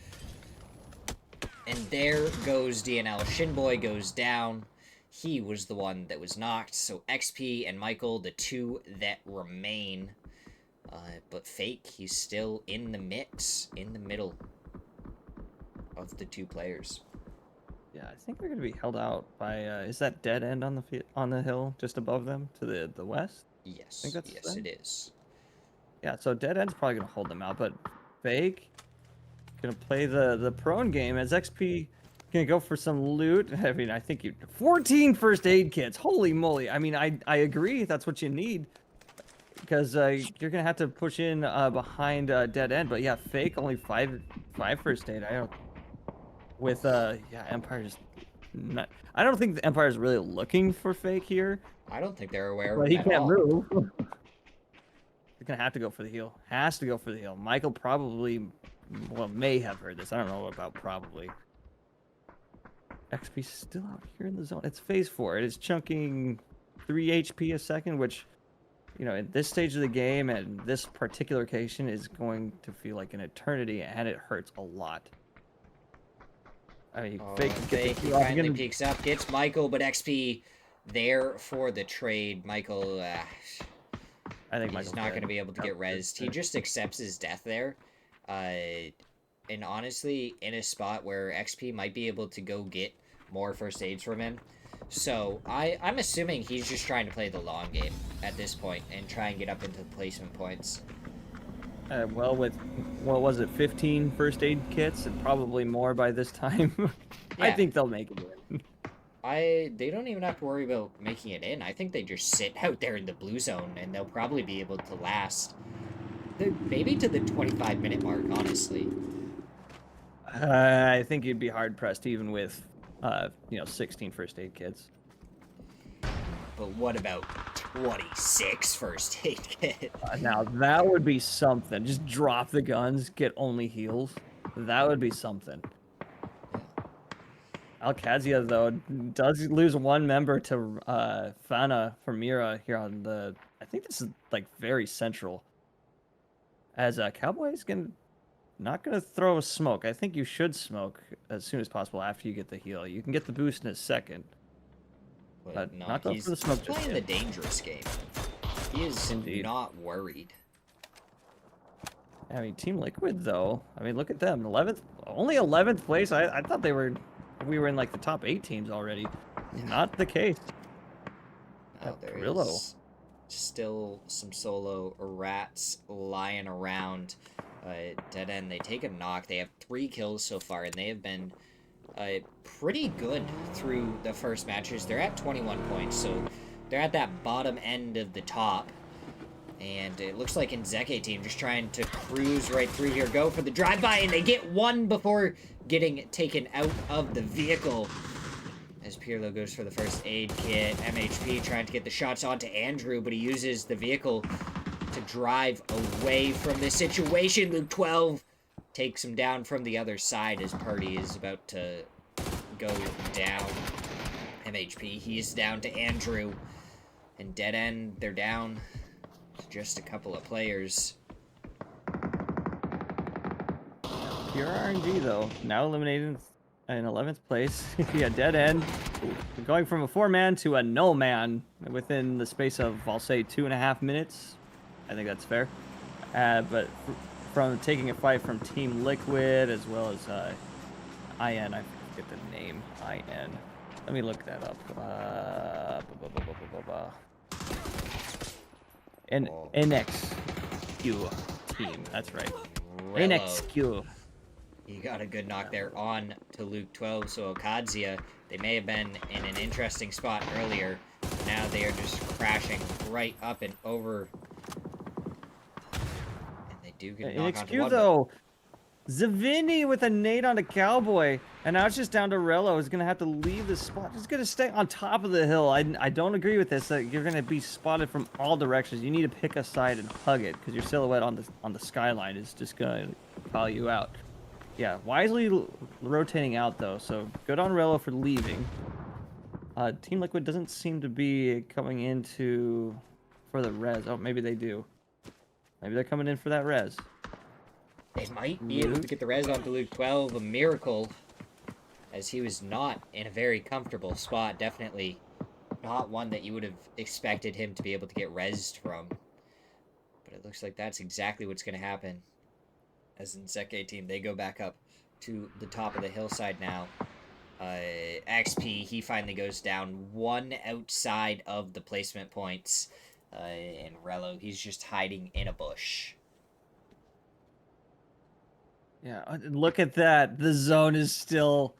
And there goes DNL. Shinboy goes down. He was the one that was knocked. So XP and Michael, the 2 that remain. But Fake, he's still in the mix, in the middle of the 2 players. Yeah, I think they're going to be held out by, is that Dead End on the hill just above them to the west? Yes, I think that's yes, it is. Yeah, so Dead End's probably going to hold them out, but Fake going to play the prone game as XP going to go for some loot. I mean, I think 14 first aid kits. Holy moly. I mean, I agree that's what you need because you're going to have to push in behind Dead End, but yeah, Fake only 5 first aid. I don't with yeah, Empire's not. I don't think the Empire's really looking for Fake here. I don't think they're aware of But him he at can't all. move. He's gonna have to go for the heal. Has to go for the heal. Michael probably, well, may have heard this. I don't know about probably. XP still out here in the zone. It's phase 4. It is chunking 3 HP a second, which, you know, at this stage of the game and this particular occasion is going to feel like an eternity, and it hurts a lot. I mean, Fake He finally peeks up, gets Michael, but XP there for the trade. Michael, I think he's not going to be able to get rezzed. He just accepts his death there. And honestly, in a spot where XP might be able to go get more first aids from him. So, I'm assuming he's just trying to play the long game at this point and try and get up into the placement points. Well, with, what was it, 15 first aid kits and probably more by this time. Yeah. I think they'll make it in. They don't even have to worry about making it in. I think they just sit out there in the blue zone, and they'll probably be able to last maybe to the 25-minute mark, honestly. I think you'd be hard-pressed even with, 16 first aid kits. But what about 26 first aid kits? Now, that would be something. Just drop the guns, get only heals. That would be something. Alcazia, though, does lose one member to Fana for Mira here on the... I think this is, like, very central. As Cowboy's not gonna throw a smoke. I think you should smoke as soon as possible after you get the heal. You can get the boost in a second. But no, not go for the smoke he's just playing the yet. dangerous game. He is Indeed. not worried. I mean, Team Liquid, though. I mean, look at them. 11th, only 11th place. I thought we were in like the top 8 teams already. Not the case. Oh, there Perillo. is still some solo rats lying around. Dead end. They take a knock. They have 3 kills so far, and they have been pretty good through the first matches. They're at 21 points, so they're at that bottom end of the top. And it looks like Nzeke team just trying to cruise right through here. Go for the drive-by, and they get one before getting taken out of the vehicle. As Pirlo goes for the first aid kit. MHP trying to get the shots onto Andrew, but he uses the vehicle to drive away from this situation. Luke 12 takes him down from the other side as Purdy is about to go down. MHP, he's down to Andrew. And Dead End, they're down to just a couple of players. Pure RNG, though. Now eliminated in 11th place. Yeah, Dead End. Going from a 4-man to a no-man within the space of, I'll say, 2.5 minutes. I think that's fair. But from taking a fight from Team Liquid as well as IN. I forget the name. IN. Let me look that up. NXQ team. That's right. NXQ. He got a good knock there on to Luke 12, so Okadzia, they may have been in an interesting spot earlier. Now they are just crashing right up and over. And they do get knocked onto one. NXQ, though. Zavini with a nade on a Cowboy, and now it's just down to Rello. He's gonna have to leave the spot. He's gonna stay on top of the hill. I don't agree with this. That you're gonna be spotted from all directions. You need to pick a side and hug it, because your silhouette on the skyline is just gonna call you out. Yeah, wisely rotating out though. So good on Rello for leaving. Team Liquid doesn't seem to be coming into for the res. Oh, maybe they do. Maybe they're coming in for that res. They might be able to get the res onto Luke 12, a miracle, as he was not in a very comfortable spot. Definitely not one that you would have expected him to be able to get resed from. But it looks like that's exactly what's going to happen. As in Nzeke team, they go back up to the top of the hillside now. XP, he finally goes down one outside of the placement points. And Rello, he's just hiding in a bush. Yeah, look at that. The zone is still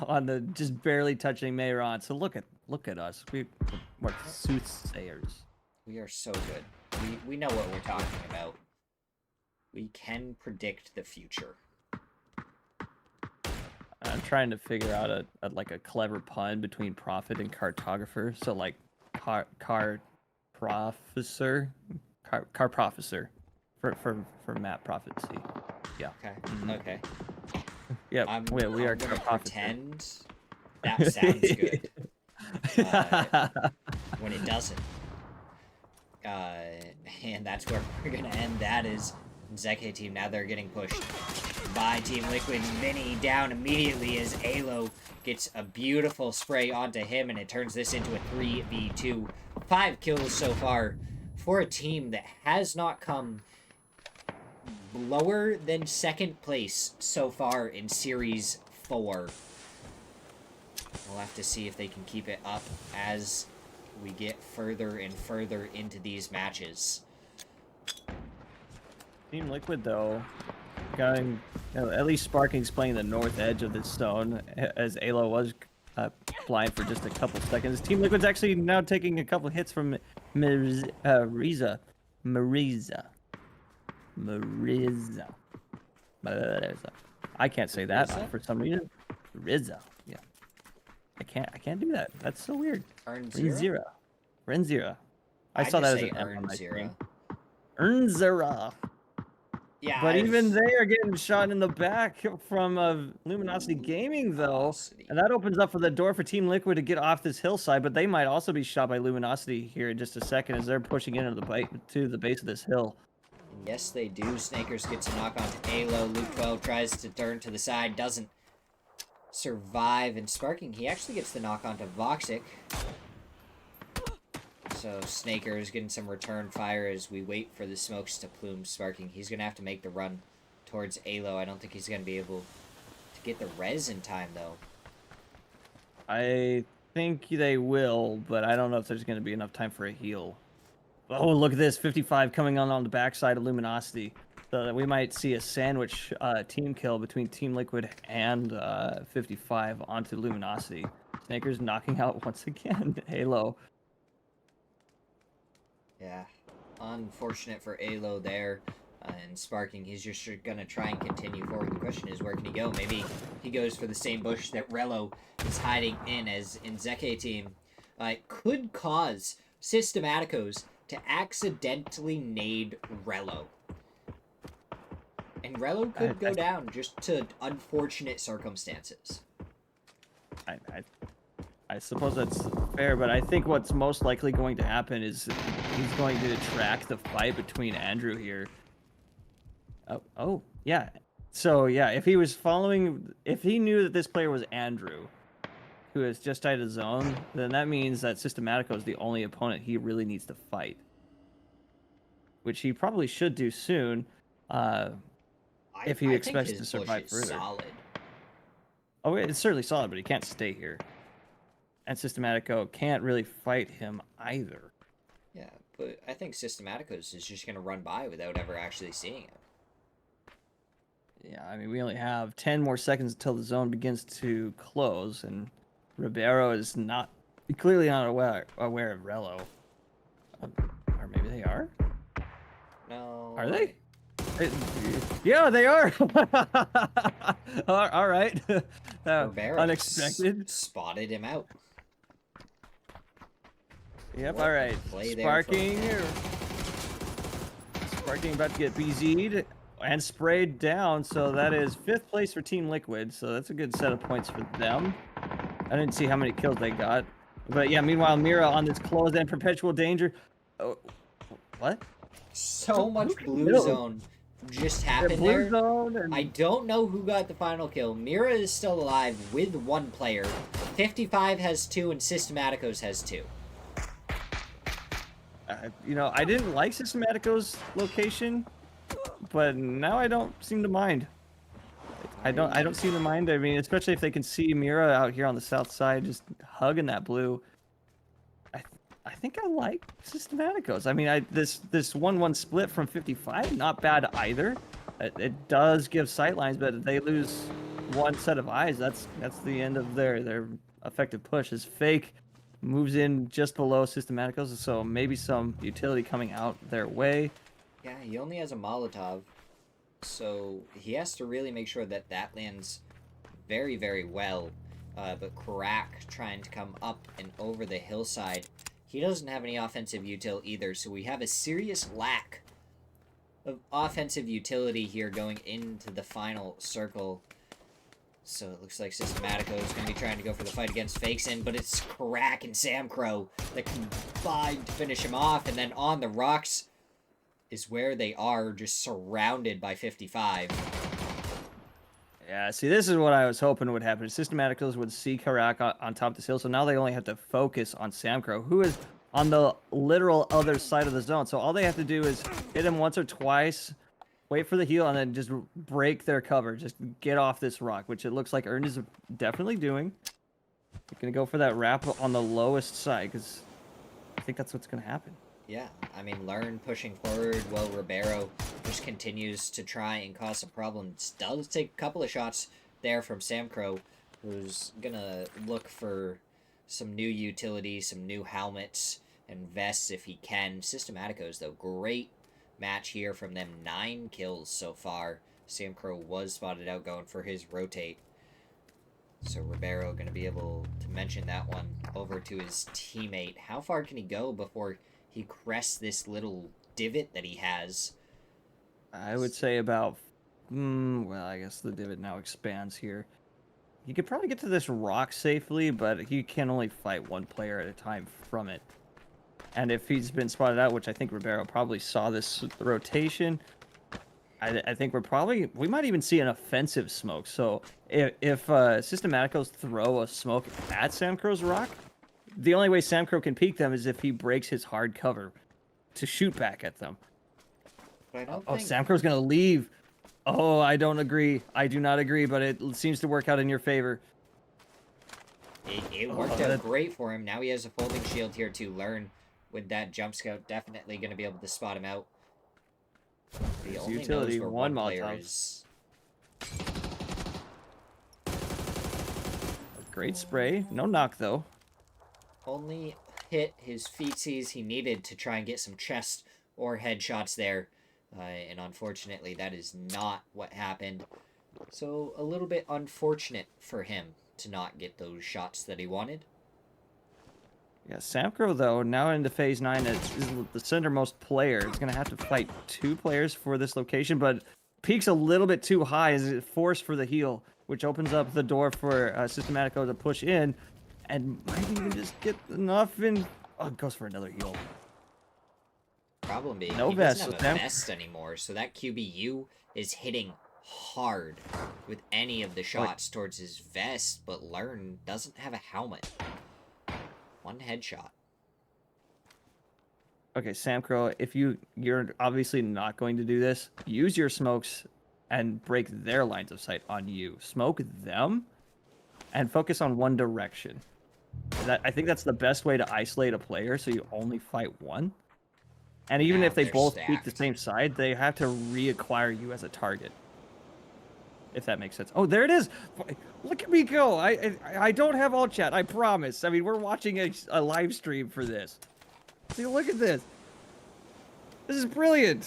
on the just barely touching Mayron. So look at us. We're soothsayers. We are so good. We know what we're talking about. We can predict the future. I'm trying to figure out a clever pun between prophet and cartographer. So like car professor for map prophecy. Yeah. Okay. Mm-hmm. Okay. Yeah. We are gonna prophet. Pretend that sounds good. When it doesn't. And that's where we're gonna end. That is Nzeke team. Now they're getting pushed by Team Liquid. Vinny down immediately as Alo gets a beautiful spray onto him, and it turns this into a 3v2. 5 kills so far for a team that has not come lower than second place so far in Series 4. We'll have to see if they can keep it up as we get further and further into these matches. Team Liquid, though, going, at least Sparking's playing the north edge of this zone, as Alo was flying for just a couple seconds. Team Liquid's actually now taking a couple hits from Mariza. I can't say that for some reason. Rizza. Yeah. I can't do that. That's so weird. Renzira. I saw that as an M on my screen. Ernzira. Yeah, But even they are getting shot in the back from Luminosity Gaming, though. Luminosity. And that opens up for the door for Team Liquid to get off this hillside, but they might also be shot by Luminosity here in just a second as they're pushing into the base of this hill. Yes, they do. Snakers gets a knock onto Alo. Luke 12 tries to turn to the side, doesn't survive. And Sparking, he actually gets the knock onto Voxic. So Snaker is getting some return fire as we wait for the smokes to plume. Sparking, he's going to have to make the run towards Alo. I don't think he's going to be able to get the res in time, though. I think they will, but I don't know if there's going to be enough time for a heal. Oh, look at this. 55 coming on the backside of Luminosity. So that we might see a sandwich team kill between Team Liquid and 55 onto Luminosity. Snaker's knocking out once again Halo. Yeah, unfortunate for Alo there. And Sparking, he's just going to try and continue forward. The question is, where can he go? Maybe he goes for the same bush that Rello is hiding in, as in Zeke team. Could cause Systematicos to accidentally nade Rello. And Rello could go down just to unfortunate circumstances. I suppose that's fair, but I think what's most likely going to happen is he's going to track the fight between Andrew here. Oh, yeah. So, yeah, if he knew that this player was Andrew, who is just out of zone, then that means that Systematico is the only opponent he really needs to fight. Which he probably should do soon, if he expects to survive further. Solid. Oh, it's certainly solid, but he can't stay here. And Systematico can't really fight him either. Yeah, but I think Systematicos is just going to run by without ever actually seeing him. Yeah, I mean, we only have 10 more seconds until the zone begins to close, and Ribeiro is clearly not aware of Rello. Or maybe they are? No. Are they? Yeah, they are! All right. Ribeiro Unexpected. spotted him out. Yep, all right. Sparking about to get BZ'd and sprayed down, so that is 5th place for Team Liquid, so that's a good set of points for them. I didn't see how many kills they got. But yeah, meanwhile, Mira on this closed and perpetual danger. Oh, what? So much blue zone just happened there. I don't know who got the final kill. Mira is still alive with 1 player. 55 has 2 and Systematicos has 2. I didn't like Systematico's location, but now I don't seem to mind. I don't seem to mind. I mean, especially if they can see Mira out here on the south side just hugging that blue. I think I like Systematicos. I mean, this 1-1 split from 55, not bad either. It does give sightlines, but they lose 1 set of eyes. That's the end of their effective push. As Fake moves in just below Systematicos, so maybe some utility coming out their way. Yeah, he only has a Molotov, so he has to really make sure that lands very, very well. But Karak trying to come up and over the hillside. He doesn't have any offensive util either, so we have a serious lack of offensive utility here going into the final circle. So it looks like Systematico is going to be trying to go for the fight against Fakeson, but it's Karak and Sam Crow that combine to finish him off, and then on the rocks is where they are, just surrounded by 55. Yeah, see, this is what I was hoping would happen. Systematicals would see Karak on top of this hill, so now they only have to focus on Sam Crow, who is on the literal other side of the zone. So all they have to do is hit him once or twice, wait for the heal, and then just break their cover. Just get off this rock, which it looks like Earn is definitely doing. You're going to go for that wrap on the lowest side, because I think that's what's going to happen. Yeah, I mean, Learn pushing forward while Ribeiro just continues to try and cause some problems. Does take a couple of shots there from Sam Crow, who's gonna look for some new utility, some new helmets and vests if he can. Systematicos, though, great match here from them. 9 kills so far. Sam Crow was spotted out going for his rotate. So Ribeiro gonna be able to mention that one over to his teammate. How far can he go before he crests this little divot that he has? I would say about, well, I guess the divot now expands here. You could probably get to this rock safely, but you can only fight one player at a time from it. And if he's been spotted out, which I think Ribeiro probably saw this rotation, I think we might even see an offensive smoke. So if Systematicos throw a smoke at Samcrow's rock, the only way Samcrow can peek them is if he breaks his hard cover to shoot back at them. But I don't Oh, think Samcrow's gonna leave. Oh, I don't agree. I do not agree, but it seems to work out in your favor. it worked out great for him. Now he has a folding shield here to learn with that jump scout. Definitely going to be able to spot him out. He only Utility, knows where one one player Molotov. is. Great spray. No knock, though. Only hit his feetsies he needed to try and get some chest or headshots there. And unfortunately, that is not what happened. So, a little bit unfortunate for him to not get those shots that he wanted. Yeah, Samcrow, though, now into Phase 9, is the centermost player. It's going to have to fight 2 players for this location, but peaks a little bit too high as it forced for the heal, which opens up the door for Systematico to push in, and might even just get enough in... Oh, it goes for another heal. Problem being, No he vest, doesn't have a vest anymore, so that QBU is hitting hard with any of the shots towards his vest, but Learn doesn't have a helmet. One headshot. Okay, Samcrow, if you're obviously not going to do this, use your smokes and break their lines of sight on you. Smoke them and focus on one direction. I think that's the best way to isolate a player, so you only fight one. And even Now if they they're both peek the stacked. same side, they have to reacquire you as a target. If that makes sense. Oh, there it is. Look at me go. I don't have all chat. I promise. I mean, we're watching a live stream for this. See, look at this. This is brilliant.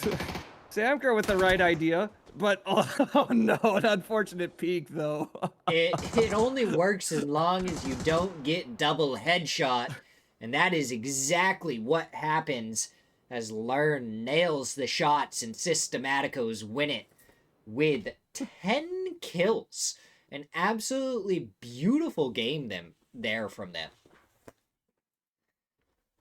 Samcrow with the right idea, but oh no, an unfortunate peek though. It only works as long as you don't get double headshot, and that is exactly what happens as Learn nails the shots and Systematicos win it with 10 kills. An absolutely beautiful game there from them.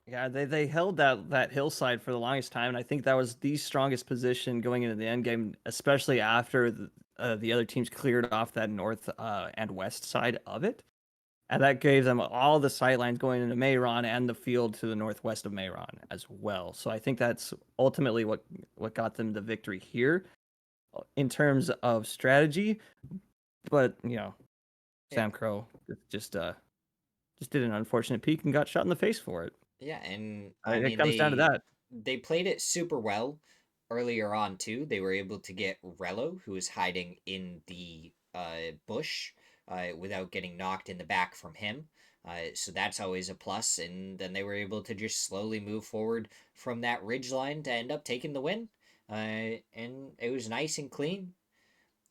Yeah, they held that hillside for the longest time, and I think that was the strongest position going into the end game, especially after the other teams cleared off that north and west side of it. And that gave them all the sight lines going into Mayron and the field to the northwest of Mayron as well. So I think that's ultimately what got them the victory here in terms of strategy. But, you know, Samcrow just did an unfortunate peek and got shot in the face for it. Yeah, and I It mean comes down to that. they played it super well earlier on too. They were able to get Rello, who was hiding in the bush, without getting knocked in the back from him. So that's always a plus. And then they were able to just slowly move forward from that ridge line to end up taking the win. And it was nice and clean.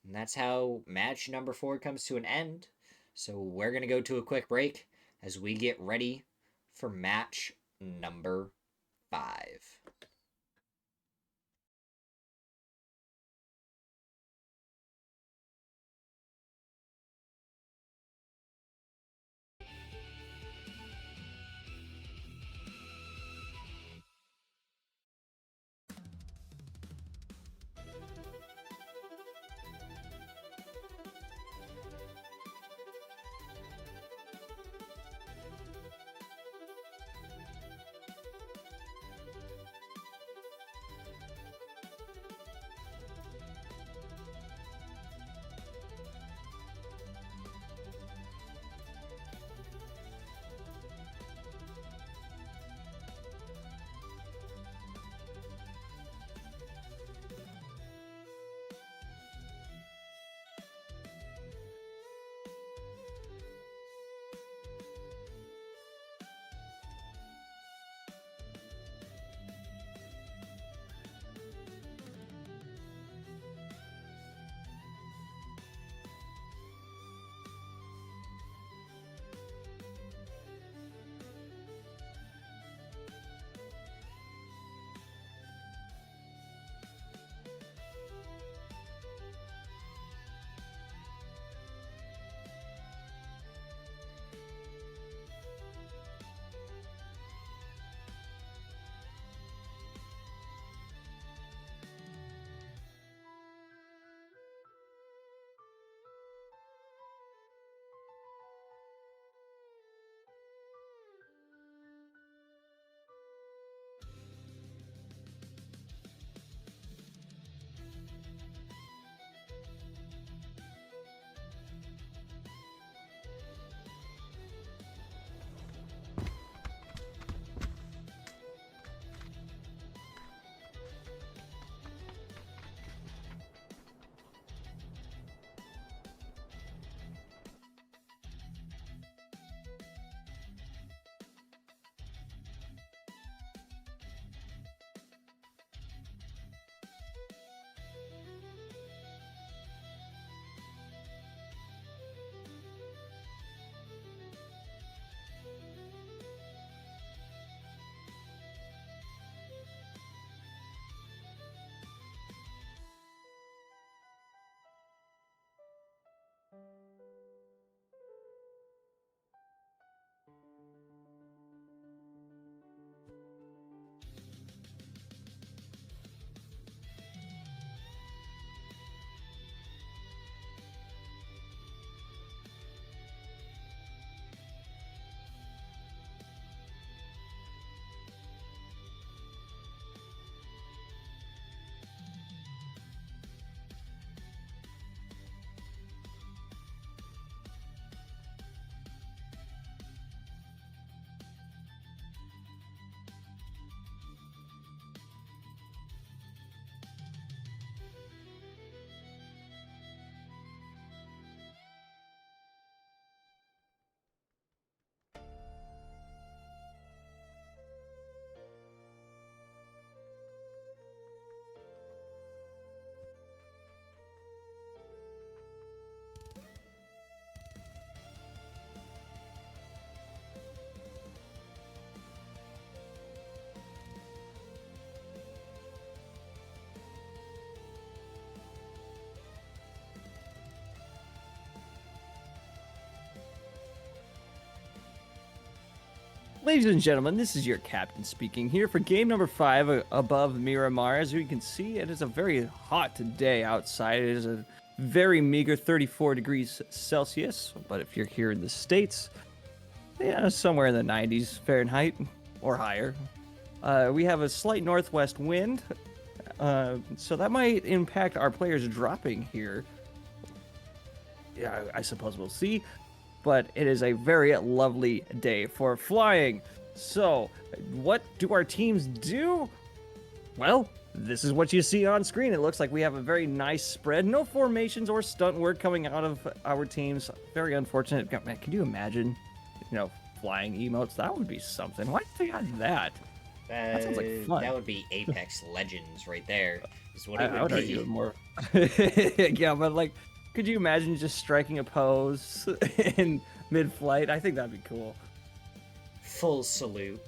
And that's how match number 4 comes to an end. So we're going to go to a quick break as we get ready for match number 5. Ladies and gentlemen, this is your captain speaking here for game number 5 above Miramar. As you can see, it is a very hot day outside. It is a very meager 34 degrees Celsius, but if you're here in the States, yeah, somewhere in the 90s Fahrenheit or higher. We have a slight northwest wind, so that might impact our players dropping here. Yeah, I suppose we'll see. But it is a very lovely day for flying. So, what do our teams do? Well, this is what you see on screen. It looks like we have a very nice spread. No formations or stunt work coming out of our teams. Very unfortunate. Man, can you imagine, flying emotes? That would be something. Why did they add that? That sounds like fun. That would be Apex Legends right there. Is what it I would would argue be. more. Yeah, but could you imagine just striking a pose in mid-flight? I think that'd be cool. Full salute.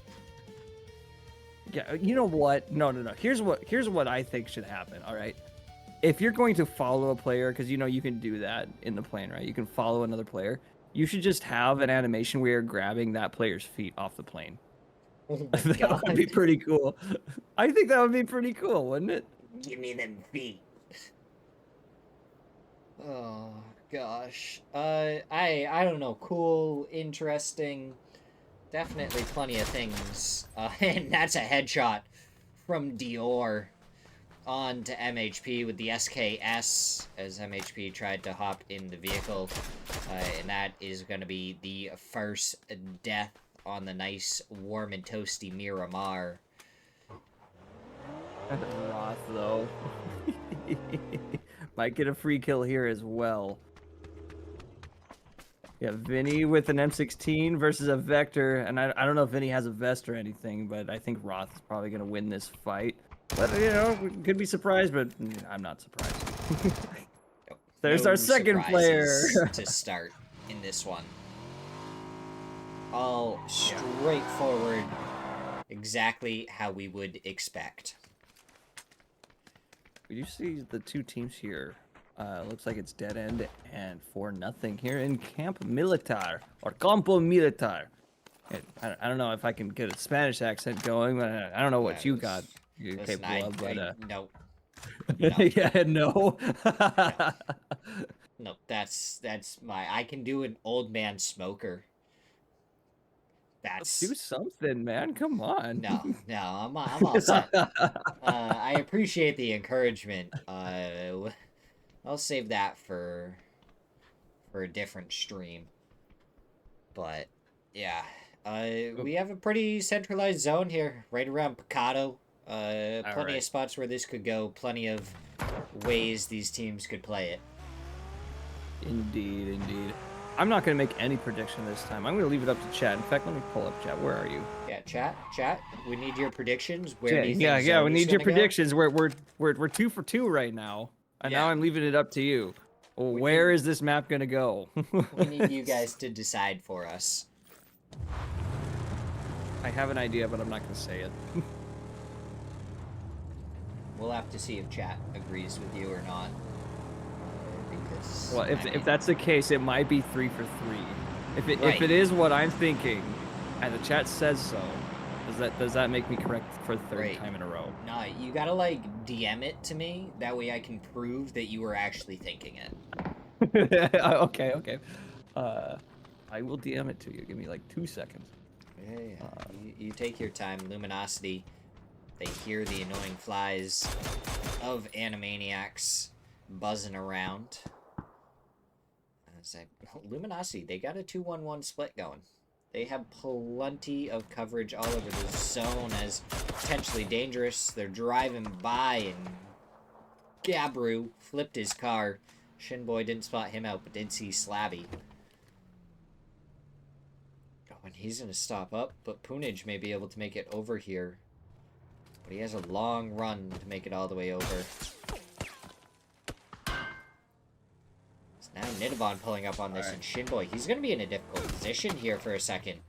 Yeah, you know what? No. Here's what I think should happen. All right, if you're going to follow a player, because you can do that in the plane, right? You can follow another player. You should just have an animation where you're grabbing that player's feet off the plane. Oh my That God. would be pretty cool. I think that would be pretty cool, wouldn't it? Give me them feet. Oh gosh. I don't know. Cool, interesting. Definitely plenty of things. And that's a headshot from Dior on to MHP with the SKS as MHP tried to hop in the vehicle. And that is going to be the first death on the nice, warm and toasty Miramar. Roth, though. Might get a free kill here as well. Yeah, Vinny with an M16 versus a Vector, and I don't know if Vinny has a vest or anything, but I think Roth is probably going to win this fight. But, we could be surprised, but I'm not surprised. There's our second player. To start in this one. All straightforward, exactly how we would expect. You see the two teams here. Looks like it's dead end and 4-0 here in Camp Militar or Campo Militar. I don't know if I can get a Spanish accent going, but I don't know what you got. You're capable of, but no. yeah, no. No, that's I can do an old man smoker. Let's do something, man. Come on. No, I'm all set. I appreciate the encouragement. I'll save that for a different stream. But yeah, we have a pretty centralized zone here, right around Picado. Plenty of spots where this could go. Plenty of ways these teams could play it. Indeed. I'm not going to make any prediction this time. I'm going to leave it up to chat. In fact, let me pull up chat. Where are you? Yeah, chat. We need your predictions. Where do you think yeah, we need your predictions. Go? We're 2 for 2 right now. And now I'm leaving it up to you. Where is this map going to go? We need you guys to decide for us. I have an idea, but I'm not going to say it. We'll have to see if chat agrees with you or not. Because, well, if that's the case, it might be 3 for 3. If it is what I'm thinking, and the chat says so, does that make me correct for the third time in a row? No, you gotta DM it to me. That way I can prove that you were actually thinking it. Okay. I will DM it to you. Give me 2 seconds. Yeah. You take your time. Luminosity. They hear the annoying flies of Animaniacs buzzing around. It's like, Luminosity, they got a 2-1-1 split going. They have plenty of coverage all over the zone as potentially dangerous. They're driving by and Gabru flipped his car. Shinboy didn't spot him out, but did see Slabby. Oh, and he's going to stop up, but Poonage may be able to make it over here. But he has a long run to make it all the way over. Now Nidavon pulling up on this, and Shinboy, he's going to be in a difficult position here for a second.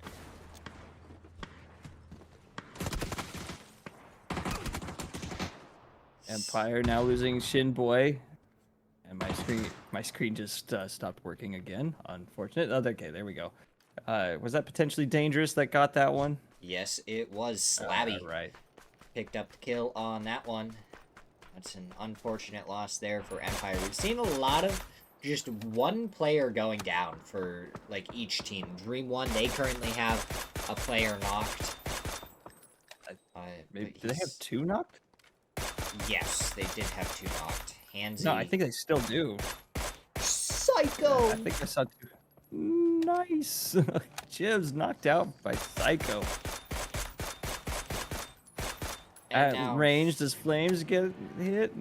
Empire now losing Shinboy. And my screen just stopped working again. Unfortunate. Oh, okay, there we go. Was that potentially dangerous that got that one? Yes, it was. Slabby Right. picked up the kill on that one. That's an unfortunate loss there for Empire. We've seen a lot of just one player going down for, like, each team. Dream 1, they currently have a player knocked. Maybe, do they have 2 knocked? Yes, they did have 2 knocked. Handsy. No, I think they still do. Psycho! I think I saw 2. Nice! Jibs knocked out by Psycho. And At now, range, does Flames get hit?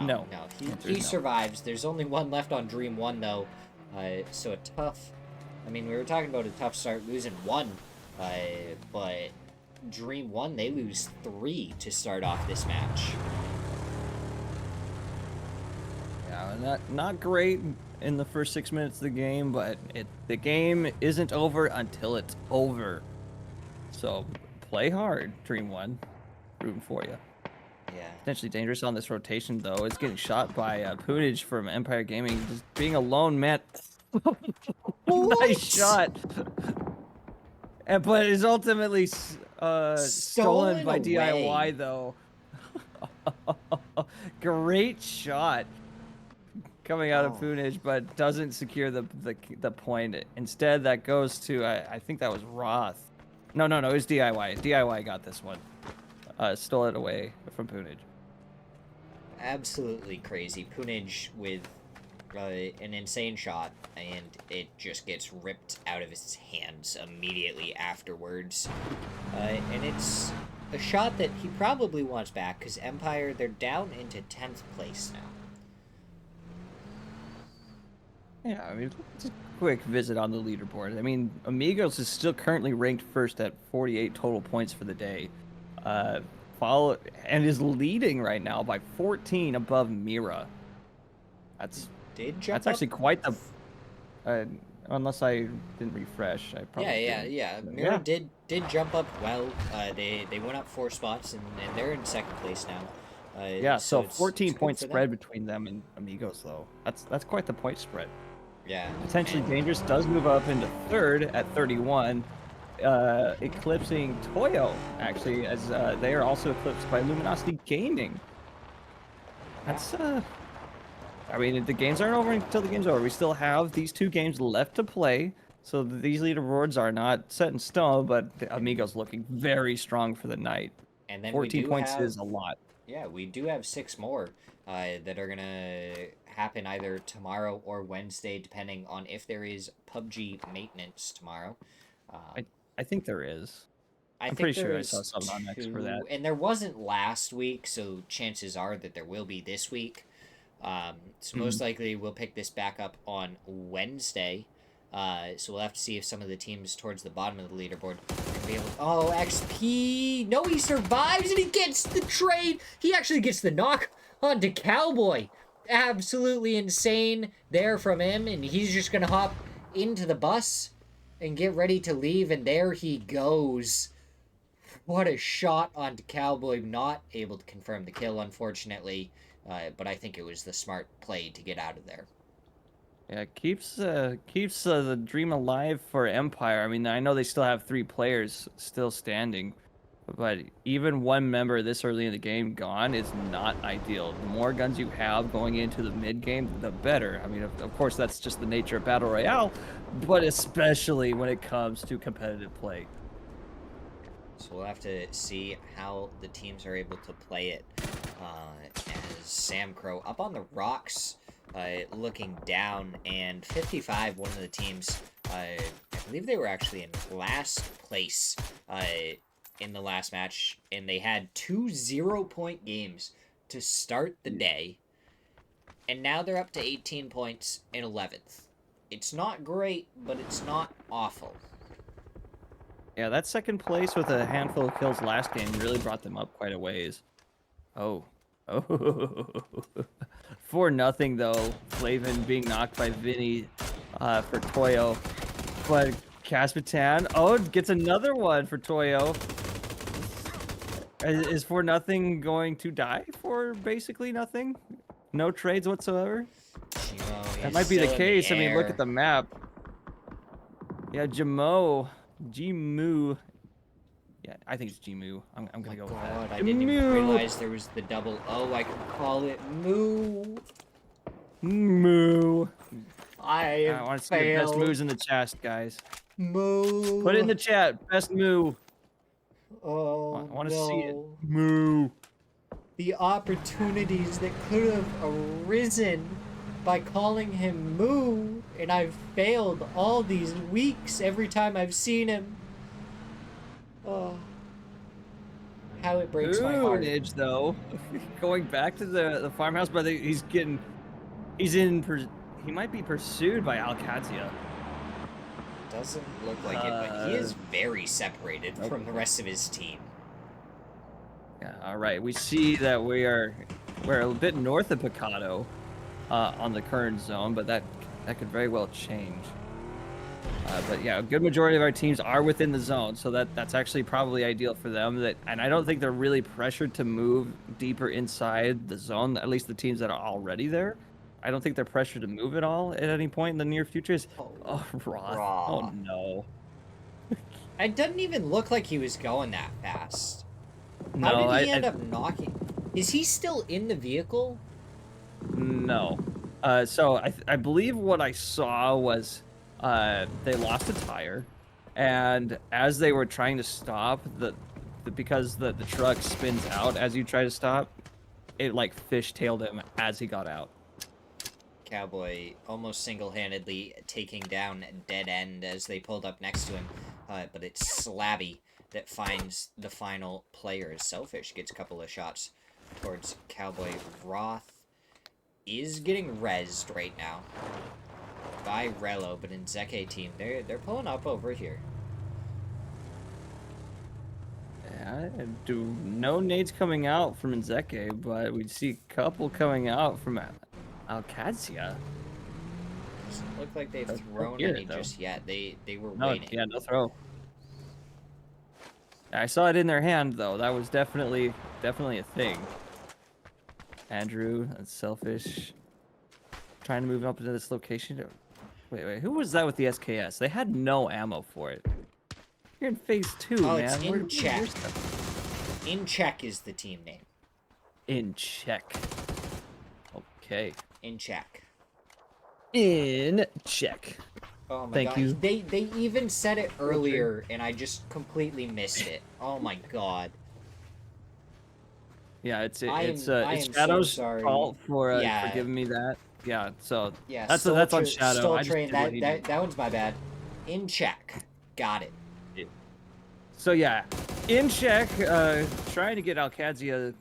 No. He No. survives. There's only one left on Dream 1, though. So a tough... I mean, we were talking about a tough start, losing 1. But Dream 1, they lose 3 to start off this match. Yeah, not great in the first 6 minutes of the game, but the game isn't over until it's over. So play hard, Dream 1. Rooting for you. Yeah. Potentially dangerous on this rotation, though. It's getting shot by Punage from Empire Gaming. Just being a lone man. Nice shot. But it's ultimately stolen by away. DIY, though. Great shot coming out of Punage, but doesn't secure the point. Instead, that goes to, I think that was Roth. No, it was DIY. DIY got this one. Stole it away from Punage. Absolutely crazy. Punage with an insane shot, and it just gets ripped out of his hands immediately afterwards. And it's a shot that he probably wants back, because Empire, they're down into 10th place now. Yeah, I mean, just a quick visit on the leaderboard. I mean, Amigos is still currently ranked first at 48 total points for the day. And is leading right now by 14 above Mira. That's actually quite the. Unless I didn't refresh, I probably. Yeah. Mira did jump up well. They went up 4 spots and they're in 2nd place now. So 14 point spread between them and Amigos, though. That's quite the point spread. Yeah. Potentially dangerous does move up into 3rd at 31. Eclipsing Toyo, actually, as they are also eclipsed by Luminosity Gaming. That's I mean, the games aren't over until the game's over. We still have these 2 games left to play, so these leaderboards are not set in stone, but the Amigos looking very strong for the night. And then 14 points is a lot. Yeah, we do have 6 more that are gonna happen either tomorrow or Wednesday, depending on if there is PUBG maintenance tomorrow. I think there is. I'm pretty sure I saw something on X for that. And there wasn't last week, so chances are that there will be this week. So most likely we'll pick this back up on Wednesday. So we'll have to see if some of the teams towards the bottom of the leaderboard can be able to... Oh, XP! No, he survives and he gets the trade! He actually gets the knock onto Cowboy! Absolutely insane there from him, and he's just gonna hop into the bus and get ready to leave, and there he goes. What a shot onto Cowboy. Not able to confirm the kill, unfortunately, but I think it was the smart play to get out of there. Yeah, keeps the dream alive for Empire. I mean, I know they still have 3 players still standing, but even one member this early in the game gone is not ideal. The more guns you have going into the mid game, the better. I mean, of course, that's just the nature of Battle Royale, but especially when it comes to competitive play. So we'll have to see how the teams are able to play it. As Sam Crow up on the rocks, looking down, and 55, one of the teams, I believe they were actually in last place in the last match, and they had 2 0-point games to start the day, and now they're up to 18 points in 11th. It's not great, but it's not awful. Yeah, that 2nd place with a handful of kills last game really brought them up quite a ways. Oh. 4-0 though. Flavin being knocked by Vinny for Toyo. But Caspitan, gets another one for Toyo. Is 4-0 going to die for basically nothing? No trades whatsoever? Chimo That might be the case. I mean, look at the map. Yeah, Jimu. Yeah, I think it's Jimu. I'm Oh my gonna go with god, that. I didn't even Jimu. realize there was the double O. I could call it Moo. Moo. I I have want to see the best failed. moves in the chest, guys. Put it in Moo. the chat. Best moo. I Oh want to see it. no. Moo. The opportunities that could have arisen by calling him Moo, and I've failed all these weeks every time I've seen him. Oh, how it breaks my heart. Oonage, though. Going back to the farmhouse, but he's getting. He's in. He might be pursued by Alcazia. Doesn't look like it, but he is very separated from the rest of his team. Yeah, all right. We see that we're a bit north of Picado on the current zone, but that could very well change. But yeah, a good majority of our teams are within the zone, so that's actually probably ideal for them. And I don't think they're really pressured to move deeper inside the zone. At least the teams that are already there, I don't think they're pressured to move at all at any point in the near future. Oh, Roth. Oh Raw. no. It doesn't even look like he was going that fast. How No, did he end up knocking? Is he still in the vehicle? No. So I believe what I saw was they lost a tire, and as they were trying to stop, because the truck spins out as you try to stop, it like fishtailed him as he got out. Cowboy almost single-handedly taking down Dead End as they pulled up next to him, but it's Slabby that finds the final player. Selfish gets a couple of shots towards Cowboy. Roth is getting rezzed right now by Rello, but in Zeke team, they're pulling up over here. Yeah, no nades coming out from Nzeke, but we see a couple coming out from Alcazia. Doesn't look like they've thrown any just yet. They were waiting. Yeah, no throw. I saw it in their hand though. That was definitely a thing. Andrew, that's selfish. Trying to move up into this location. Wait, who was that with the SKS? They had no ammo for it. You're in phase 2, man. It's in check. In check is the team name. In check. Okay. In check. In check. Oh my Thank god. you. They even said it earlier, and I just completely missed it. Oh my god. Yeah, it's so Shadow's sorry. fault for giving me that. Yeah, so yeah, that's on Shadow. Stole Train. That one's my bad. In check. Got it. So yeah, in check, trying to get Alcazia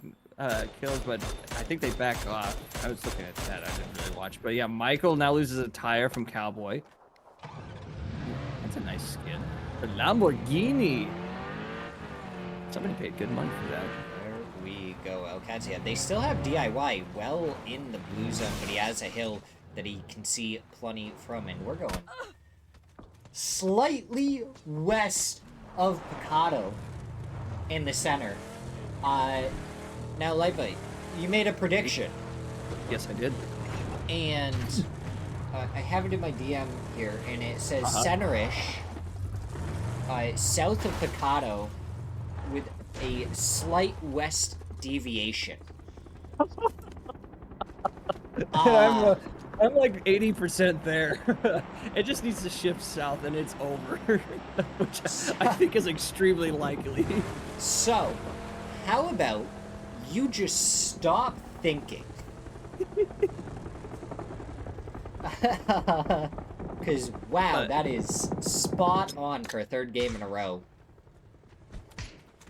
killed, but I think they back off. I was looking at that. I didn't really watch, but yeah, Michael now loses a tire from Cowboy. That's a nice skin. The Lamborghini. Somebody paid good money for that. There we go, Alcazia. They still have DIY well in the blue zone, but he has a hill that he can see plenty from, and we're going slightly west of Picado in the center. Now, LyteByte, you made a prediction. Yes, I did. And I have it in my DM here, and it says centerish, south of Picado, with a slight west deviation. I'm like 80% there. It just needs to shift south and it's over, which I think is extremely likely. So, how about you just stop thinking? Because, wow, that is spot on for a third game in a row.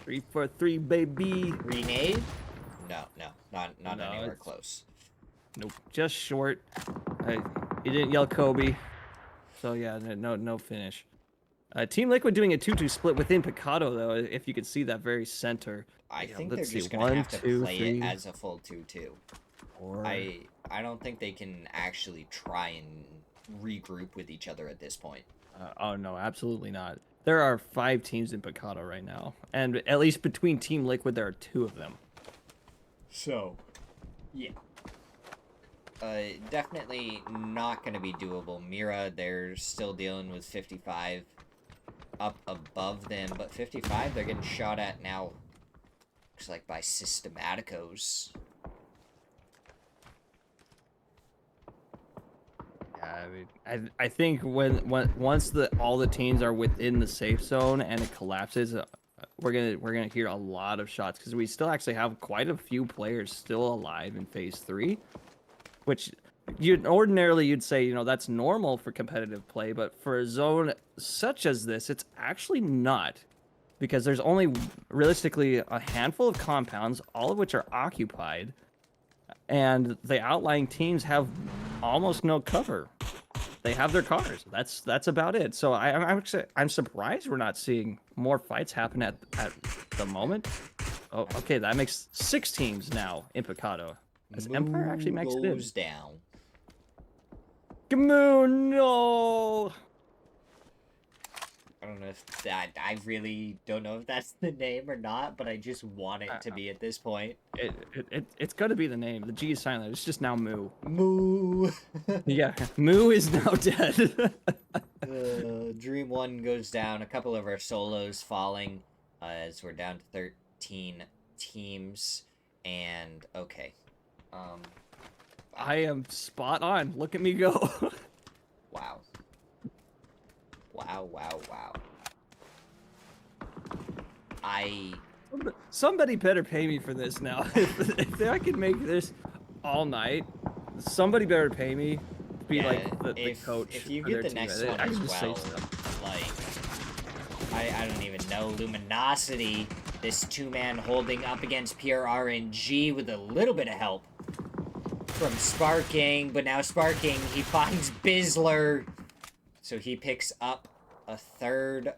3 for 3, baby. Renade? No, not anywhere close. Nope, just short. He didn't yell Kobe. So yeah, no finish. Team Liquid doing a 2-2 split within Picado though, if you could see that very center. I think they're just going to have to play it as a full 2-2. I don't think they can actually try and regroup with each other at this point. Oh no, absolutely not. There are 5 teams in Picado right now, and at least between Team Liquid there are 2 of them. So, yeah. Definitely not going to be doable. Mira, they're still dealing with 55 up above them, but 55 they're getting shot at now. Looks like by Systematicos. Yeah, I mean, I think when once all the teams are within the safe zone and it collapses, we're gonna hear a lot of shots because we still actually have quite a few players still alive in phase 3, which you'd say, you know, that's normal for competitive play, but for a zone such as this, it's actually not, because there's only realistically a handful of compounds, all of which are occupied, and the outlying teams have almost no cover. They have their cars. That's about it. So I'm surprised we're not seeing more fights happen at the moment. Oh, okay, that makes 6 teams now in Picado. As Empire actually makes it in. Goes down. Gamoo, no! I don't know if that, I really don't know if that's the name or not, but I just want it to be at this point. It's got to be the name. The G is silent. It's just now Moo. Moo. Yeah, Moo is now dead. Dream 1 goes down. A couple of our solos falling as we're down to 13 teams. And, okay. I am spot on. Look at me go. Wow. Wow, wow, wow. Somebody better pay me for this now. if I can make this all night, somebody better pay me to be like the coach. If you for get their the team. next I one can as just say well, stuff. like, I don't even know. Luminosity, this 2-man holding up against pure RNG with a little bit of help from Sparking, but now Sparking, he finds Bizzler. So he picks up a third,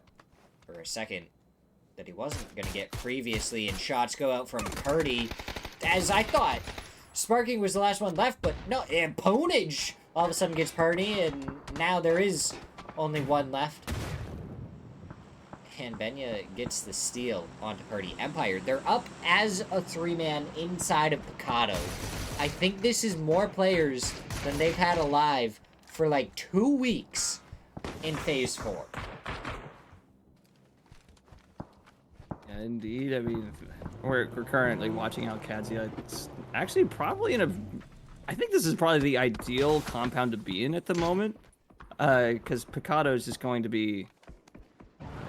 or a second, that he wasn't going to get previously, and shots go out from Purdy, as I thought. Sparking was the last one left, but no, and Ponage all of a sudden gets Purdy, and now there is only one left. And Benya gets the steal onto Purdy. Empire, they're up as a 3-man inside of Picado. I think this is more players than they've had alive for like 2 weeks in phase 4. Yeah, indeed. I mean, we're currently watching out Kadzia. It's actually probably in a... I think this is probably the ideal compound to be in at the moment. Because Picado is just going to be...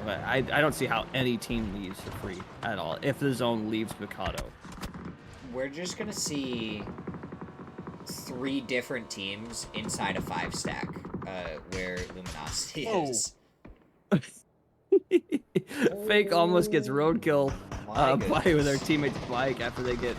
I don't see how any team leaves for free at all if the zone leaves Picado. We're just going to see 3 different teams inside a 5-stack where Luminosity is. Fake almost gets roadkill by with our teammate's bike after they get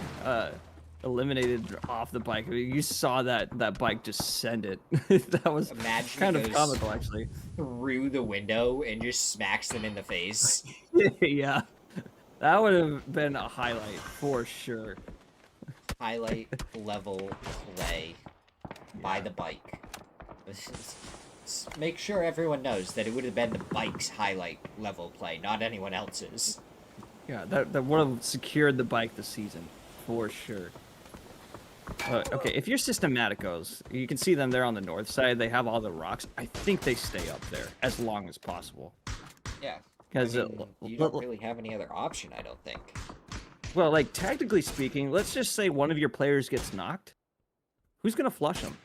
eliminated off the bike. I mean, you saw that bike just send it. That was kind of comical, actually. Through the window and just smacks them in the face. Yeah, that would have been a highlight for sure. Highlight level play by the bike. Make sure everyone knows that it would have been the bike's highlight level play, not anyone else's. Yeah, that would have secured the bike this season, for sure. Okay, if you're Systematicos, you can see them there on the north side. They have all the rocks. I think they stay up there as long as possible. Yeah, because you don't really have any other option, I don't think. Well, like, tactically speaking, let's just say one of your players gets knocked. Who's gonna flush them?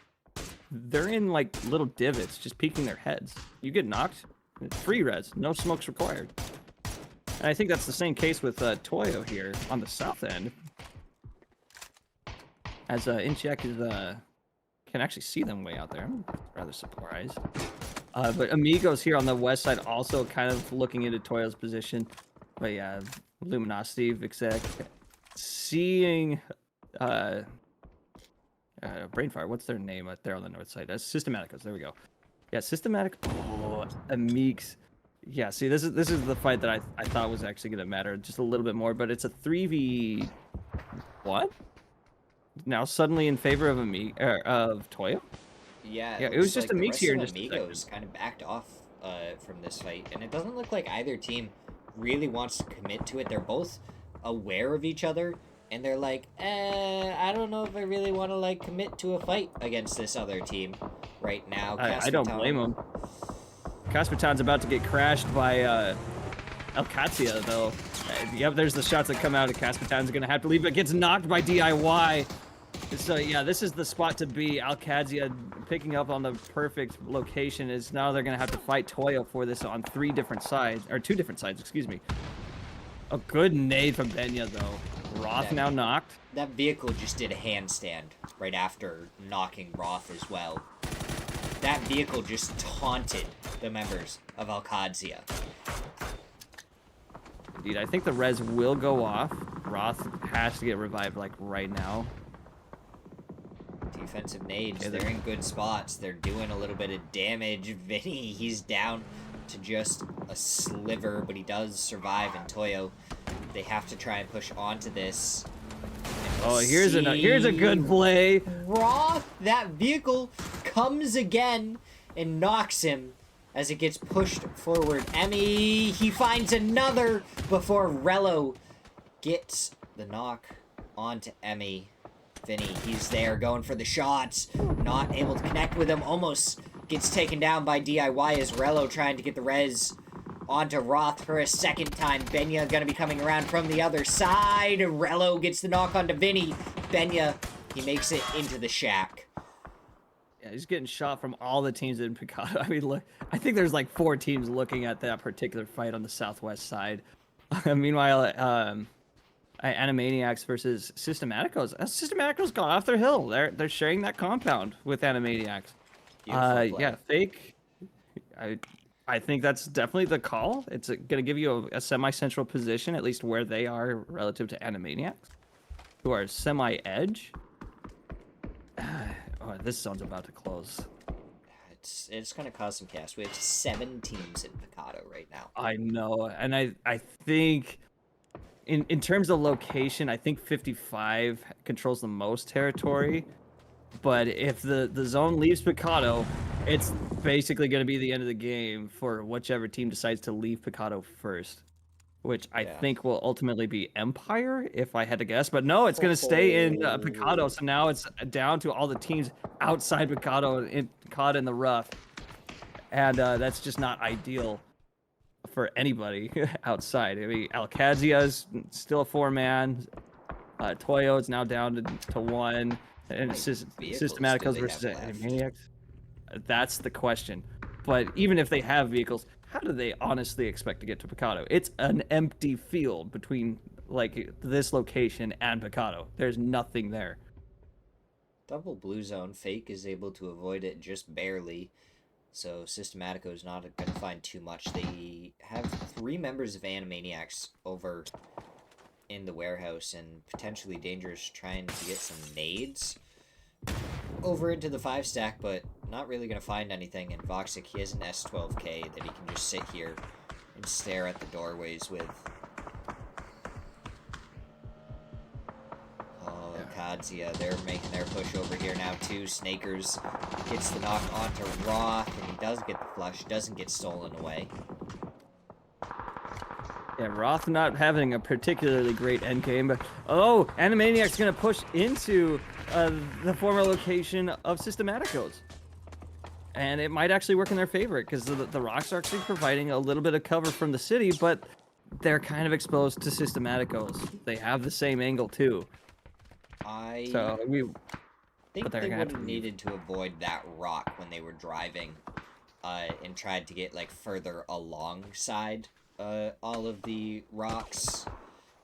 They're in, like, little divots, just peeking their heads. You get knocked, free res, no smokes required. And I think that's the same case with Toyo here on the south end. As Incheck is, can actually see them way out there. I'm rather surprised. But Amigos here on the west side also kind of looking into Toyo's position. But yeah, Luminosity, Vixek, seeing Brainfire, what's their name out there on the north side? That's Systematicos, there we go. Yeah, Systematic, oh, Amix. Yeah, see, this is the fight that I thought was actually going to matter just a little bit more, but it's a 3v... What? Now suddenly in favor of of Toyo? Yeah, it was just Amix here. Just Amigos kind of backed off from this fight, and it doesn't look like either team really wants to commit to it. They're both aware of each other, and they're like, I don't know if I really want to like commit to a fight against this other team right now. I don't blame them. Kasperton's about to get crashed by Alcatia, though. Yep, there's the shots that come out, and Kasperton's gonna have to leave, but gets knocked by DIY. So yeah, this is the spot to be. Alcatia picking up on the perfect location is now they're gonna have to fight Toyo for this on 3 different sides, or 2 different sides, excuse me. A good nade from Benya, though. Roth now knocked. That vehicle just did a handstand right after knocking Roth as well. That vehicle just taunted the members of Alcadzia. Indeed, I think the res will go off. Roth has to get revived, like, right now. Defensive nades, they're in good spots. They're doing a little bit of damage. Vinny, he's down to just a sliver, but he does survive. And Toyo, they have to try and push onto this. Oh, here's a good play. Roth, that vehicle comes again and knocks him as it gets pushed forward. Emmy, he finds another before Rello gets the knock onto Emmy. Vinny, he's there going for the shots, not able to connect with him, almost gets taken down by DIY as Rello trying to get the res onto Roth for a second time. Benya gonna be coming around from the other side. Rello gets the knock onto Vinny. Benya, he makes it into the shack. Yeah, he's getting shot from all the teams in Picado. I mean, look, I think there's like 4 teams looking at that particular fight on the southwest side. Meanwhile, Animaniacs versus Systematicos. Systematicos got off their hill. They're sharing that compound with Animaniacs. Yeah, fake. I think that's definitely the call. It's gonna give you a semi-central position, at least where they are relative to Animaniacs, who are semi-edge. Oh, this zone's about to close. It's gonna cause some chaos. We have 7 teams in Picado right now. I know, and I think. In terms of location, I think 55 controls the most territory, but if the zone leaves Picado, it's basically going to be the end of the game for whichever team decides to leave Picado first, which I think will ultimately be Empire, if I had to guess. But no, it's going to stay in Picado, so now it's down to all the teams outside Picado caught in the rough, and that's just not ideal for anybody outside. I mean, Alcadzia is still a 4-man. Toyo is now down to 1. And Systematicos versus Animaniacs. That's the question. But even if they have vehicles, how do they honestly expect to get to Picado? It's an empty field between like this location and Picado. There's nothing there. Double blue zone. Fake is able to avoid it just barely. So Systematico is not going to find too much. They have 3 members of Animaniacs over in the warehouse and potentially Dangerous trying to get some nades over into the 5-stack, but not really going to find anything. And Voxic, he has an S12K that he can just sit here and stare at the doorways with. Kadzia, they're making their push over here now too. Snakers gets the knock onto Roth, and he does get the flush, doesn't get stolen away. Yeah, Roth not having a particularly great endgame, but oh, Animaniac's gonna push into the former location of Systematicos. And it might actually work in their favor, because the rocks are actually providing a little bit of cover from the city, but they're kind of exposed to Systematicos. They have the same angle too. I think they would have needed to avoid that rock when they were driving and tried to get like further alongside all of the rocks,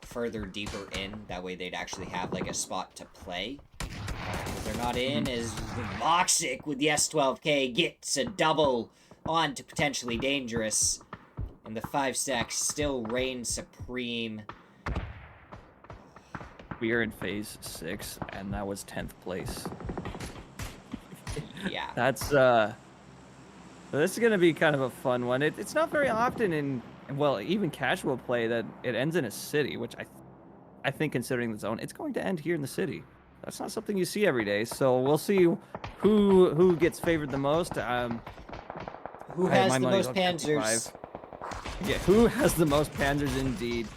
further deeper in. That way they'd actually have like a spot to play. But they're not in as Voxic with the S12K gets a double on to potentially Dangerous. And the 5-stack still reigns supreme. We are in phase 6, and that was 10th place. Yeah. That's this is gonna be kind of a fun one. It's not very often in, well, even casual play that it ends in a city, which I think considering the zone, it's going to end here in the city. That's not something you see every day. So we'll see who gets favored the most. Who has the most panzers? Yeah, who has the most panzers indeed.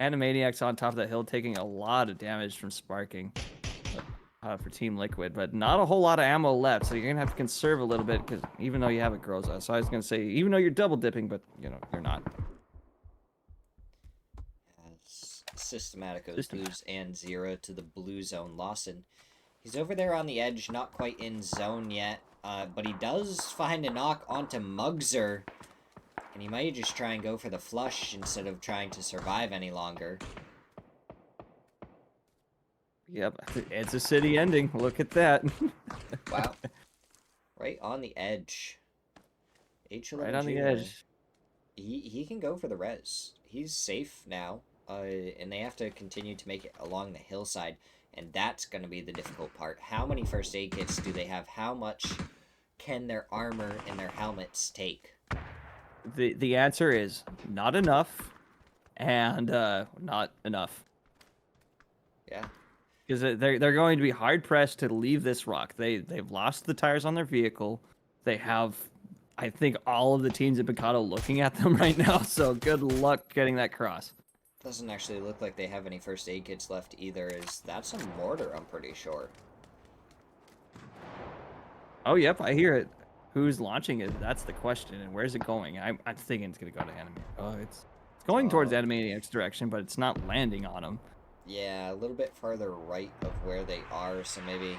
Animaniacs on top of that hill taking a lot of damage from sparking for Team Liquid, but not a whole lot of ammo left, so you're gonna have to conserve a little bit, because even though you have a Groza, so I was gonna say even though you're double dipping, but you know you're not. Systematic goes blues and 0 to the blue zone. Lawson, he's over there on the edge, not quite in zone yet, but he does find a knock onto Mugzer, and he might just try and go for the flush instead of trying to survive any longer. Yep, it's a city ending. Look at that. Wow. Right on the edge. H11 Right on the Junior, edge. He can go for the res. He's safe now. And they have to continue to make it along the hillside. And that's going to be the difficult part. How many first aid kits do they have? How much can their armor and their helmets take? The answer is not enough, and not enough. Yeah. Because they're going to be hard pressed to leave this rock. They've lost the tires on their vehicle. They have, I think, all of the teams in Picado looking at them right now. So good luck getting that cross. Doesn't actually look like they have any first aid kits left either. That's a mortar, I'm pretty sure. Oh yep, I hear it. Who's launching it? That's the question. And where's it going? I'm thinking it's gonna go to Anime. Oh, it's going towards Animaniac's direction, but it's not landing on them. Yeah, a little bit farther right of where they are, so maybe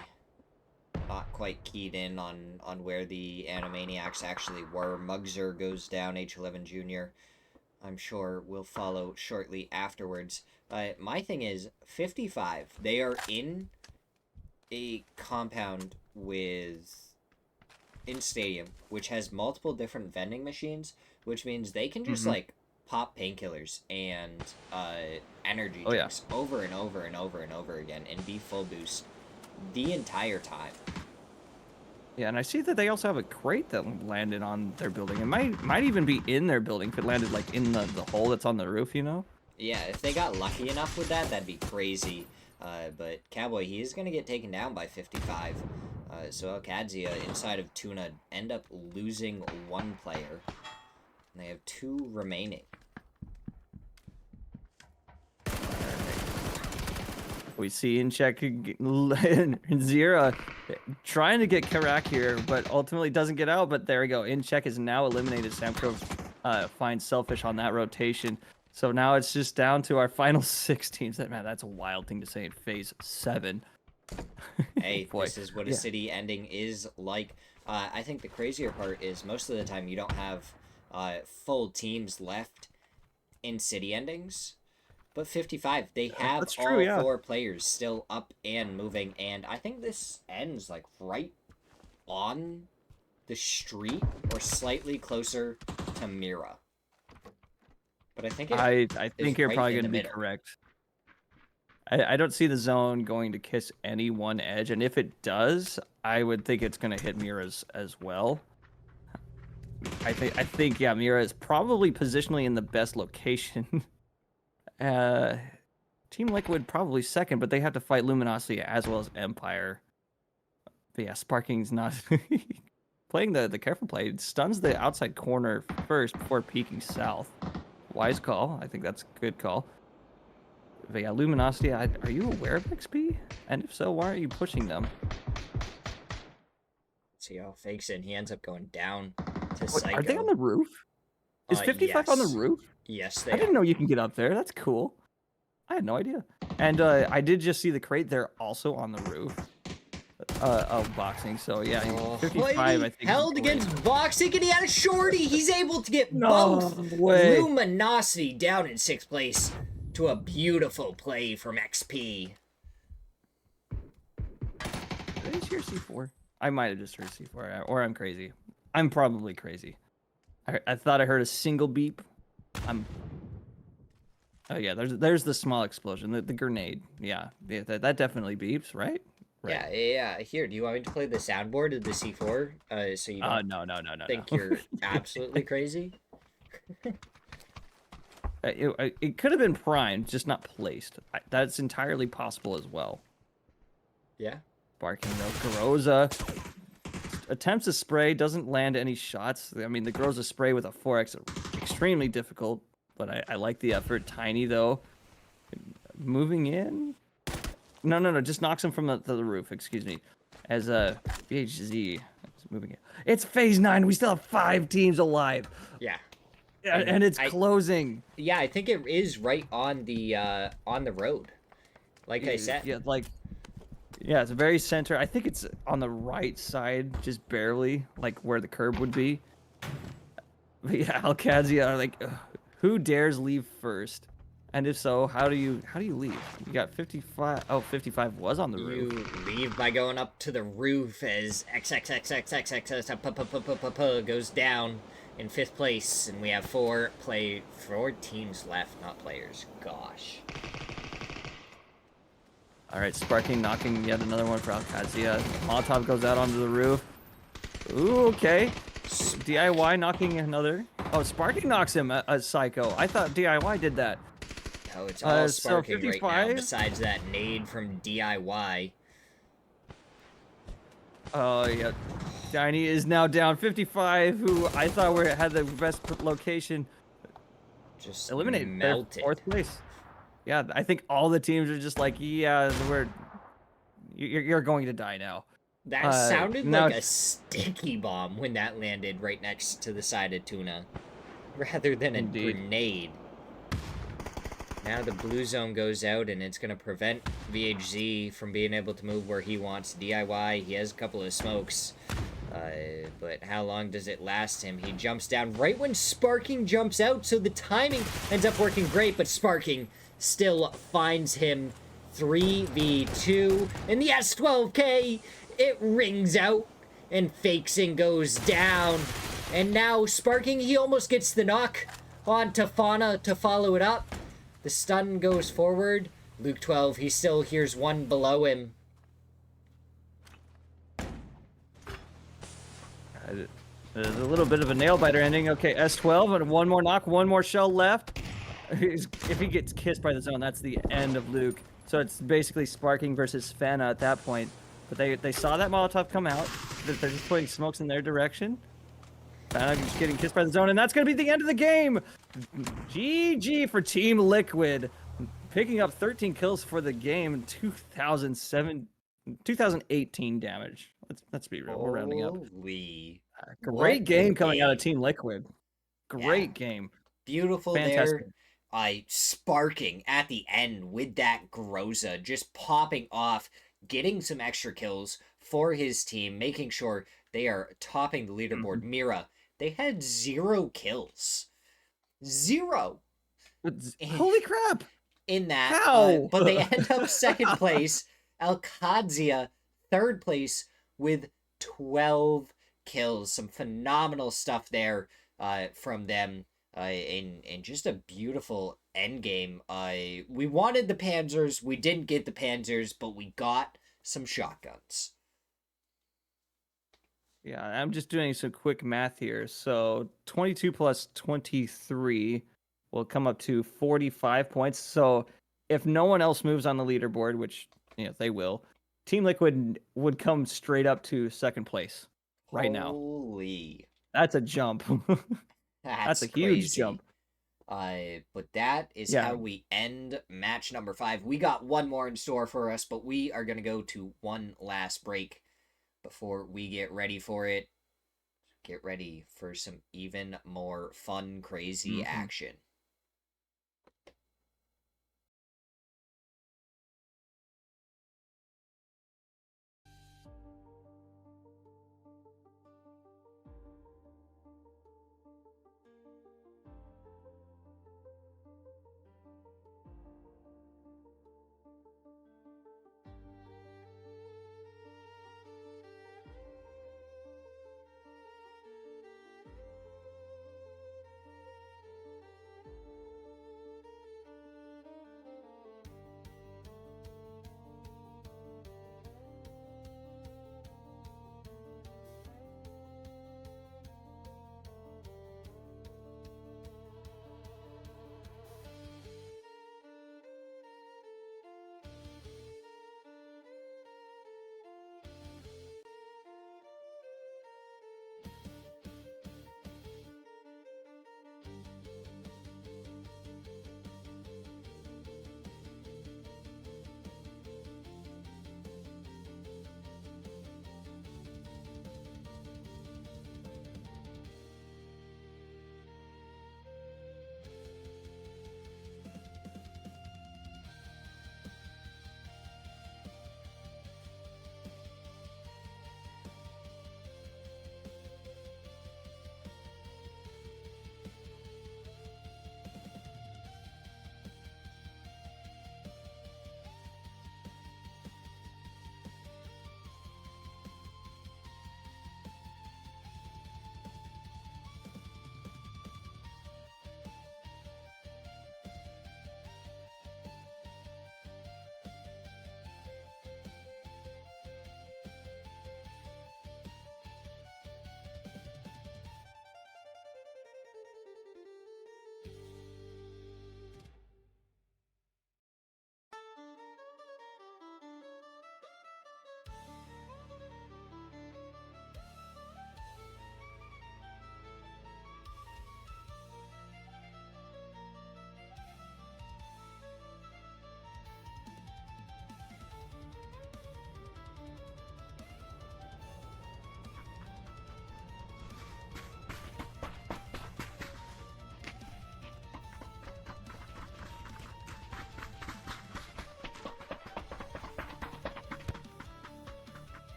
not quite keyed in on where the Animaniacs actually were. Mugzer goes down, H11 Junior, I'm sure, will follow shortly afterwards. My thing is, 55, they are in a compound in Stadium, which has multiple different vending machines, which means they can just, like, pop painkillers and energy drinks over and over and over and over again and be full boost the entire time. Yeah, and I see that they also have a crate that landed on their building. It might even be in their building if it landed like in the hole that's on the roof, you know? Yeah, if they got lucky enough with that, that'd be crazy. But Cowboy, he is going to get taken down by 55. So Alcadzia, inside of Tuna, end up losing one player. And they have 2 remaining. We see in check Zira trying to get Karak here, but ultimately doesn't get out. But there we go. In check is now eliminated. Samco finds Selfish on that rotation. So now it's just down to our final 6 teams. Man, that's a wild thing to say in phase 7. Hey, this is what a city ending is like. I think the crazier part is most of the time you don't have full teams left in city endings. But 55, they have all 4 players still up and moving, and I think this ends, like, right on the street or slightly closer to Mira. But I think I think you're probably going to be correct. I don't see the zone going to kiss any one edge, and if it does, I would think it's going to hit Mira's as well. I think yeah, Mira is probably positionally in the best location. Team Liquid probably second, but they have to fight Luminosity as well as Empire. But yeah, Sparking's not playing the careful play. It stuns the outside corner first before peeking south. Wise call. I think that's a good call. But yeah, Luminosity, are you aware of XP? And if so, why aren't you pushing them? See how fakes in. He ends up going down to Psycho. Are they on the roof? Is 55 on the roof? Yes, they I didn't know you can get up there. That's cool. I had no idea. And I did just see the crate. They're also on the roof of boxing. So yeah, 55. I think held against boxing, and he had a shorty. He's able to get both Luminosity down in 6th place to a beautiful play from XP. Did I hear C4? I might have just heard C4, or I'm crazy. I'm probably crazy. I thought I heard a single beep. Oh yeah, there's the small explosion, the grenade. Yeah, that definitely beeps, right? Yeah. Here, do you want me to play the soundboard of the C4? So you don't no. think you're absolutely crazy? It could have been primed, just not placed. That's entirely possible as well. Yeah. Barking though, Groza attempts a spray, doesn't land any shots. I mean, the Groza spray with a 4x extremely difficult, but I like the effort. Tiny though, moving in. No. Just knocks him from the roof. Excuse me. As BHZ is moving in. It's phase 9. We still have 5 teams alive. Yeah. And it's closing. Yeah, I think it is right on the road. Like I said. Yeah, yeah, it's very center. I think it's on the right side, just barely, like where the curb would be. But yeah, Alcazia, like, who dares leave first? And if so, how do you leave? You got 55. Oh, 55 was on the roof. You leave by going up to the roof as XXXXXXX goes down in 5th place, and we have 4 teams left, not players. Gosh. All right, Sparking knocking yet another one for Alcazia. Molotov goes out onto the roof. Ooh, okay. DIY knocking another. Oh, Sparking knocks him, a psycho. I thought DIY did that. Oh, it's all Sparking so right now, besides that nade from DIY. Oh, yeah. Tiny is now down 55, who I thought had the best location. Just eliminated. Melted. 4th place. Yeah, I think all the teams are just like, yeah, you're going to die now. That sounded like a sticky bomb when that landed right next to the side of Tuna, rather than a grenade. Now the blue zone goes out, and it's going to prevent VHZ from being able to move where he wants. DIY, he has a couple of smokes, but how long does it last him? He jumps down right when Sparking jumps out, so the timing ends up working great, but Sparking still finds him 3v2 in the S12K. It rings out, and Fakesing goes down. And now Sparking, he almost gets the knock on Tafana to follow it up. The stun goes forward. Luke 12, he still hears one below him. There's a little bit of a nail-biter ending. Okay, S12, and one more knock, one more shell left. If he gets kissed by the zone, that's the end of Luke. So it's basically Sparking versus Fana at that point. But they saw that Molotov come out. They're just putting smokes in their direction. Fana just getting kissed by the zone, and that's going to be the end of the game. GG for Team Liquid. Picking up 13 kills for the game, 2018 damage. Let's be real, we're rounding up. Great game coming out of Team Liquid. Great game. Beautiful. Fantastic. There. Sparking at the end with that Groza, just popping off, getting some extra kills for his team, making sure they are topping the leaderboard. Mira, they had 0 kills. 0. Holy crap. In that. How? But they end up 2nd place. Alcazia, 3rd place with 12 kills. Some phenomenal stuff there from them. And just a beautiful end game. We wanted the Panzers. We didn't get the Panzers, but we got some shotguns. Yeah, I'm just doing some quick math here. So 22 plus 23 will come up to 45 points. So if no one else moves on the leaderboard, which they will, Team Liquid would come straight up to 2nd place right now. Holy. That's a jump. That's a huge jump. But that is how we end match number 5. We got one more in store for us, but we are going to go to one last break before we get ready for it. Get ready for some even more fun, crazy action.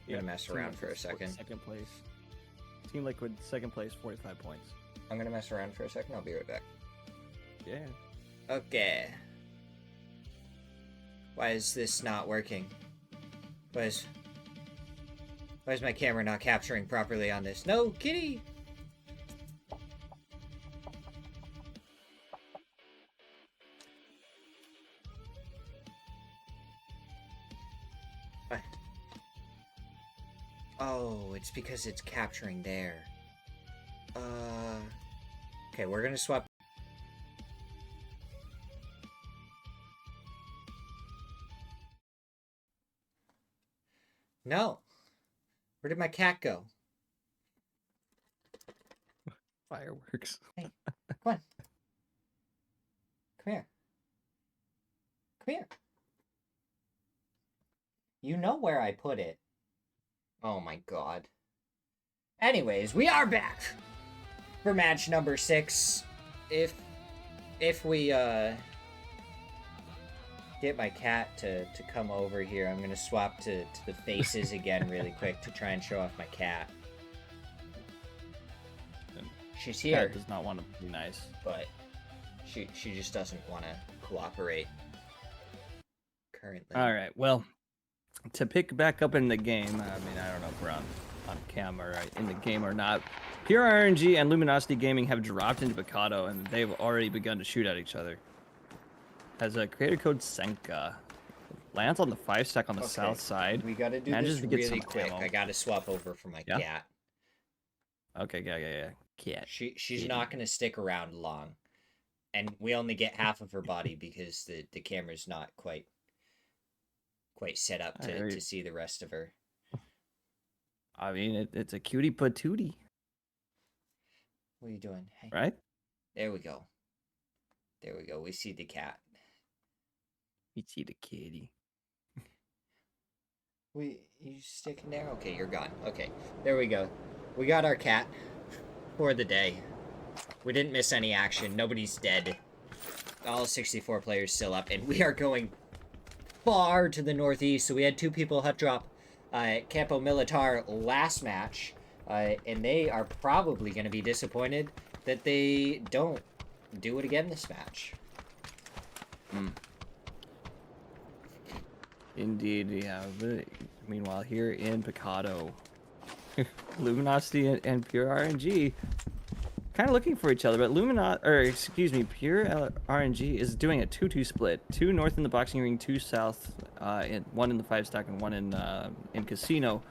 I'm gonna mess Team around for a Liquid's second. Second place. Team Liquid, second place, 45 points. I'm gonna mess around for a second. I'll be right back. Yeah. Okay. Why is this not working? Why is my camera not capturing properly on this? No, kitty! What? Oh, it's because it's capturing there. Okay, we're gonna swap. No! Where did my cat go? Fireworks. Hey, come on. Come here. Come here. You know where I put it. Oh my god. Anyways, we are back for match number 6. If we get my cat to come over here, I'm gonna swap to the faces again really quick to try and show off my cat. She's here. Cat does not want to be nice. But she just doesn't want to cooperate currently. All right. Well, to pick back up in the game, I mean, I don't know if we're on camera in the game or not. Pure RNG and Luminosity Gaming have dropped into Picado, and they've already begun to shoot at each other. Has a creator code Senka. Lands on the 5-stack on the south side. We gotta do this really quick. I gotta swap over for my cat. Okay, yeah. Cat. She's not gonna stick around long, and we only get half of her body because the camera's not quite set up to see the rest of her. I mean, it's a cutie patootie. What are you doing? Hey. Right? There we go. We see the cat. We see the kitty. You sticking there? Okay, you're gone. Okay, there we go. We got our cat for the day. We didn't miss any action. Nobody's dead. All 64 players still up, and we are going far to the northeast. So we had 2 people hut drop Campo Militar last match, and they are probably going to be disappointed that they don't do it again this match. Indeed, yeah. Meanwhile, here in Picado, Luminosity and Pure RNG kind of looking for each other, but Pure RNG is doing a 2-2 split. 2 north in the boxing ring, 2 south, and 1 in the 5-stack and 1 in Casino.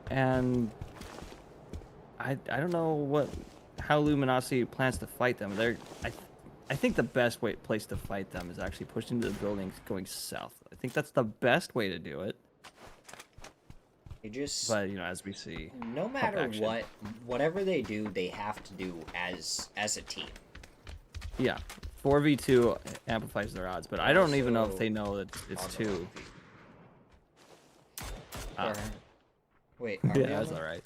And I don't know how Luminosity plans to fight them. I think the best place to fight them is actually pushing into the buildings going south. I think that's the best way to do it. But as we see, no matter whatever they do, they have to do as a team. Yeah, 4v2 amplifies their odds, but I don't even know if they know that it's 2. Wait, yeah, that's all right.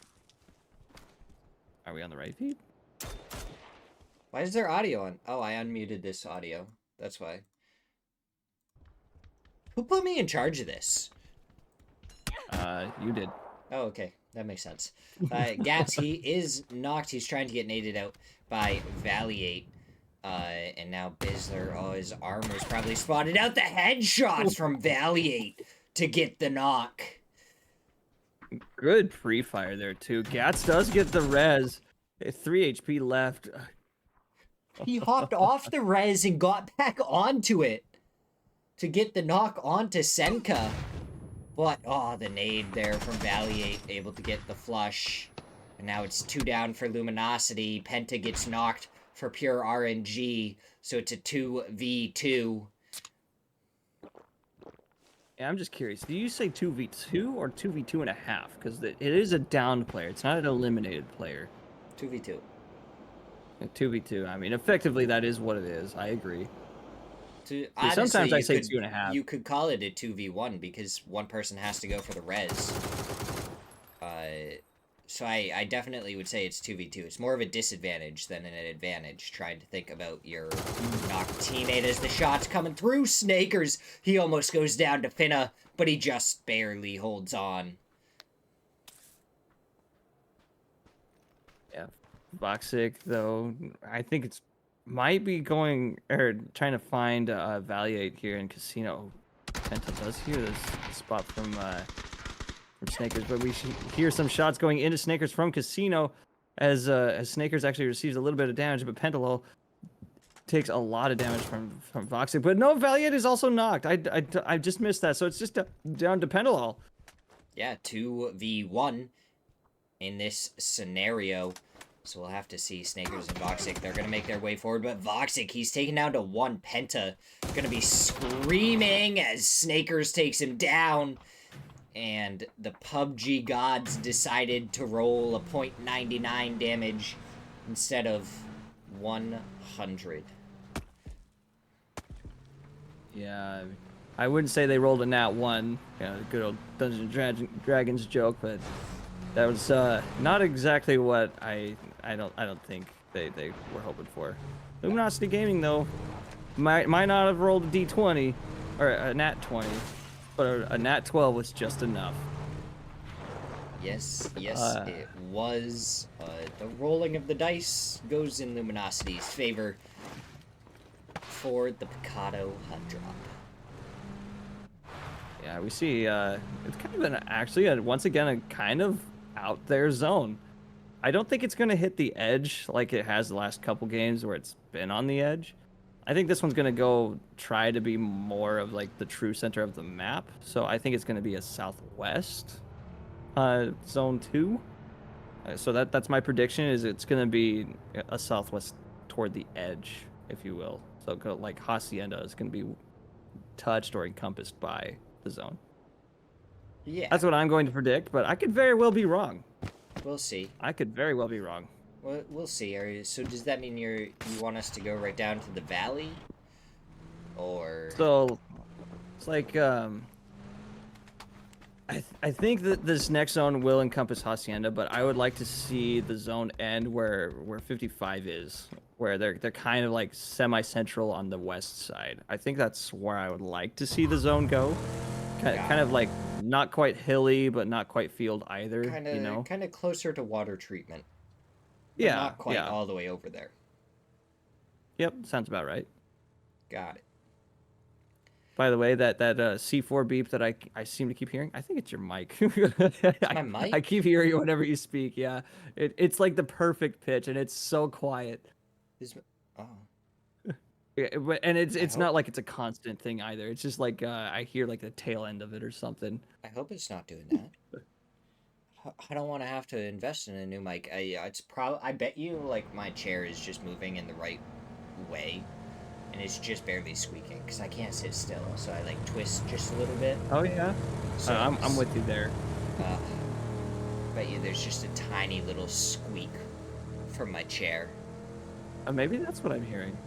Are we on the right feed? Why is there audio on? Oh, I unmuted this audio. That's why. Who put me in charge of this? You did. Oh, okay. That makes sense. Gats, he is knocked. He's trying to get naded out by Valiate. And now Bizzler, his armor's probably spotted out the headshots from Valiate to get the knock. Good pre-fire there, too. Gats does get the res. 3 HP left. He hopped off the res and got back onto it to get the knock onto Senka. But, the nade there from Valiate, able to get the flush. And now it's 2 down for Luminosity. Penta gets knocked for Pure RNG, so it's a 2v2. Yeah, I'm just curious. Do you say 2v2 or 2v2.5? Because it is a downed player. It's not an eliminated player. 2v2. 2v2. I mean, effectively, that is what it is. I agree. Honestly, sometimes I say 2.5. You could call it a 2v1 because one person has to go for the res. So I definitely would say it's 2v2. It's more of a disadvantage than an advantage, trying to think about your knocked teammate as the shot's coming through. Snakers, he almost goes down to Finna, but he just barely holds on. Voxic, though, I think it's might be going or trying to find Valiate here in Casino. Penta does hear this spot from Snakers, but we hear some shots going into Snakers from Casino as Snakers actually receives a little bit of damage, but Pentalol takes a lot of damage from Voxic. But no, Valiant is also knocked. I just missed that, so it's just down to Pentalol. Yeah, 2v1 in this scenario. So we'll have to see Snakers and Voxic. They're going to make their way forward, but Voxic, he's taken down to 1 Penta. Going to be screaming as Snakers takes him down. And the PUBG gods decided to roll a .99 damage instead of 100. Yeah, I wouldn't say they rolled a nat 1. You know, good old Dungeons and Dragons joke, but that was not exactly what I don't think they were hoping for. Luminosity Gaming though might not have rolled a d20 or a nat 20, but a nat 12 was just enough. Yes, it was. The rolling of the dice goes in Luminosity's favor for the Picado HUD drop. Yeah, we see it's kind of actually once again a kind of out there zone. I don't think it's going to hit the edge like it has the last couple games where it's been on the edge. I think this one's going to go try to be more of like the true center of the map. So I think it's going to be a southwest zone 2. So that's my prediction, is it's going to be a southwest toward the edge, if you will. So go, like Hacienda is going to be touched or encompassed by the zone. Yeah. That's what I'm going to predict, but I could very well be wrong. We'll see. I could very well be wrong. We'll see. So does that mean you want us to go right down to the valley? Or... So, it's like, I think that this next zone will encompass Hacienda, but I would like to see the zone end where 55 is, where they're kind of like semi-central on the west side. I think that's where I would like to see the zone go. Kind of like not quite hilly, but not quite field either. You know, kind of closer to water treatment. Yeah, not quite all the way over there. Yep, sounds about right. Got it. By the way, that C4 beep that I seem to keep hearing, I think it's your mic. My mic? I keep hearing you whenever you speak. Yeah, it's like the perfect pitch, and it's so quiet. Oh. Yeah, and it's not like it's a constant thing either. It's just like I hear like the tail end of it or something. I hope it's not doing that. I don't want to have to invest in a new mic. I bet you like my chair is just moving in the right way, and it's just barely squeaking because I can't sit still. So I like twist just a little bit. Oh yeah, so I'm with you there. Bet you there's just a tiny little squeak from my chair. Maybe that's what I'm hearing.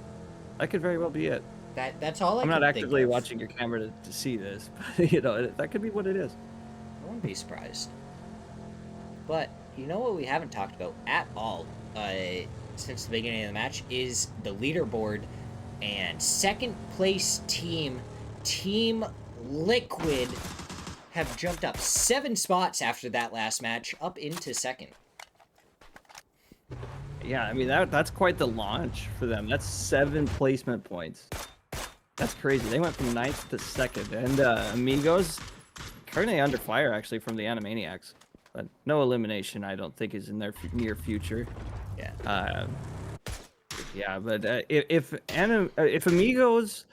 That could very well be it. That's all I'm not actively watching your camera to see this, but you know, that could be what it is. I wouldn't be surprised. But you know what we haven't talked about at all since the beginning of the match is the leaderboard, and second place team, Team Liquid, have jumped up 7 spots after that last match, up into second. Yeah, I mean that's quite the launch for them. That's 7 placement points. That's crazy. They went from 9th to 2nd, and Amigos currently under fire actually from the Animaniacs, but no elimination I don't think is in their near future. Yeah. Yeah, but if Amigos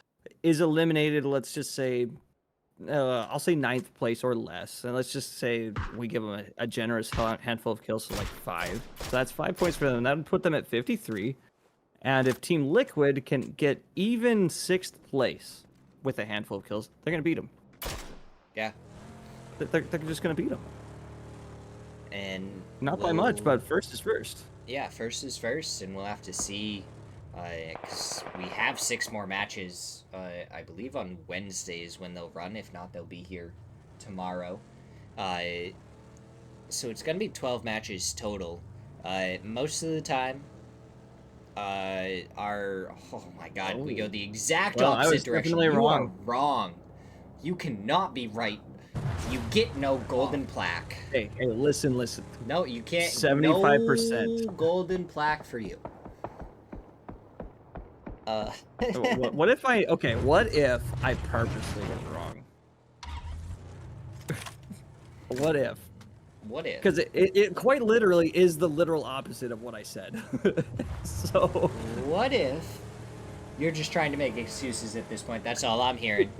is eliminated, let's just say, I'll say 9th place or less, and let's just say we give them a generous handful of kills, so like 5. So that's 5 points for them. That would put them at 53. And if Team Liquid can get even 6th place with a handful of kills, they're gonna beat them. Yeah. They're just gonna beat them. And not by much, but first is first. Yeah, first is first, and we'll have to see. 'Cause we have 6 more matches, I believe on Wednesdays when they'll run. If not, they'll be here tomorrow. So it's going to be 12 matches total. Most of the time, oh my god, we go the exact opposite direction. You are wrong. You cannot be right. You get no golden plaque. Hey, listen. No, you can't. 75%. No golden plaque for you. What if what if I purposely was wrong? What if? What if? Because it quite literally is the literal opposite of what I said. So What if you're just trying to make excuses at this point? That's all I'm hearing.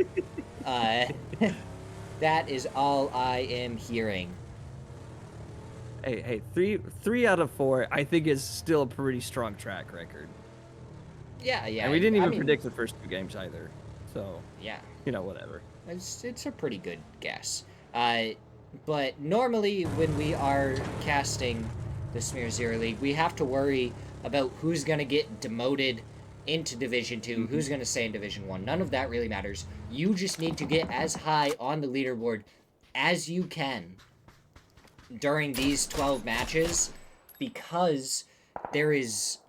That is all I am hearing. Hey, three out of 4, I think is still a pretty strong track record. Yeah. And we didn't even predict the first 2 games either. So yeah, whatever. It's a pretty good guess. But normally when we are casting the Smirzera League, we have to worry about who's going to get demoted into Division 2, who's going to stay in Division 1. None of that really matters. You just need to get as high on the leaderboard as you can during these 12 matches, because there's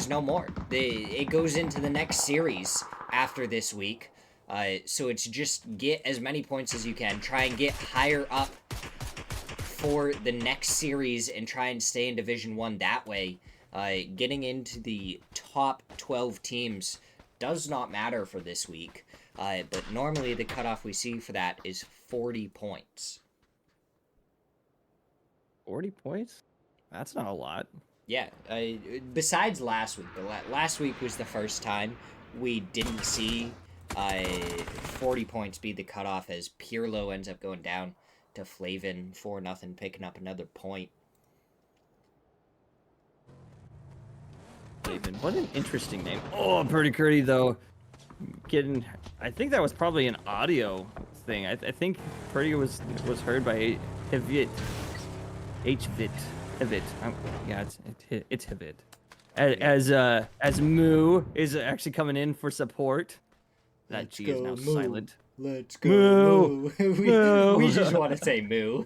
no more. It goes into the next series after this week. So it's just get as many points as you can. Try and get higher up for the next series and try and stay in Division 1 that way. Getting into the top 12 teams does not matter for this week. But normally the cutoff we see for that is 40 points. 40 points? That's not a lot. Yeah, besides last week. Last week was the first time we didn't see 40 points be the cutoff, as Pirlo ends up going down to Flavin 4-0, picking up another point. Flavin, what an interesting name. Oh, pretty curdy though. I think that was probably an audio thing. I think Purdy was heard by Hivit. Hvit. Yeah, it's Hivit. As Moo is actually coming in for support. That G is now silent. Let's go, Moo. We just want to say Moo.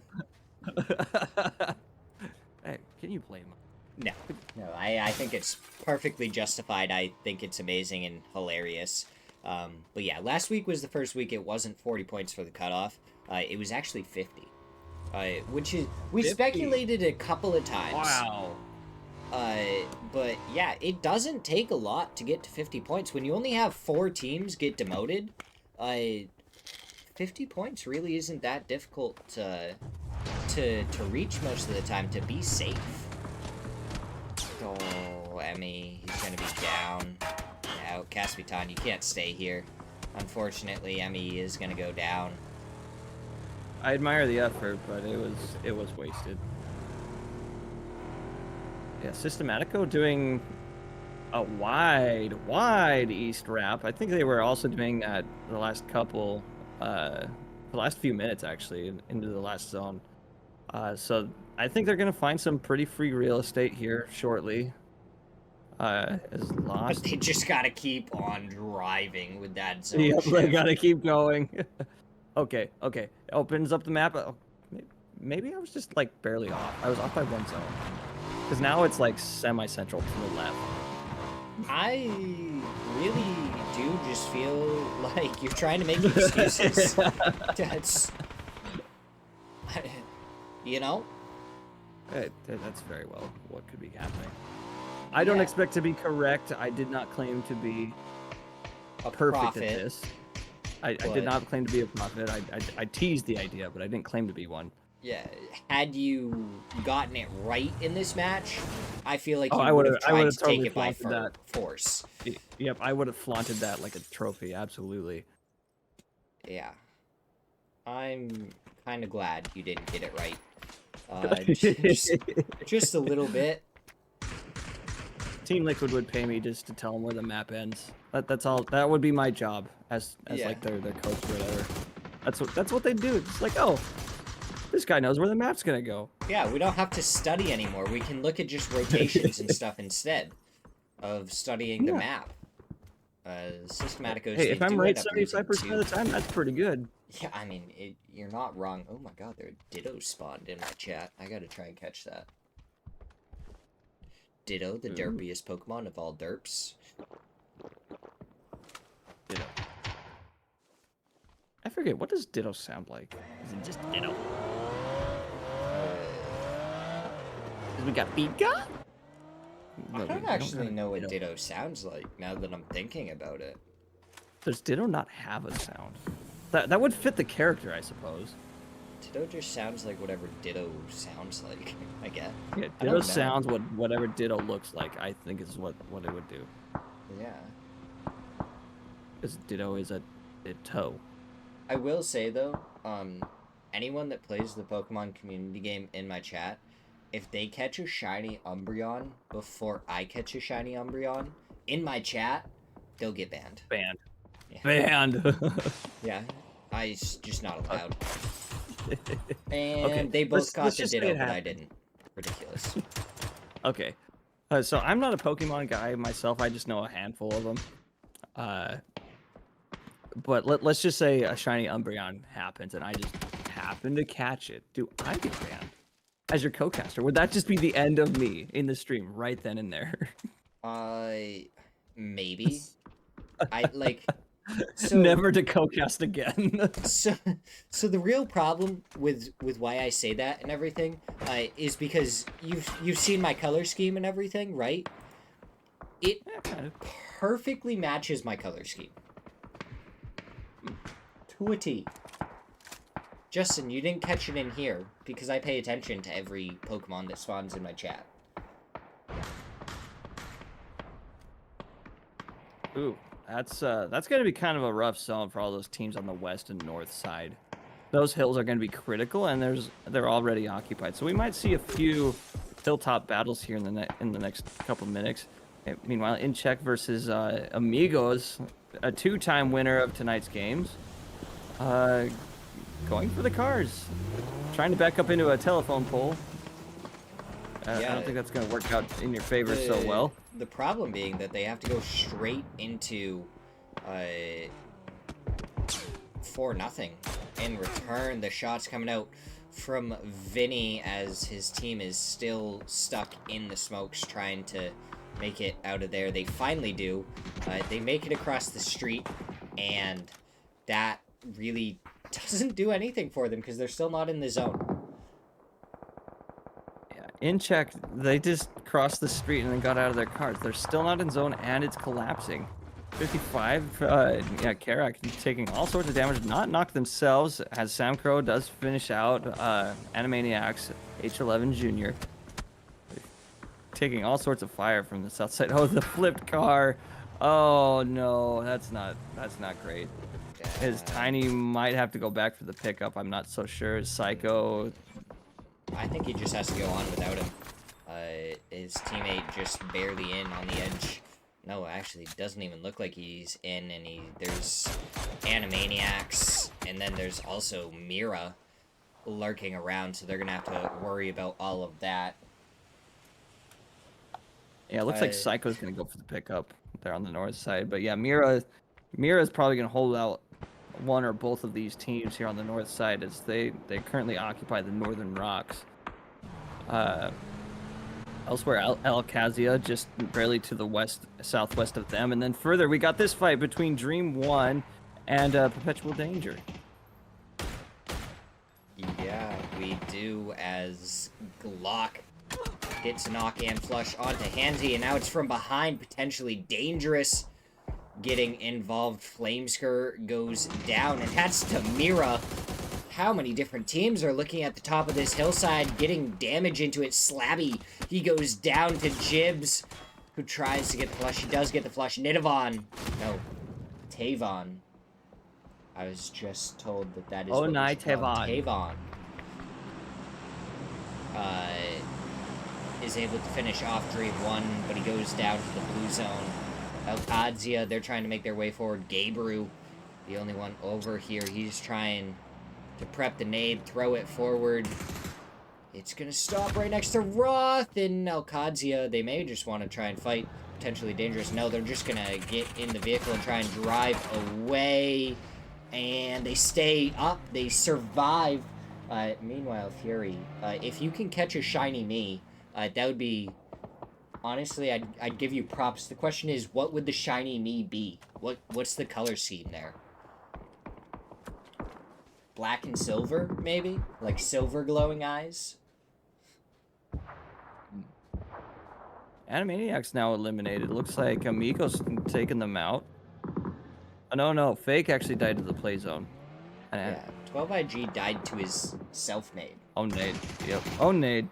Hey, can you blame him? No, I think it's perfectly justified. I think it's amazing and hilarious. But yeah, last week was the first week it wasn't 40 points for the cutoff. It was actually 50. Which is, we 50. Speculated a couple of times. Wow. But yeah, it doesn't take a lot to get to 50 points. When you only have 4 teams get demoted, 50 points really isn't that difficult to reach most of the time, to be safe. Oh, Emmy, he's gonna be down. Now, Caspitan, you can't stay here. Unfortunately, Emmy is gonna go down. I admire the effort, but it was wasted. Yeah, Systematico doing a wide east wrap. I think they were also doing that the last couple, the last few minutes actually, into the last zone. So I think they're gonna find some pretty free real estate here shortly. Is lost. But they just gotta keep on driving with that zone. Yep, they gotta keep going. Okay. Opens up the map. Oh, maybe I was just like barely off. I was off by 1 zone. Because now it's like semi-central to the left. I really do just feel like you're trying to make excuses. That's, you know? That's very well what could be happening. I don't expect to be correct. I did not claim to be perfect at this. I did not claim to be a prophet. I teased the idea, but I didn't claim to be one. Yeah, had you gotten it right in this match, I feel like you I would have tried to totally take it by that. force. Yep, I would have flaunted that like a trophy, absolutely. Yeah. I'm kind of glad you didn't get it right. Just a little bit. Team Liquid would pay me just to tell them where the map ends. That's all. That would be my job as like their coach or whatever. That's what they do. It's like, oh, this guy knows where the map's gonna go. Yeah, we don't have to study anymore. We can look at just rotations and stuff instead of studying the map. Systematico's. Hey, if I'm right 75% of the time, that's pretty good. Yeah, I mean, you're not wrong. Oh my god, there are Dittos spawned in my chat. I gotta try and catch that. Ditto, the derpiest Pokemon of all derps. Ditto. forget, what does Ditto sound like? Is it just Ditto? We got Pika? I don't We actually got know what Ditto. Ditto sounds like now that I'm thinking about it. Does Ditto not have a sound? That would fit the character, I suppose. Ditto just sounds like whatever Ditto sounds like, I guess. Yeah, I Ditto don't know. sounds whatever Ditto looks like, I think is what it would do. Yeah. Because Ditto is a toe. I will say though, anyone that plays the Pokemon community game in my chat, if they catch a shiny Umbreon before I catch a shiny Umbreon in my chat, they'll get banned. Banned. Yeah. Banned. Yeah, it's just not allowed. And Okay, they both caught the just say Ditto, it but I happened. didn't. Ridiculous. Okay. So I'm not a Pokemon guy myself. I just know a handful of them. But let's just say a shiny Umbreon happens and I just happen to catch it. Do I get banned as your co-caster? Would that just be the end of me in the stream right then and there? Maybe. I like. So, Never to co-cast again. so the real problem with why I say that and everything, is because you've seen my color scheme and everything, right? It Yeah, kind of. perfectly matches my color scheme. To a T. Justin, you didn't catch it in here because I pay attention to every Pokemon that spawns in my chat. Ooh, that's gonna be kind of a rough zone for all those teams on the west and north side. Those hills are gonna be critical, and they're already occupied. So we might see a few hilltop battles here in the next couple minutes. Meanwhile, in check versus Amigos, a two-time winner of tonight's games, going for the cars, trying to back up into a telephone pole. I don't think that's going to work out in your favor so well. The problem being that they have to go straight into 4-0 in return. The shots coming out from Vinny as his team is still stuck in the smokes trying to make it out of there. They finally do. They make it across the street, and that really doesn't do anything for them because they're still not in the zone. In check, they just crossed the street and then got out of their cars. They're still not in zone, and it's collapsing. 55, Karak taking all sorts of damage, not knocked themselves, as Sam Crow does finish out Animaniacs, H11 Jr. Taking all sorts of fire from the south side. Oh, the flipped car. Oh, no, that's not great. His Tiny might have to go back for the pickup. I'm not so sure. Psycho... I think he just has to go on without him. His teammate just barely in on the edge. No, actually, doesn't even look like he's in, and there's Animaniacs, and then there's also Mira lurking around, so they're gonna have to worry about all of that. Yeah, it looks like Psycho's gonna go for the pickup there on the north side, but yeah, Mira's probably gonna hold out one or both of these teams here on the north side as they currently occupy the northern rocks. Elsewhere, Alcazia just barely to the southwest of them, and then further we got this fight between Dream 1 and Perpetual Danger. Yeah, we do, as Glock gets knock and flush onto Hansi, and now it's from behind, potentially dangerous. Getting involved, Flamesker goes down, and that's to Mira. How many different teams are looking at the top of this hillside, getting damage into it? Slabby, he goes down to Jibs, who tries to get the flush. He does get the flush. Nidavon, no, Tavon. I was just told that is Oh, what night, Tavon. Is able to finish off Dream 1, but he goes down to the blue zone. Alcazia, they're trying to make their way forward. Gabriel, the only one over here. He's trying to prep the nade, throw it forward. It's going to stop right next to Roth and Alcazia. They may just want to try and fight. Potentially dangerous. No, they're just going to get in the vehicle and try and drive away. And they stay up. They survive. Meanwhile, Fury, if you can catch a shiny me, that would be... Honestly, I'd give you props. The question is, what would the shiny me be? What's the color scheme there? black and silver, maybe? Like silver glowing eyes? Animaniac's now eliminated. Looks like Amico's taking them out. Oh, no. Fake actually died to the play zone. And Yeah, 12IG died to his self-made. oh, nade. Yep. Oh, nade.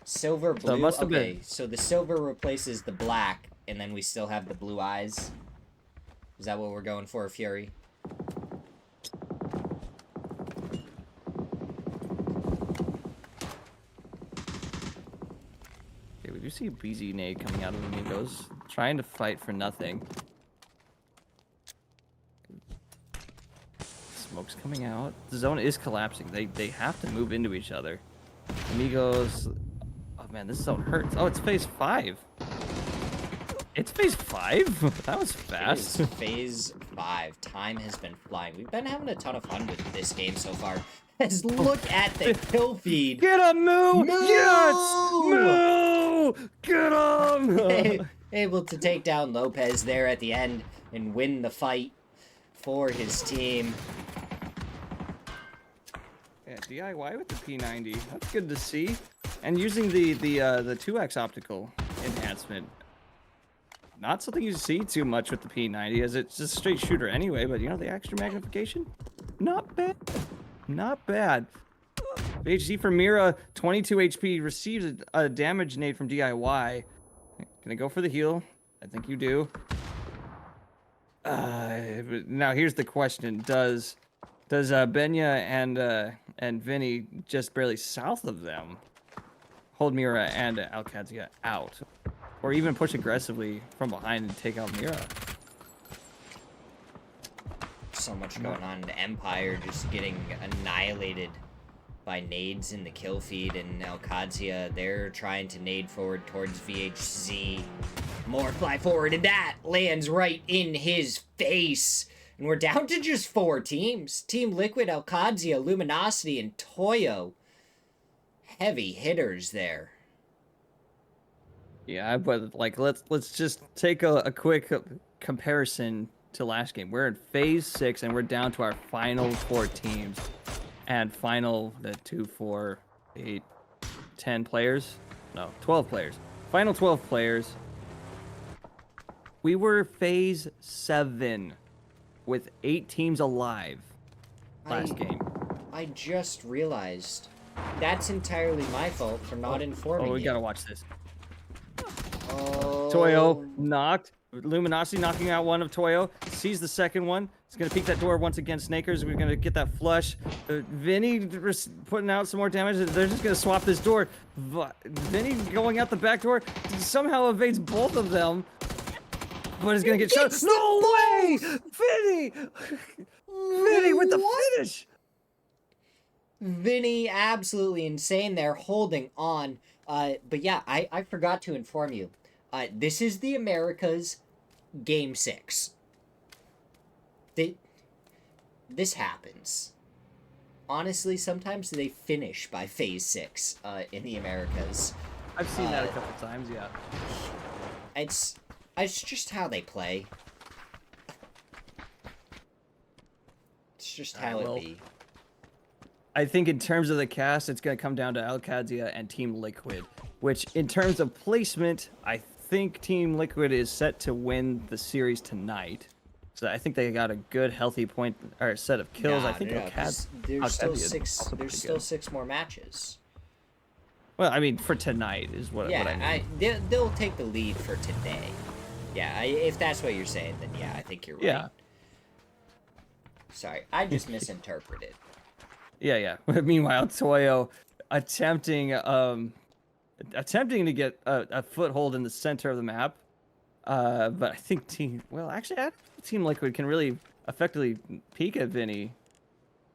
Silver, blue? So it must have okay, been. so the silver replaces the black, and then we still have the blue eyes. Is that what we're going for, Fury? Okay, we do see a BZ nade coming out of Amigos. Trying to fight for nothing. Smoke's coming out. The zone is collapsing. They have to move into each other. Amigos. Oh man, this zone hurts. Oh, it's phase 5. It's phase 5? That was fast. It is phase 5. Time has been flying. We've been having a ton of fun with this game so far. Let's look at the kill feed. Get him, Moo! Moo! Yes! Moo! Get him! Able to take down Lopez there at the end and win the fight for his team. Yeah, DIY with the P90. That's good to see. And using the 2x optical enhancement. Not something you see too much with the P90, as it's just a straight shooter anyway, but you know, the extra magnification? Not bad. Not bad. HZ for Mira, 22 HP, receives a damage nade from DIY. Gonna go for the heal. I think you do. Now here's the question: Does Benya and Vinny just barely south of them hold Mira and Alcadzia out, or even push aggressively from behind and take out Mira? So much going on. The Empire just getting annihilated by nades in the kill feed, and Alcadzia, they're trying to nade forward towards VHZ. More fly forward, and that lands right in his face. And we're down to just 4 teams. Team Liquid, Alcadzia, Luminosity, and Toyo. Heavy hitters there. Yeah, but like let's just take a quick comparison to last game. We're in phase 6 and we're down to our final 4 teams. And final 2, 4, 8, 10 players. No, 12 players. Final 12 players. We were phase 7 with 8 teams alive last game. I just realized that's entirely my fault for not informing you. Oh, we gotta watch this. Oh. Toyo knocked. Luminosity knocking out one of Toyo. Sees the second one. He's gonna peek that door once again. Snakers. We're gonna get that flush. Vinny putting out some more damage. They're just gonna swap this door. Vinny going out the back door somehow evades both of them, but is gonna get shot. No way! Vinny! Vinny with the finish. Vinny, absolutely insane there, holding on. But yeah, I forgot to inform you. This is the Americas Game 6. This happens. Honestly, sometimes they finish by phase 6 in the Americas. I've seen that a couple times, yeah. It's just how they play. It's just how it be. I think in terms of the cast, it's going to come down to Alcadzia and Team Liquid, which in terms of placement, I think Team Liquid is set to win the series tonight. So I think they got a good, healthy point or set of kills. I think there's still 6 more matches. Well, I mean, for tonight is what I mean. They'll take the lead for today. Yeah, if that's what you're saying, then yeah, I think you're right. Yeah. Sorry, I just misinterpreted. Yeah. Meanwhile, Toyo attempting to get a foothold in the center of the map. But I think Team Liquid can really effectively peek at Vinny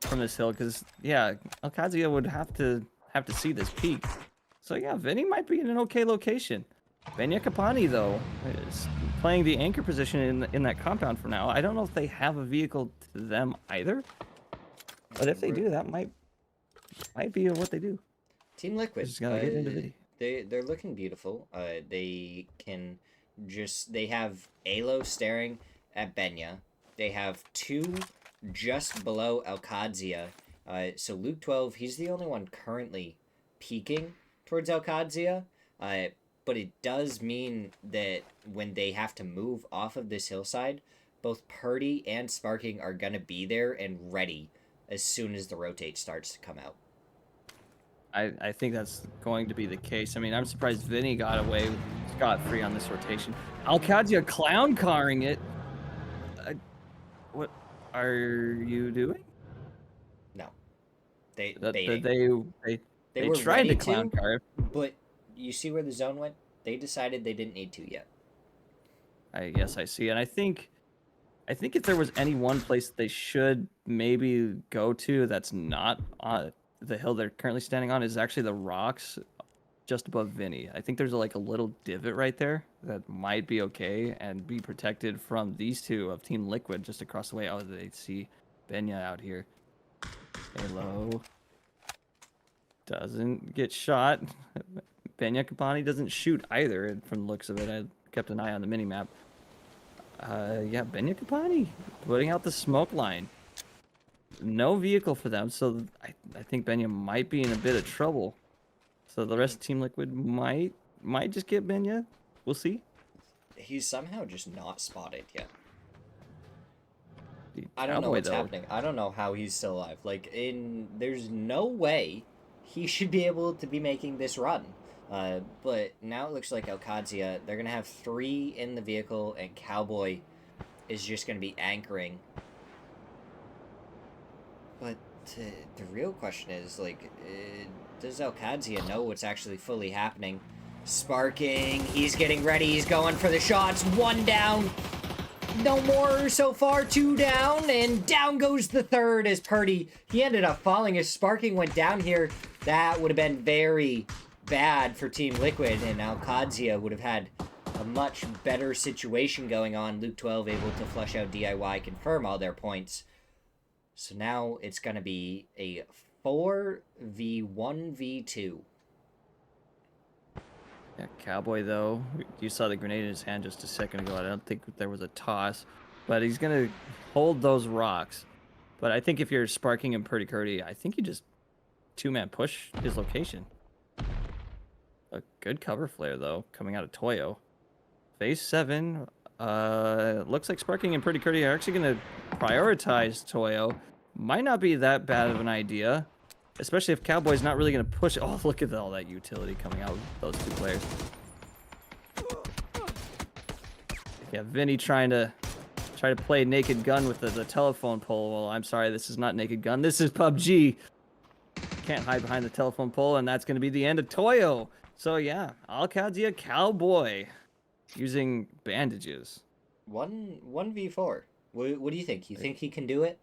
from this hill, because yeah, Alcadzia would have to see this peak. So yeah, Vinny might be in an okay location. Benya Kapani though is playing the anchor position in that compound for now. I don't know if they have a vehicle to them either, but if they do, that might be what they do. Team Liquid, just gotta get into Vinny. They're looking beautiful. They have Alo staring at Benya. They have 2 just below Alcadzia. So Luke 12, he's the only one currently peaking towards Alcadzia. Uh, but it does mean that when they have to move off of this hillside, both Purdy and Sparking are going to be there and ready as soon as the rotate starts to come out. I think that's going to be the case. I mean, I'm surprised Vinny got away scot-free on this rotation. Alcadzia clown carring it. What are you doing? No, they That baiting. They they were tried ready to clown to, car it. but you see where the zone went? They decided they didn't need to yet. Yes, I see. And I think if there was any one place that they should maybe go to that's not on the hill they're currently standing on is actually the rocks just above Vinny. I think there's like a little divot right there that might be okay and be protected from these two of Team Liquid just across the way. Oh, they see Benya out here. Halo doesn't get shot. Benya Kapani doesn't shoot either from the looks of it. I kept an eye on the mini map. Yeah, Benya Kapani putting out the smoke line. No vehicle for them, so I think Benya might be in a bit of trouble. So the rest of Team Liquid might just get Benya. We'll see. He's somehow just not spotted yet. The I don't know Cowboy what's though. happening. I don't know how he's still alive. There's no way he should be able to be making this run. But now it looks like Alcadzia, they're going to have 3 in the vehicle, and Cowboy is just going to be anchoring. But the real question is, does Alcadzia know what's actually fully happening? Sparking, he's getting ready, he's going for the shots, 1 down. No more so far, 2 down, and down goes the third as Purdy. He ended up falling as Sparking went down here. That would have been very bad for Team Liquid, and Alcadzia would have had a much better situation going on. Luke 12 able to flush out DIY, confirm all their points. So now it's going to be a 4v1v2. Yeah, Cowboy though. You saw the grenade in his hand just a second ago. I don't think there was a toss, but he's gonna hold those rocks. But I think if you're Sparking and Purdy Curdy, I think you just 2-man push his location. A good cover flare though, coming out of Toyo. Phase 7. Looks like Sparking and Purdy Curdy are actually gonna prioritize Toyo. Might not be that bad of an idea. Especially if Cowboy's not really going to push. Oh, look at all that utility coming out with those 2 players. Yeah, Vinny trying to play Naked Gun with the telephone pole. Well, I'm sorry, this is not Naked Gun. This is PUBG. Can't hide behind the telephone pole, and that's going to be the end of Toyo. So yeah, Alcadzia Cowboy using bandages. 1v4. What do you think? You think he can do it?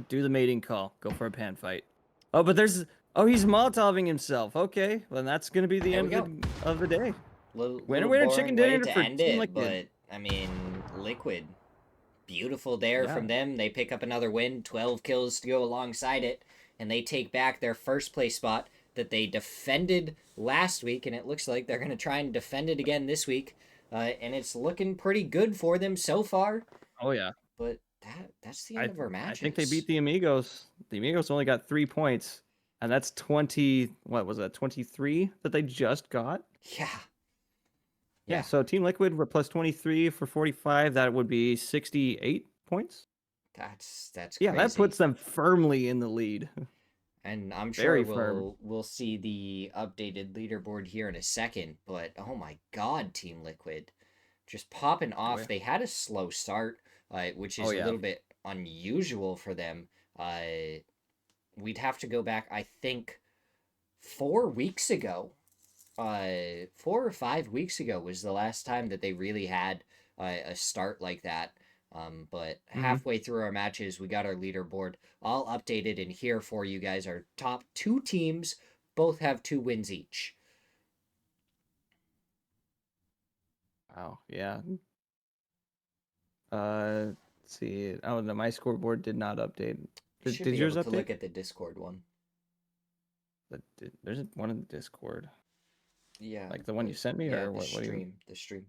Do the mating call. Go for a pan fight. Oh, but there's... Oh, he's Molotoving himself. Okay, well, that's going to be the end of the day. Winner, chicken dinner to for end Team it, Liquid. but, I mean, Liquid. Beautiful there from them. They pick up another win, 12 kills to go alongside it, and they take back their first place spot that they defended last week, and it looks like they're going to try and defend it again this week, and it's looking pretty good for them so far. Oh, yeah. But that's the end of our matches. I think they beat the Amigos. The Amigos only got 3 points, and that's 20... What was that, 23 that they just got? Yeah, so Team Liquid were plus 23 for 45. That would be 68 points. That's yeah, crazy. That puts them firmly in the lead. And I'm sure we'll see the updated leaderboard here in a second. But oh my God, Team Liquid, just popping off. They had a slow start, which is a little bit unusual for them. We'd have to go back, I think, 4 weeks ago. 4 or 5 weeks ago was the last time that they really had a start like that. But halfway through our matches, we got our leaderboard all updated and here for you guys. Our top 2 teams both have 2 wins each. Wow, yeah. Let's see. Oh, my scoreboard did not update. Did yours update? To look at the Discord one. There's one in the Discord. Yeah. Like the one you sent me, or what? The stream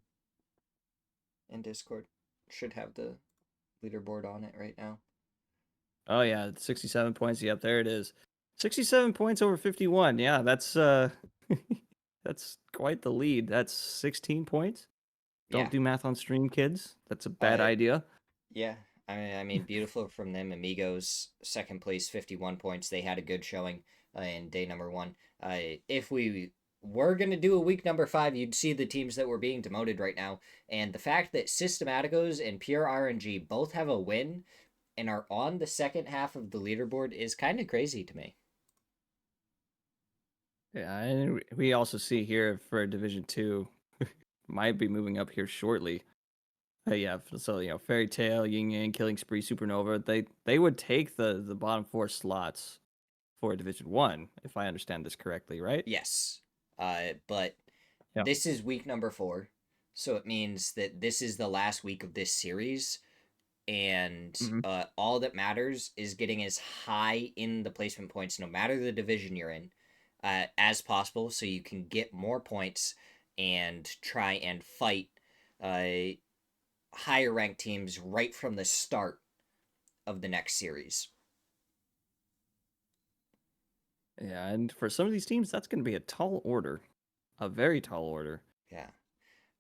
in Discord should have the leaderboard on it right now. Oh yeah, 67 points. Yep, there it is. 67 points over 51. Yeah, that's that's quite the lead. That's 16 points. Yeah. Don't do math on stream, kids. That's a bad Uh, idea. yeah. I mean, beautiful from them. Amigos, second place, 51 points. They had a good showing in day number one. If we were going to do a week number 5, you'd see the teams that were being demoted right now. And the fact that Systematicos and Pure RNG both have a win and are on the second half of the leaderboard is kind of crazy to me. Yeah, and we also see here for Division 2 might be moving up here shortly. Yeah, so Fairy Tale, Yin Yang, Killing Spree, Supernova, they would take the bottom 4 slots for Division 1, if I understand this correctly, right? Yes. But Yeah. this is week number 4. So it means that this is the last week of this series. And Hmm. all that matters is getting as high in the placement points, no matter the division you're in, as possible, so you can get more points and try and fight uh, higher ranked teams right from the start of the next series. Yeah, and for some of these teams, that's going to be a tall order, a very tall order. Yeah.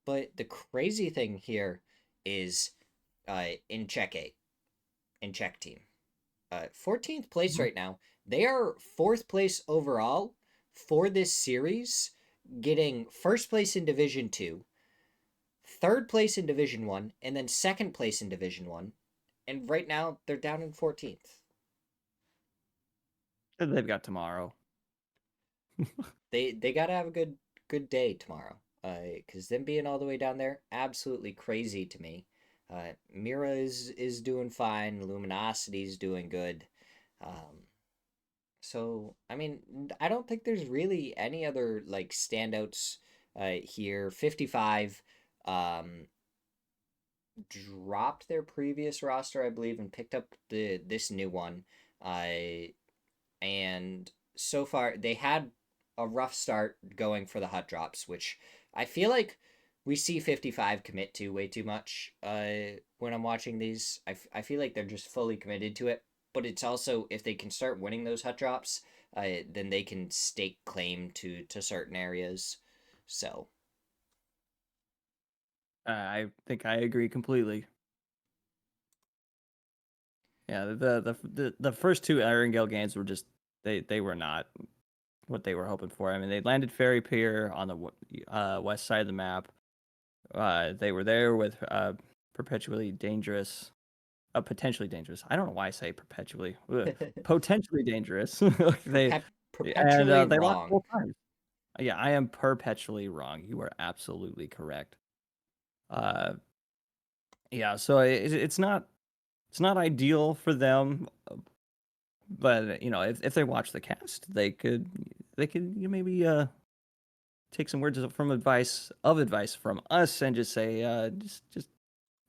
But the crazy thing here is in Check 8, in Check Team. 14th place Mhm. right now. They are 4th place overall for this series, getting first place in Division 2, third place in Division 1, and then second place in Division 1. And right now, they're down in 14th. And they've got tomorrow. They got to have a good day tomorrow. Because them being all the way down there, absolutely crazy to me. Mira is doing fine. Luminosity's doing good. Um, So, I mean, I don't think there's really any other like standouts here. 55 um dropped their previous roster, I believe, and picked up this new one. Uh and so far they had a rough start going for the hut drops, which I feel like we see 55 commit to way too much when I'm watching these. I feel like they're just fully committed to it, but it's also if they can start winning those hut drops, then they can stake claim to certain areas. So I think I agree completely. Yeah, the first 2 Erangel games were just they were not what they were hoping for. I mean, they landed Fairy Pier on the west side of the map. They were there with perpetually dangerous, potentially dangerous. I don't know why I say perpetually. Ugh. Potentially dangerous. they and perpetually they lost wrong. both times. Yeah, I am perpetually wrong. You are absolutely correct. Uh, yeah, so it's not ideal for them, but if they watch the cast, they could maybe take some words of advice from us and just say just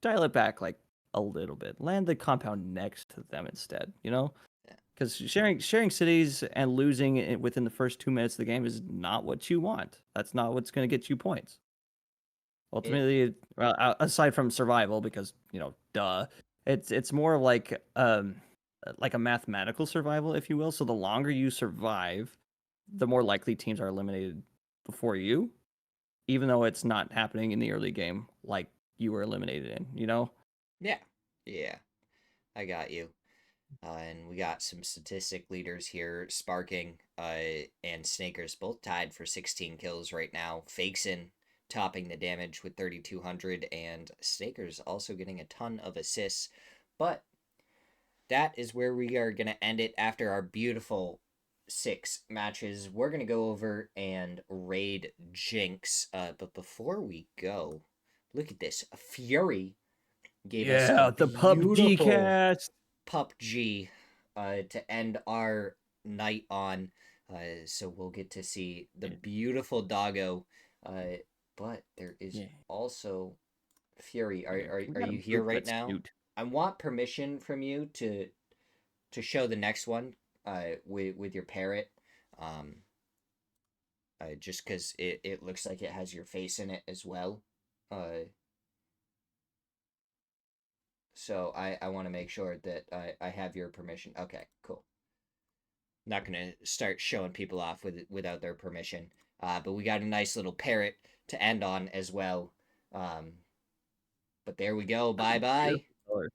dial it back like a little bit. Land the compound next to them instead, because sharing cities and losing it within the first 2 minutes of the game is not what you want. That's not what's going to get you points. It Ultimately, well, aside from survival, because duh, it's more like a mathematical survival, if you will. So the longer you survive, the more likely teams are eliminated before you, even though it's not happening in the early game like you were eliminated in. yeah. Yeah. I got you. And we got some statistic leaders here. Sparking and Snakers both tied for 16 kills right now. Fakeson topping the damage with 3,200, and Snakers also getting a ton of assists. But that is where we are going to end it after our beautiful 6 matches. We're going to go over and raid Jinx. But before we go, look at this. Fury gave us a Yeah, the PUBG beautiful cast. PUBG to end our night on. So we'll get to see the Yeah. beautiful doggo. But there is Yeah. also Fury. Are, Yeah, are, we are got a you here right bootlet now? snoot. I want permission from you to show the next one with your parrot. Um, just because it looks like it has your face in it as well. Uh, So I want to make sure that I have your permission. Okay, cool. Not gonna start showing people off without their permission. But we got a nice little parrot to end on as well. But there we go. Bye Beautiful bye. color.